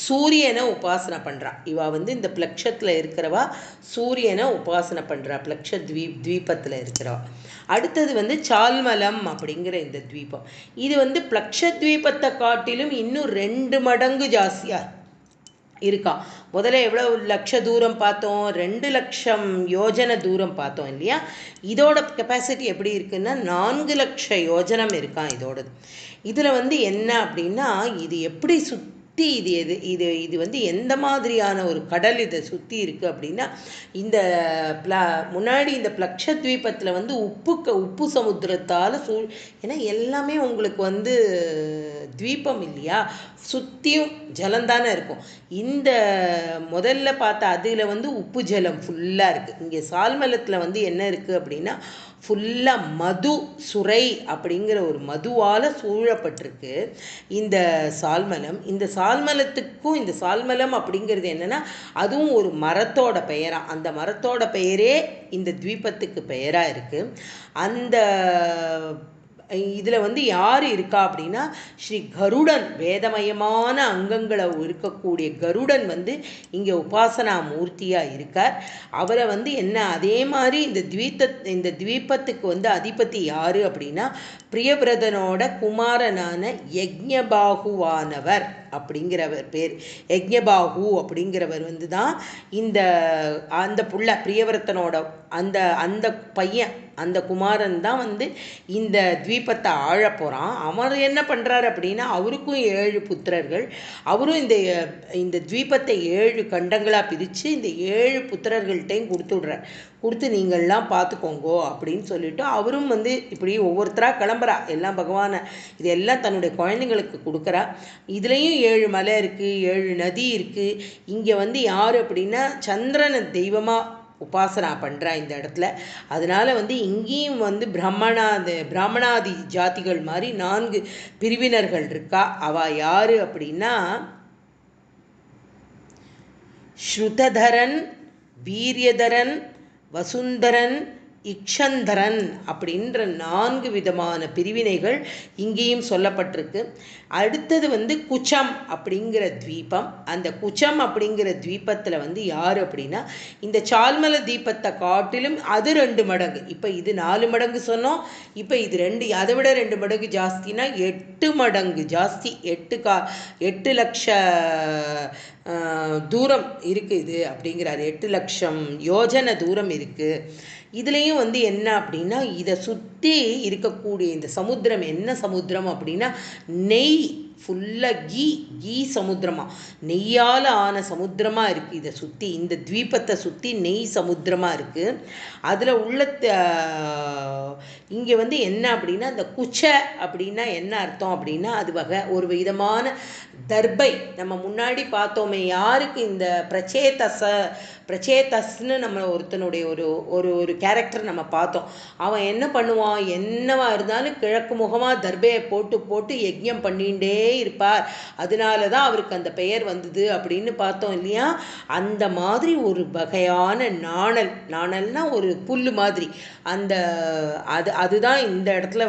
சூரியனை உபாசனை பண்ணுறா. இவா இந்த பிளக்ஷத்தில் இருக்கிறவா சூரியனை உபாசனை பண்ணுறா, பிளக்ஷ துவீபத்தில் இருக்கிறவா. அடுத்தது சால்மலம் அப்படிங்கிற இந்த துவீபம். இது பிளக்ஷ துவீபத்தை காட்டிலும் இன்னும் 2 மடங்கு ஜாஸ்தியாக இருக்கா. முதல்ல எவ்வளோ லட்ச தூரம் பார்த்தோம்? 2 லட்சம் யோஜனை தூரம் பார்த்தோம் இல்லையா? இதோட கெப்பாசிட்டி எப்படி இருக்குன்னா 4 லட்சம் யோஜனம் இருக்கான் இதோடது. இதில் என்ன அப்படின்னா இது எப்படி இது எந்த மாதிரியான ஒரு கடல் இதை சுற்றி இருக்குது அப்படின்னா இந்த முன்னாடி இந்த பிளக்ஷ துவீபத்தில் உப்பு சமுத்திரத்தால் ஏன்னா எல்லாமே உங்களுக்கு துவீபம் இல்லையா, சுற்றியும் ஜலந்தானே இருக்கும். இந்த முதல்ல பார்த்தா அதில் உப்பு ஜலம் ஃபுல்லாக இருக்குது. இங்கே சால்மலத்தில் என்ன இருக்குது அப்படின்னா ஃபுல்லாக மது சுரை அப்படிங்கிற ஒரு மதுவால் சூழப்பட்டிருக்கு இந்த சால்மலம். இந்த சால்மலத்துக்கும் இந்த சால்மலம் அப்படிங்கிறது என்னென்னா அதுவும் ஒரு மரத்தோட பெயராக, அந்த மரத்தோட பெயரே இந்த துவீபத்துக்கு பெயராக இருக்குது. அந்த இதில் யார் இருக்கா அப்படின்னா ஸ்ரீ கருடன், வேதமயமான அங்கங்களை இருக்கக்கூடிய கருடன் இங்கே உபாசனா மூர்த்தியாக இருக்கார். அவரை என்ன அதே மாதிரி இந்த துவீபத்துக்கு அதிபதி யார் அப்படின்னா பிரியவிரதனோட குமாரனான யஜ்ஞபாகுவானவர் அப்படிங்கிறவர் பேர். யஜ்ஞபாகு அப்படிங்கிறவர் தான் அந்த புள்ள பிரியவிரதனோட அந்த பையன், அந்த குமாரன் தான் இந்த துவீபத்தை ஆழ போகிறான். அவர் என்ன பண்ணுறார் அப்படின்னா அவருக்கும் 7 புத்திரர்கள். அவரும் இந்த துவீபத்தை 7 கண்டங்களாக பிரித்து இந்த 7 புத்திரர்கள்ட்டையும் கொடுத்துடுறார். கொடுத்து நீங்கள்லாம் பார்த்துக்கோங்கோ அப்படின்னு சொல்லிவிட்டு அவரும் இப்படி ஒவ்வொருத்தராக கிளம்புறா. எல்லாம் பகவானை இதெல்லாம் தன்னுடைய குழந்தைங்களுக்கு கொடுக்குறா. இதுலேயும் 7 மலை இருக்குது, 7 நதி இருக்குது. இங்கே யார் அப்படின்னா சந்திரனை தெய்வமாக உபாசனா பண்ணுறா இந்த இடத்துல. அதனால் இங்கேயும் பிராமணாதி ஜாதிகள் மாதிரி 4 பிரிவினர்கள் இருக்கா. அவள் யார் அப்படின்னா ஸ்ருததரன், வீரியதரன், வசுந்தரன், இக்ஷந்தரன் அப்படின்ற 4 விதமான பிரிவினைகள் இங்கேயும் சொல்லப்பட்டிருக்கு. அடுத்தது குச்சம் அப்படிங்கிற தீபம். அந்த குச்சம் அப்படிங்கிற தீபத்தில் யார் அப்படின்னா இந்த சால்மல தீபத்தை காட்டிலும் அது 2 மடங்கு. இப்போ இது 4 மடங்கு சொன்னோம், இப்போ இது 2, அதை விட 2 மடங்கு ஜாஸ்தினா 8 மடங்கு ஜாஸ்தி. 8 லட்ச தூரம் இருக்குது இது அப்படிங்கிறார். 8 லட்சம் யோஜனை தூரம் இருக்குது. இதுலேயும் என்ன அப்படின்னா இதை சுற்றி இருக்கக்கூடிய இந்த சமுத்திரம் என்ன சமுத்திரம் அப்படின்னா நெய் ஃபுல்லாக கீ சமுத்திரமா, நெய்யால் ஆன சமுத்திரமாக இருக்குது. இதை சுற்றி இந்த தீபத்தை சுற்றி நெய் சமுத்திரமாக இருக்குது. அதில் உள்ள இங்கே என்ன அப்படின்னா இந்த குச்சை அப்படின்னா என்ன அர்த்தம் அப்படின்னா அது ஒரு விதமான தர்பை. நம்ம முன்னாடி பார்த்தோமே யாருக்கு இந்த பிரச்சேதஸ்ன்னு நம்ம ஒருத்தனுடைய ஒரு கேரக்டர் நம்ம பார்த்தோம். அவன் என்ன பண்ணுவான், என்னவா இருந்தாலும் கிழக்கு முகமாக தர்பையை போட்டு போட்டு யஜ்ஞம் பண்ணிகிட்டே இருப்பார். அதனால தான் அவருக்கு அந்த பெயர் வந்தது அப்படின்னு பார்த்தோம் இல்லையா. அந்த மாதிரி ஒரு வகையான நாணல்னா ஒரு புல் மாதிரி. அதுதான் இந்த இடத்துல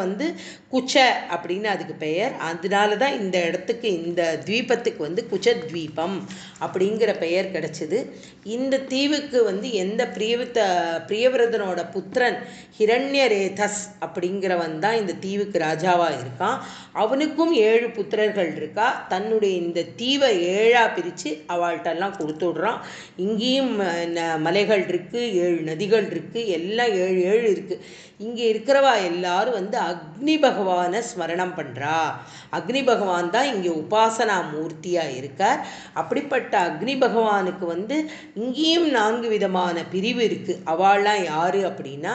குச்சை அப்படின்னு அதுக்கு பெயர். அதனால தான் இந்த இடத்துக்கு இந்த தீபத்துக்கு குச்சத்வீபம் அப்படிங்கிற பெயர் கிடைச்சிது. இந்த தீவுக்கு எந்த பிரியவிரதனோட புத்திரன் ஹிரண்யரேதஸ் அப்படிங்கிறவன் தான் இந்த தீவுக்கு ராஜாவாக இருக்கான். அவனுக்கும் 7 புத்திரர்கள் இருக்கா. தன்னுடைய இந்த தீவை 7ஆக பிரித்து அவள்கிட்டெல்லாம் கொடுத்து விடுறான். இங்கேயும் மலைகள் இருக்குது, 7 நதிகள் இருக்குது, எல்லாம் 7 இருக்குது. இங்கே இருக்கிறவா எல்லாரும் அக்னி பகவானை ஸ்மரணம் பண்ணுறா. அக்னி பகவான் தான் இங்கே உபாசனா மூர்த்தியாக இருக்கார். அப்படிப்பட்ட அக்னி பகவானுக்கு இங்கேயும் 4 விதமான பிரிவு இருக்குது. அவள்லாம் யார் அப்படின்னா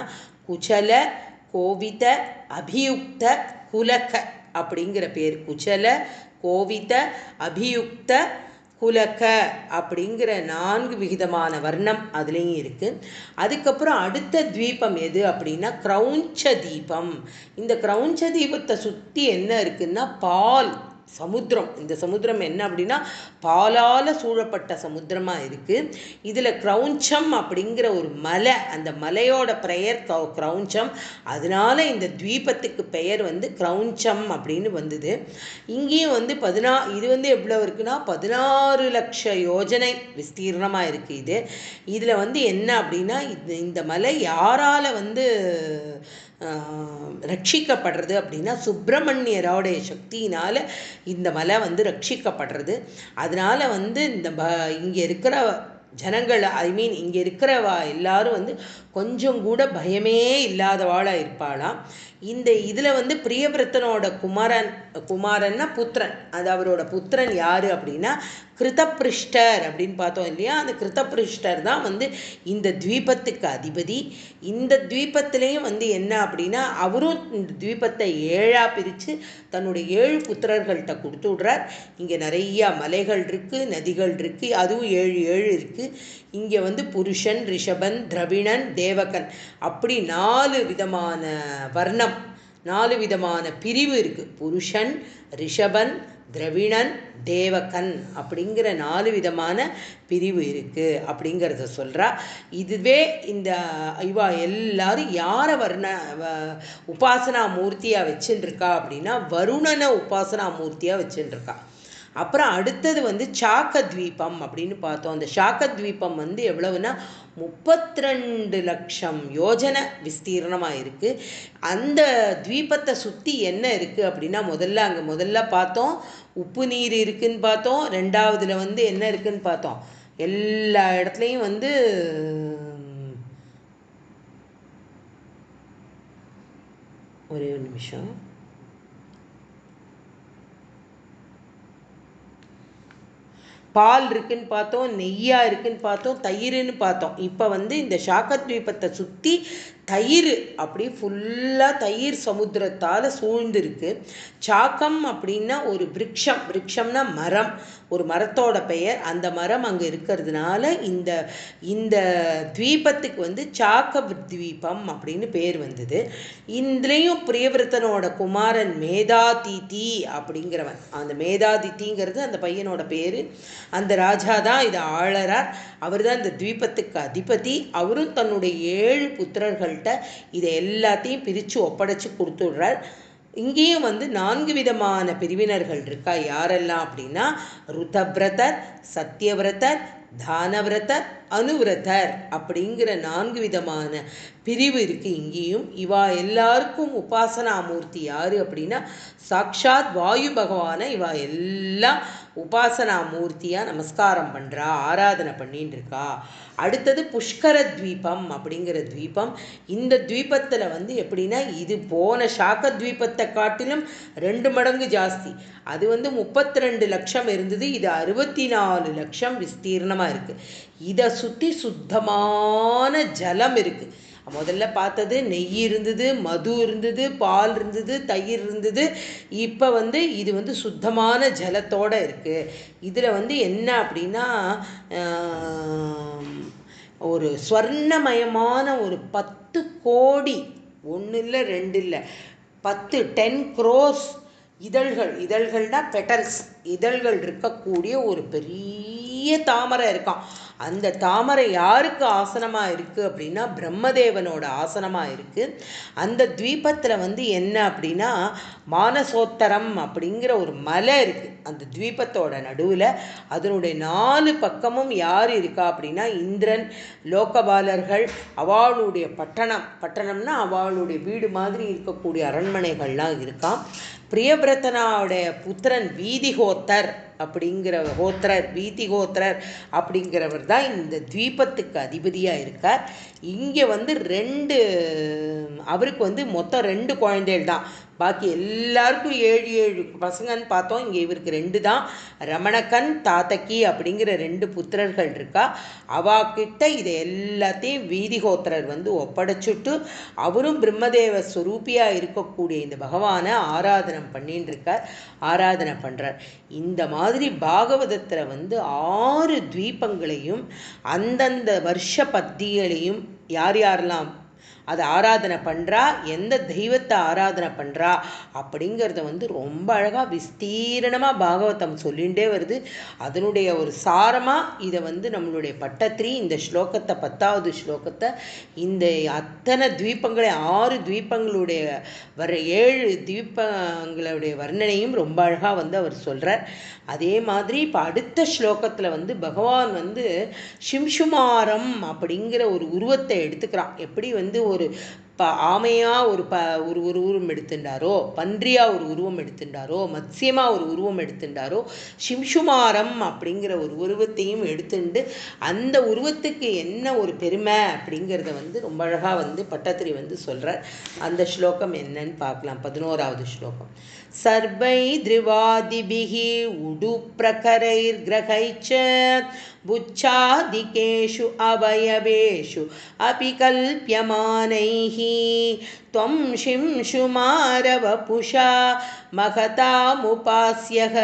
குச்சல, கோவித, அபியுக்த, குலக அப்படிங்கிற பேர். குச்சல, கோவித, அபியுக்த, குலக அப்படிங்கிற 4 விதமான வர்ணம் அதுலேயும் இருக்குது. அதுக்கப்புறம் அடுத்த தீபம் எது அப்படின்னா கிரௌஞ்ச தீபம். இந்த கிரௌஞ்ச தீபத்தை சுற்றி என்ன இருக்குன்னா பால் சமுத்திரம். இந்த சமுத்திரம் என்ன அப்படின்னா பாலால் சூழப்பட்ட சமுத்திரமாக இருக்குது. இதில் கிரௌஞ்சம் அப்படிங்கிற ஒரு மலை, அந்த மலையோட பெயர் கிரௌஞ்சம். அதனால இந்த தீபத்துக்கு பெயர் கிரௌஞ்சம் அப்படின்னு வந்தது. இங்கேயும் இது எவ்வளோ இருக்குன்னா 16 லட்ச யோஜனை விஸ்தீர்ணமாக இருக்குது. இதில் என்ன அப்படின்னா இந்த மலை யாரால் ரட்சிக்கப்படுறது அப்படின்னா சுப்பிரமணியரோடைய சக்தியினால் இந்த மலை ரட்சிக்கப்படுறது. அதனால் இந்த இங்கே இருக்கிற ஜனங்கள், இங்கே இருக்கிறவா எல்லாரும் கொஞ்சம் கூட பயமே இல்லாதவாளாக இருப்பாளாம். இதில் பிரியவிரத்தனோட குமாரன்னா புத்திரன். அது அவரோட புத்திரன் யார் அப்படின்னா கிருதபிருஷ்டர் அப்படின்னு பார்த்தோம் இல்லையா. அந்த கிருதபிருஷ்டர் தான் இந்த தீபத்துக்கு அதிபதி. இந்த தீபத்திலையும் என்ன அப்படின்னா அவரும் இந்த தீபத்தை 7ஆக பிரித்து தன்னுடைய 7 புத்திரர்கள்ட்ட கொடுத்து விடுறார். இங்கே நிறையா மலைகள் இருக்குது, நதிகள் இருக்குது, அதுவும் 7 இருக்குது. இங்கே புருஷன், ரிஷபன், திரவிணன், தேவகன் அப்படி 4 விதமான வர்ணம், 4 விதமான பிரிவு இருக்குது. புருஷன், ரிஷபன், திரவிணன், தேவகன் அப்படிங்கிற 4 விதமான பிரிவு இருக்குது அப்படிங்கிறத சொல்கிறா. இதுவே இந்த இவா எல்லாரும் யாரை உபாசனா மூர்த்தியாக வச்சுருக்கா அப்படின்னா வருணனை உபாசனா மூர்த்தியாக வச்சுருக்கா. அப்புறம் அடுத்தது சாக்கத்வீபம் அப்படின்னு பார்த்தோம். அந்த சாக்கத்வீபம் எவ்வளவுன்னா 32 லட்சம் யோஜனை விஸ்தீர்ணமாக இருக்குது. அந்த தீபத்தை சுற்றி என்ன இருக்குது அப்படின்னா முதல்ல பார்த்தோம் உப்பு நீர் இருக்குன்னு பார்த்தோம். ரெண்டாவதுல என்ன இருக்குன்னு பார்த்தோம். எல்லா இடத்துலையும் ஒரே ஒரு நிமிஷம், பால் இருக்குன்னு பார்த்தோம், நெய்யா இருக்குன்னு பார்த்தோம், தயிர்னு பார்த்தோம். இப்போ இந்த சாக்கத்வீபத்தை சுற்றி தயிர் அப்படி ஃபுல்லாக தயிர் சமுத்திரத்தால் சூழ்ந்துருக்கு. சாக்கம் அப்படின்னா ஒரு விருட்சம்னா மரம். ஒரு மரத்தோட பெயர். அந்த மரம் அங்கே இருக்கிறதுனால இந்த இந்த துவீபத்துக்கு வந்து சாக்க துவீபம் அப்படின்னு பேர் வந்தது. இதுலேயும் பிரியவிரதனோட குமாரன் மேதாதிதி அப்படிங்கிறவன். அந்த மேதாதிதிங்கிறது அந்த பையனோட பேர். அந்த ராஜா தான் இதை ஆளறார். அவர் தான் இந்த துவீபத்துக்கு அதிபதி. அவரும் தன்னுடைய 7 புத்திரர்கள்ட்ட இதை எல்லாத்தையும் பிரித்து ஒப்படைச்சு கொடுத்துடுறார். இங்கேயும் வந்து 4 விதமான பிரிவினர்கள் இருக்கா. யாரெல்லாம் அப்படின்னா ருதவிரதர், சத்தியவிரதர், தானவிரதர், அனுவிரதர் அப்படிங்கிற 4 விதமான பிரிவு இருக்குது இங்கேயும். இவா எல்லாருக்கும் உபாசனா மூர்த்தி யார் அப்படின்னா சாக்ஷாத் வாயு பகவானை இவா எல்லாம் உபாசனா மூர்த்தியாக நமஸ்காரம் பண்ணுறா, ஆராதனை பண்ணின்னு இருக்கா. அடுத்தது புஷ்கர துவீபம் அப்படிங்கிற துவீபம். இந்த துவீபத்தில் வந்து எப்படின்னா இது போன சாக்க துவீபத்தை காட்டிலும் 2 மடங்கு ஜாஸ்தி. அது வந்து 32 லட்சம் இருந்தது, இது 64 லட்சம் விஸ்தீர்ணமாக இருக்குது. இதை சுற்றி சுத்தமான ஜலம் இருக்குது. முதல்ல பார்த்தது நெய் இருந்தது, மது இருந்தது, பால் இருந்தது, தயிர் இருந்தது. இப்போ வந்து இது வந்து சுத்தமான ஜலத்தோடு இருக்குது. இதில் வந்து என்ன அப்படின்னா ஒரு ஸ்வர்ணமயமான ஒரு 10 கோடி, 1 இல்லை 2 இல்லை 10 crores இதழ்கள்னா பெட்டல்ஸ், இதழ்கள் இருக்கக்கூடிய ஒரு பெரிய தாமரை இருக்கான். அந்த தாமரை யாருக்கு ஆசனமாக இருக்குது அப்படின்னா பிரம்மதேவனோட ஆசனமாக இருக்குது. அந்த துவீபத்தில் வந்து என்ன அப்படின்னா மானசோத்தரம் அப்படிங்கிற ஒரு மலை இருக்குது அந்த துவீபத்தோட நடுவில். அதனுடைய 4 பக்கமும் யார் இருக்கா அப்படின்னா இந்திரன், லோகபாலர்கள், அவளுடைய பட்டணம்னா அவளுடைய வீடு மாதிரி இருக்கக்கூடிய அரண்மனைகள்லாம் இருக்கான். பிரியவிரதனாவுடைய புத்திரன் வீதிகோத்தர் அப்படிங்கிற வீதிகோத்திரர் அப்படிங்கிறவர் தான் இந்த துவீபத்துக்கு அதிபதியாக இருக்கார். இங்கே வந்து அவருக்கு வந்து மொத்தம் 2 குழந்தைகள் தான். பாக்கி எல்லாருக்கும் 7 பசங்கன்னு பார்த்தோம். இங்கே இவருக்கு 2 தான். ரமணகன், தாத்தகி அப்படிங்கிற 2 புத்திரர்கள் இருக்கா. அவாக்கிட்ட இதை எல்லாத்தையும் வீதிகோத்திரர் வந்து ஒப்படைச்சுட்டு அவரும் பிரம்மதேவ ஸ்வரூபியாக இருக்கக்கூடிய இந்த பகவானை ஆராதனை பண்ணின்னு இருக்கார், ஆராதனை பண்ணுறார். இந்த மாதிரி பாகவதத்தில் வந்து 6 துவீபங்களையும் அந்தந்த வருஷ பத்திகளையும் யாரெல்லாம் அதை ஆராதனை பண்ணுறா, எந்த தெய்வத்தை ஆராதனை பண்ணுறா அப்படிங்கிறத வந்து ரொம்ப அழகாக விஸ்தீரணமாக பாகவதம் சொல்லிகிட்டே வருது. அதனுடைய ஒரு சாரமாக இதை வந்து நம்மளுடைய பட்டத்திரி இந்த ஸ்லோகத்தை 10வது ஸ்லோகத்தை இந்த அத்தனை துவீபங்களை 6 துவீபங்களுடைய 7 துவீபங்களுடைய வர்ணனையும் ரொம்ப அழகாக வந்து அவர் சொல்கிறார். அதே மாதிரி இப்போ அடுத்த ஸ்லோகத்தில் வந்து பகவான் வந்து சிம்சுமாரம் அப்படிங்கிற ஒரு உருவத்தை எடுத்துக்கிறான். எப்படி வந்து ஒரு ஆமையாக ஒரு உருவம் எடுத்துட்டாரோ, பன்றியாக ஒரு உருவம் எடுத்துட்டாரோ, மத்சியமாக ஒரு உருவம் எடுத்துட்டாரோ, சிம்சுமாரம் அப்படிங்கிற ஒரு உருவத்தையும் எடுத்துட்டு அந்த உருவத்துக்கு என்ன ஒரு பெருமை அப்படிங்கிறத வந்து ரொம்ப அழகாக வந்து பட்டத்திரி வந்து சொல்கிறார். அந்த ஸ்லோகம் என்னன்னு பார்க்கலாம். 11வது ஸ்லோகம். சர்வை த்ரிவாதிபிஹி உடு பிரகரைர் கிரகைச்ச புச்சாதிகேஷு அவயவேஷு அபி கல்ப்யமானைஹி त्वं शिंशुमारवपुषा महतामुपास्यः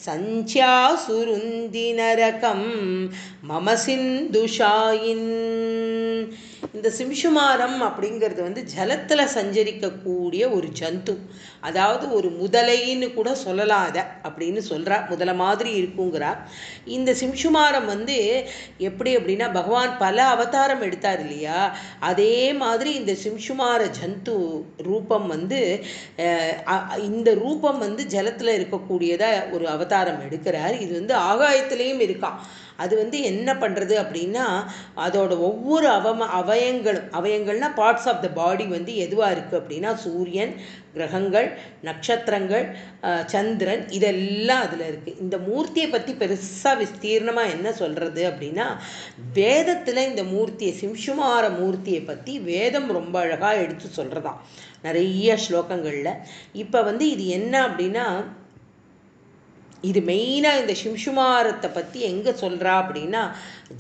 सञ्च्यासुरुन्दिनरकं मम सिन्धुषायिन्. இந்த சிம்சுமாரம் அப்படிங்கிறது வந்து ஜலத்தில் சஞ்சரிக்கக்கூடிய ஒரு ஜந்து, அதாவது ஒரு முதலைன்னு கூட சொல்லலாம் அதை அப்படின்னு சொல்கிறா. முதலை மாதிரி இருக்குங்கிறா. இந்த சிம்சுமாரம் வந்து எப்படி அப்படின்னா பகவான் பல அவதாரம் எடுத்தார் இல்லையா, அதே மாதிரி இந்த சிம்சுமார ஜந்து ரூபம் வந்து இந்த ரூபம் வந்து ஜலத்தில் இருக்கக்கூடியதாக ஒரு அவதாரம் எடுக்கிறார். இது வந்து ஆகாயத்திலையும் இருக்கான். அது வந்து என்ன பண்ணுறது அப்படின்னா அதோட ஒவ்வொரு அவயங்கள்னா பார்ட்ஸ் ஆஃப் த பாடி வந்து எதுவாக இருக்குது அப்படின்னா சூரியன், கிரகங்கள், நட்சத்திரங்கள், சந்திரன், இதெல்லாம் அதில் இருக்குது. இந்த மூர்த்தியை பற்றி பெருசாக விஸ்தீர்ணமாக என்ன சொல்கிறது அப்படின்னா வேதத்தில் இந்த மூர்த்தியை சிம்சுமார மூர்த்தியை பற்றி வேதம் ரொம்ப அழகாக எடுத்து சொல்கிறதாம் நிறைய ஸ்லோகங்களில். இப்போ வந்து இது என்ன அப்படின்னா இது மெயினாக இந்த சிம்சுமாரத்தை பற்றி எங்கே சொல்கிறா அப்படின்னா,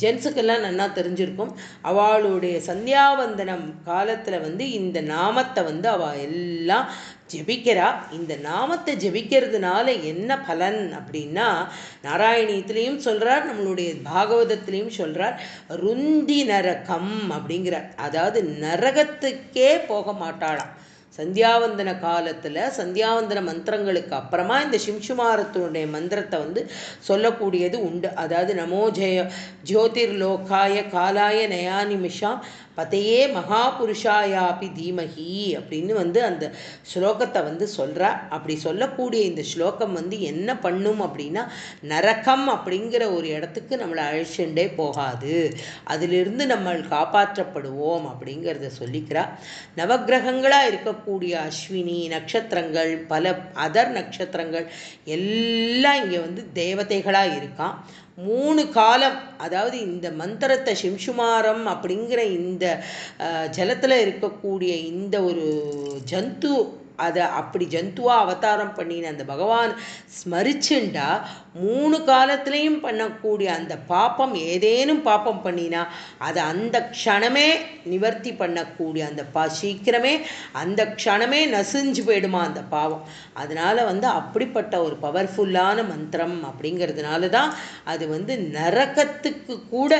ஜென்ஸுக்கெல்லாம் நல்லா தெரிஞ்சிருக்கும். அவளுடைய சந்தியாவந்தனம் காலத்தில் இந்த நாமத்தை அவள் எல்லாம் ஜபிக்கிறா. இந்த நாமத்தை ஜபிக்கிறதுனால என்ன பலன் அப்படின்னா, நாராயணியத்திலையும் சொல்கிறார், நம்மளுடைய பாகவதத்திலையும் சொல்கிறார், ருந்தி நரகம் அப்படிங்கிறார். அதாவது நரகத்துக்கே போக மாட்டாளாம். சந்தியாவந்தன காலத்தில் சந்தியாவந்தன மந்திரங்களுக்கு அப்புறமா இந்த சிம்சுமாரத்தினுடைய மந்திரத்தை சொல்லக்கூடியது உண்டு. அதாவது நமோ ஜோதிர்லோகாய காலாய நயானிமிஷாம் பதையே மகாபுருஷாயாபி தீமகி அப்படின்னு அந்த ஸ்லோகத்தை சொல்கிறா. அப்படி சொல்லக்கூடிய இந்த ஸ்லோகம் என்ன பண்ணும் அப்படின்னா, நரகம் அப்படிங்கிற ஒரு இடத்துக்கு நம்மளை அழைச்சுட்டே போகாது, அதிலிருந்து நம்ம காப்பாற்றப்படுவோம் அப்படிங்கிறத சொல்லிக்கிறா. நவகிரகங்களாக இருக்கக்கூடிய அஸ்வினி நட்சத்திரங்கள், பல அதர் நட்சத்திரங்கள் எல்லாம் இங்கே தேவதைகளாக இருக்கான். 3 காலம், அதாவது இந்த மந்திரத்தை சிம்சுமாரம் அப்படிங்கிற இந்த ஜலத்தில் இருக்கக்கூடிய இந்த ஒரு ஜந்து, அதை அப்படி ஜந்துவா அவதாரம் பண்ணின அந்த பகவான் ஸ்மரிச்சுண்டா 3 காலத்திலையும் பண்ணக்கூடிய அந்த பாப்பம், ஏதேனும் பாப்பம் பண்ணினா அதை அந்த க்ஷணமே நிவர்த்தி பண்ணக்கூடிய அந்த சீக்கிரமே அந்த க்ஷணமே நசிஞ்சு போயிடுமா அந்த பாவம். அதனால் அப்படிப்பட்ட ஒரு பவர்ஃபுல்லான மந்திரம் அப்படிங்கிறதுனால தான் அது நரகத்துக்கு கூட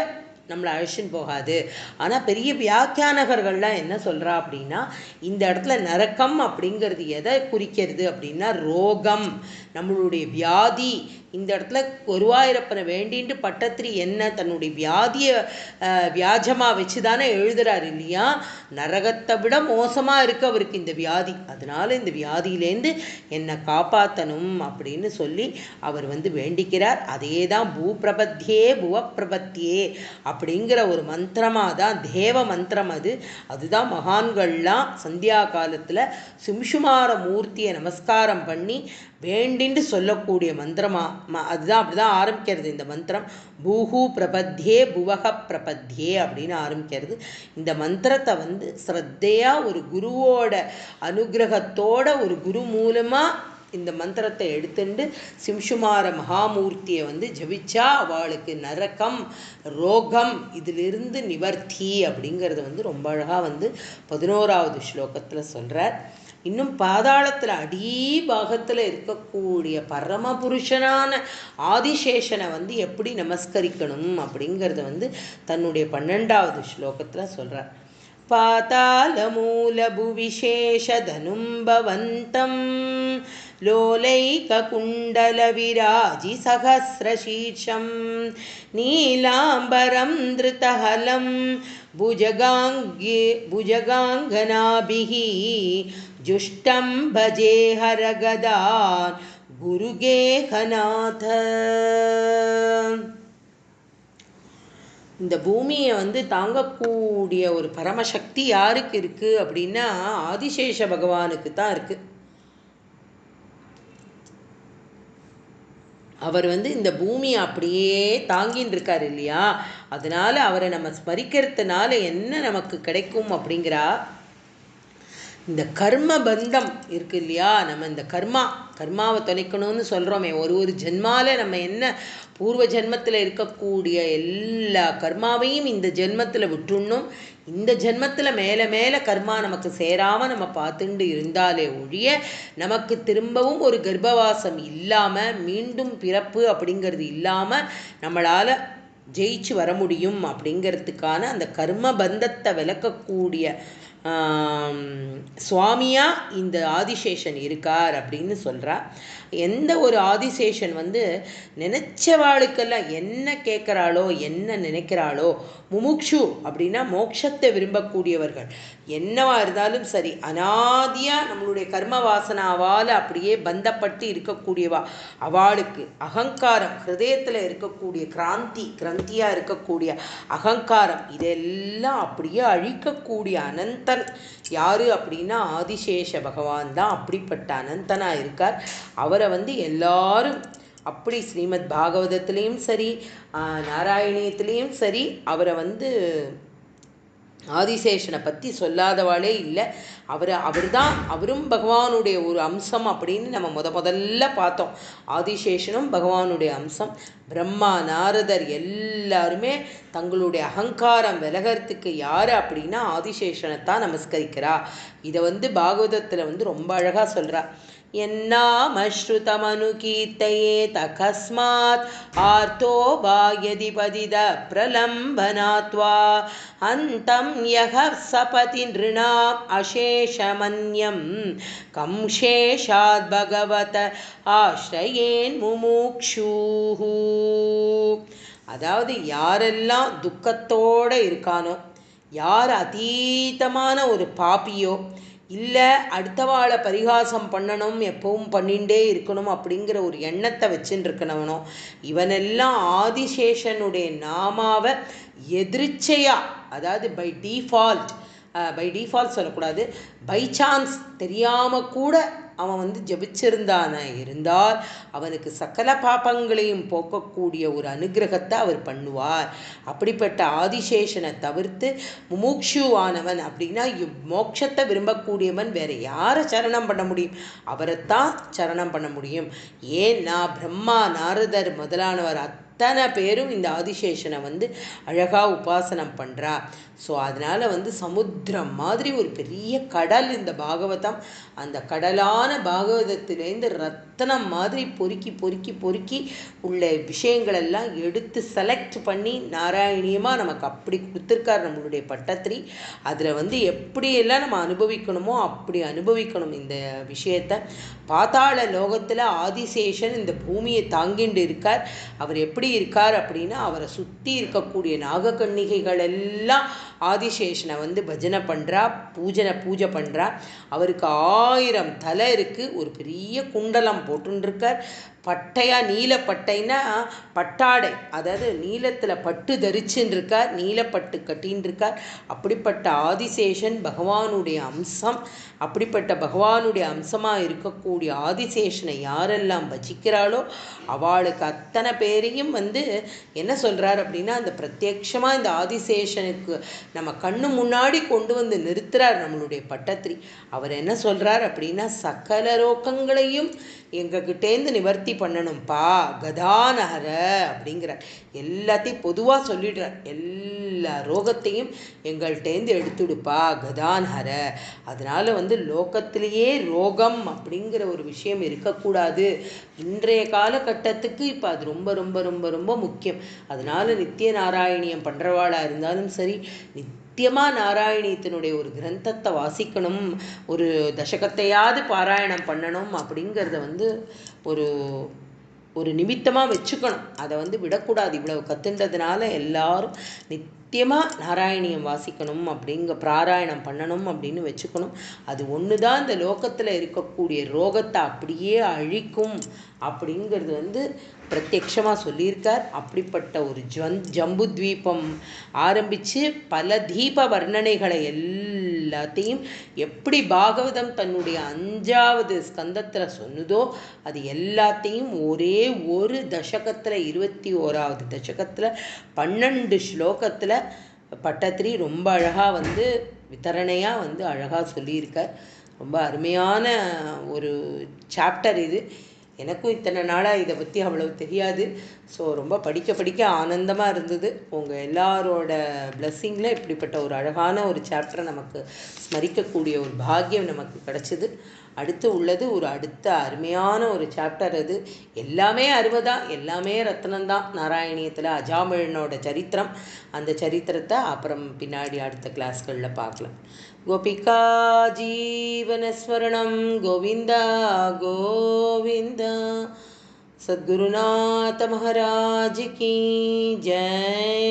நம்மளை அழைச்சின்னு போகாது. ஆனால் பெரிய வியாக்கியானகர்கள்லாம் என்ன சொல்கிறா அப்படின்னா, இந்த இடத்துல நரக்கம் அப்படிங்கிறது எதை குறிக்கிறது அப்படின்னா, ரோகம், நம்மளுடைய வியாதி. இந்த இடத்துல குருவாயூரப்பனை வேண்டின்ட்டு பட்டத்திரி என்ன தன்னுடைய வியாதியை வியாஜமாக வச்சு தானே எழுதுறாரு இல்லையா. நரகத்தை விட மோசமாக இருக்கு அவருக்கு இந்த வியாதி. அதனால இந்த வியாதியிலேருந்து என்னை காப்பாற்றணும் அப்படின்னு சொல்லி அவர் வேண்டிக்கிறார். அதே தான் பூபிரபத்தியே புவப்பிரபத்தியே அப்படிங்கிற ஒரு மந்திரமாக தான், தேவ மந்திரம் அது. அதுதான் மகான்கள்லாம் சந்தியா காலத்தில் சிம்சுமார மூர்த்தியை நமஸ்காரம் பண்ணி வேண்டின்னு சொல்லக்கூடிய மந்திரமா. அதுதான் அப்படிதான் ஆரம்பிக்கிறது இந்த மந்திரம். பூஹு பிரபத்தியே புவக பிரபத்தியே அப்படின்னு ஆரம்பிக்கிறது. இந்த மந்திரத்தை ஸ்ரத்தையா ஒரு குருவோட அனுகிரகத்தோட ஒரு குரு மூலமாக இந்த மந்திரத்தை எடுத்துட்டு சிம்சுமார மகாமூர்த்தியை ஜபிச்சா அவளுக்கு நரகம் ரோகம் இதிலிருந்து நிவர்த்தி அப்படிங்கிறது ரொம்ப அழகாக 11வது ஸ்லோகத்தில் சொல்கிறார். இன்னும் பாதாளத்தில் அடிபாகத்தில் இருக்கக்கூடிய பரமபுருஷனான ஆதிசேஷனை எப்படி நமஸ்கரிக்கணும் அப்படிங்கிறத தன்னுடைய 12வது ஸ்லோகத்தில் சொல்கிறார். பாதாளமூலபுவிசேஷதனும் பவந்தம் लोलैककुण्डलविराजिसहस्रशीर्षं नीलाम्बरं धृतहलं भुजगाङ्गनाभिः जुष्टं भजे हरगदान् गुरुगेहनाथ. இந்த பூமியை தாங்கக்கூடிய ஒரு பரமசக்தி யாருக்கு இருக்கு அப்படின்னா, ஆதிசேஷ பகவானுக்கு தான் இருக்கு. அவர் இந்த பூமியை அப்படியே தாங்கின்னு இருக்கார் இல்லையா. அதனால அவரை நம்ம ஸ்மரிக்கிறதுனால என்ன நமக்கு கிடைக்கும் அப்படிங்கிறா, இந்த கர்ம பந்தம் இருக்கு இல்லையா. நம்ம இந்த கர்மாவை தொலைக்கணும்னு சொல்கிறோமே, ஒரு ஜென்மாவில் நம்ம என்ன பூர்வ ஜென்மத்தில் இருக்கக்கூடிய எல்லா கர்மாவையும் இந்த ஜென்மத்தில் விட்டுணும். இந்த ஜென்மத்தில் மேலே மேலே கர்மா நமக்கு சேராமல் நம்ம பார்த்துட்டு இருந்தாலே ஒழிய நமக்கு திரும்பவும் ஒரு கர்ப்பவாசம் இல்லாமல் மீண்டும் பிறப்பு அப்படிங்கிறது இல்லாமல் நம்மளால் ஜெயிச்சு வர முடியும். அப்படிங்கிறதுக்கான அந்த கர்ம பந்தத்தை விளக்கக்கூடிய சுவாமியா இந்த ஆதிசேஷன் இருக்கார் அப்படின்னு சொல்கிறா. எந்த ஒரு ஆதிசேஷன் நினைச்சவாளுக்கெல்லாம் என்ன கேட்குறாளோ என்ன நினைக்கிறாளோ, முமுக்ஷு அப்படின்னா மோட்சத்தை விரும்பக்கூடியவர்கள் என்னவா இருந்தாலும் சரி, அனாதியாக நம்மளுடைய கர்ம வாசனாவால் அப்படியே பந்தப்பட்டு இருக்கக்கூடியவா, அவளுக்கு அகங்காரம் ஹிருதயத்தில் இருக்கக்கூடிய கிரந்தியாக இருக்கக்கூடிய அகங்காரம் இதெல்லாம் அப்படியே அழிக்கக்கூடிய அனந்தன் யாரு அப்படின்னா ஆதிசேஷ பகவான் தான். அப்படிப்பட்ட அனந்தனாக இருக்கார். அவரை எல்லாரும் அப்படி ஸ்ரீமத் பாகவதத்திலையும் சரி நாராயணியத்திலையும் சரி அவரை ஆதிசேஷனை பற்றி சொல்லாதவாளே இல்லை. அவரும் பகவானுடைய ஒரு அம்சம் அப்படின்னு நம்ம முதல்ல பார்த்தோம். ஆதிசேஷனும் பகவானுடைய அம்சம். பிரம்மா, நாரதர் எல்லாருமே தங்களுடைய அகங்காரம் விலகிறதுக்கு யார் அப்படின்னா ஆதிசேஷனைத்தான் நமஸ்கரிக்கிறா. இதை பாகவதத்தில் ரொம்ப அழகாக சொல்கிறா. यन्नामश्रुतमनुकीर्तयेत् अकस्मात् आर्तो वा यदि पतित प्रलम्बनात्वा अन्तं यः सपति नृणाम् अशेषमन्यं कं शेषाद् भगवत आश्रयेन् मुमुक्षुः. அதாவது யாரெல்லாம் துக்கத்தோடு இருக்கானோ, யார் அதீதமான ஒரு பாப்பியோ, இல்லை அடுத்தவாளை பரிகாசம் பண்ணணும், எப்பவும் பண்ணிகிட்டே இருக்கணும் அப்படிங்கிற ஒரு எண்ணத்தை வச்சுன்னு இருக்கணவனோ, இவனெல்லாம் ஆதிசேஷனுடைய நாமாவை எதிர்ச்சையாக, அதாவது பை டிஃபால்ட் சொல்லக்கூடாது, பை சான்ஸ் தெரியாமல் கூட அவன் ஜபிச்சிருந்தான இருந்தால் அவனுக்கு சகல பாப்பங்களையும் போக்கக்கூடிய ஒரு அனுகிரகத்தை அவர் பண்ணுவார். அப்படிப்பட்ட ஆதிசேஷனை தவிர்த்து முமுக்ஷுவானவன் அப்படின்னா மோட்சத்தை விரும்பக்கூடியவன் வேற யாரை சரணம் பண்ண முடியும்? அவரைத்தான் சரணம் பண்ண முடியும். ஏன்னா பிரம்மா, நாரதர் முதலானவர் அத்தனை பேரும் இந்த ஆதிசேஷனை அழகாக உபாசனம் பண்ணுறா. ஸோ அதனால் சமுத்திரம் மாதிரி ஒரு பெரிய கடல் இந்த பாகவதம். அந்த கடலான பாகவதத்திலேருந்து ரத்தனம் மாதிரி பொறுக்கி பொறுக்கி பொறுக்கி உள்ள விஷயங்களெல்லாம் எடுத்து செலக்ட் பண்ணி நாராயணியமாக நமக்கு அப்படி கொடுத்துருக்கார் நம்மளுடைய பட்டத்திரி. அதில் எப்படியெல்லாம் நம்ம அனுபவிக்கணுமோ அப்படி அனுபவிக்கணும் இந்த விஷயத்தை. பாதாள லோகத்தில் ஆதிசேஷன் இந்த பூமியை தாங்கிண்டு இருக்கார். அவர் எப்படி இருக்கார் அப்படின்னா, அவரை சுற்றி இருக்கக்கூடிய நாகக்கன்னிகைகள் எல்லாம் ஆதிசேஷனை பஜனை பண்ணுறா, பூஜை பண்ணுறா. அவருக்கு 1000 தலை இருக்குது. ஒரு பெரிய குண்டலம் போட்டுருக்கார். பட்டையா, நீலப்பட்டைன்னா பட்டாடை, அதாவது நீலத்தில் பட்டு தரிச்சுன்னு இருக்கார், நீலப்பட்டு கட்டின்னு இருக்கார். அப்படிப்பட்ட ஆதிசேஷன் பகவானுடைய அம்சம். அப்படிப்பட்ட பகவானுடைய அம்சமாக இருக்கக்கூடிய ஆதிசேஷனை யாரெல்லாம் பஜிக்கிறாளோ அவளுக்கு அத்தனை பேரையும் என்ன சொல்கிறார் அப்படின்னா, அந்த பிரத்யட்சமாக இந்த ஆதிசேஷனுக்கு நம்ம கண்ணு முன்னாடி கொண்டு நிறுத்துறார் நம்மளுடைய பட்டத்திரி. அவர் என்ன சொல்கிறார் அப்படின்னா, சகல ரோகங்களையும் எங்ககிட்டேருந்து நிவர்த்தி பண்ணணும்ப்பா கதானஹர அப்படிங்கிறார். எல்லாத்தையும் பொதுவாக சொல்லிடுறார். எல்லா ரோகத்தையும் எங்கள்கிட்டேருந்து எடுத்துடுப்பா கதானஹர. அதனால் லோகத்திலேயே ரோகம் அப்படிங்கிற ஒரு விஷயம் இருக்கக்கூடாது. இன்றைய காலகட்டத்துக்கு இப்போ அது ரொம்ப ரொம்ப ரொம்ப ரொம்ப முக்கியம். அதனால் நித்திய நாராயணியம் பண்ணுறவாளாக இருந்தாலும் சரி, நித்தியமாக நாராயணியத்தினுடைய ஒரு கிரந்தத்தை வாசிக்கணும், ஒரு தசகத்தையாவது பாராயணம் பண்ணணும் அப்படிங்கிறத ஒரு நிமித்தமாக வச்சுக்கணும். அதை விடக்கூடாது. இவ்வளவு கத்துன்றதுனால எல்லாரும் நித்தியமாக நாராயணியம் வாசிக்கணும், பிராராயணம் பண்ணணும் அப்படின்னு வச்சுக்கணும். அது ஒன்று தான் இந்த லோகத்தில் இருக்கக்கூடிய ரோகத்தை அப்படியே அழிக்கும் அப்படிங்கிறது பிரத்யக்ஷமாக சொல்லியிருக்கார். அப்படிப்பட்ட ஒரு ஜம்புத்வீபம் ஆரம்பித்து பல தீப வர்ணனைகளை எல்லாத்தையும் எப்படி பாகவதம் தன்னுடைய 5வது ஸ்கந்தத்தில் சொன்னதோ அது எல்லாத்தையும் ஒரே ஒரு தசகத்தில் 21வது தசகத்தில் 12 ஸ்லோகத்தில் பட்டத்திரி ரொம்ப அழகாக வித்தரணையாக அழகாக சொல்லியிருக்கார். ரொம்ப அருமையான ஒரு சாப்டர் இது. எனக்கும் இத்தனை நாளாக இதை பற்றி அவ்வளவு தெரியாது. ஸோ ரொம்ப படிக்க ஆனந்தமாக இருந்தது. உங்கள் எல்லாரோட பிளஸ்ஸிங்கில் இப்படிப்பட்ட ஒரு அழகான ஒரு சாப்டரை நமக்கு ஸ்மரிக்கக்கூடிய ஒரு பாக்கியம் நமக்கு கிடச்சிது. அடுத்து உள்ளது ஒரு அடுத்த அருமையான ஒரு சாப்டர். அது எல்லாமே அருமைதான், எல்லாமே ரத்னம்தான். நாராயணியத்தில் அஜாமிழனோட சரித்திரம், அந்த சரித்திரத்தை அப்புறம் பின்னாடி அடுத்த கிளாஸ்களில் பார்க்கலாம். गोपिका जीवनस्मरणं गोविन्द गोविन्द। सद्गुरुनाथ महाराज की जय।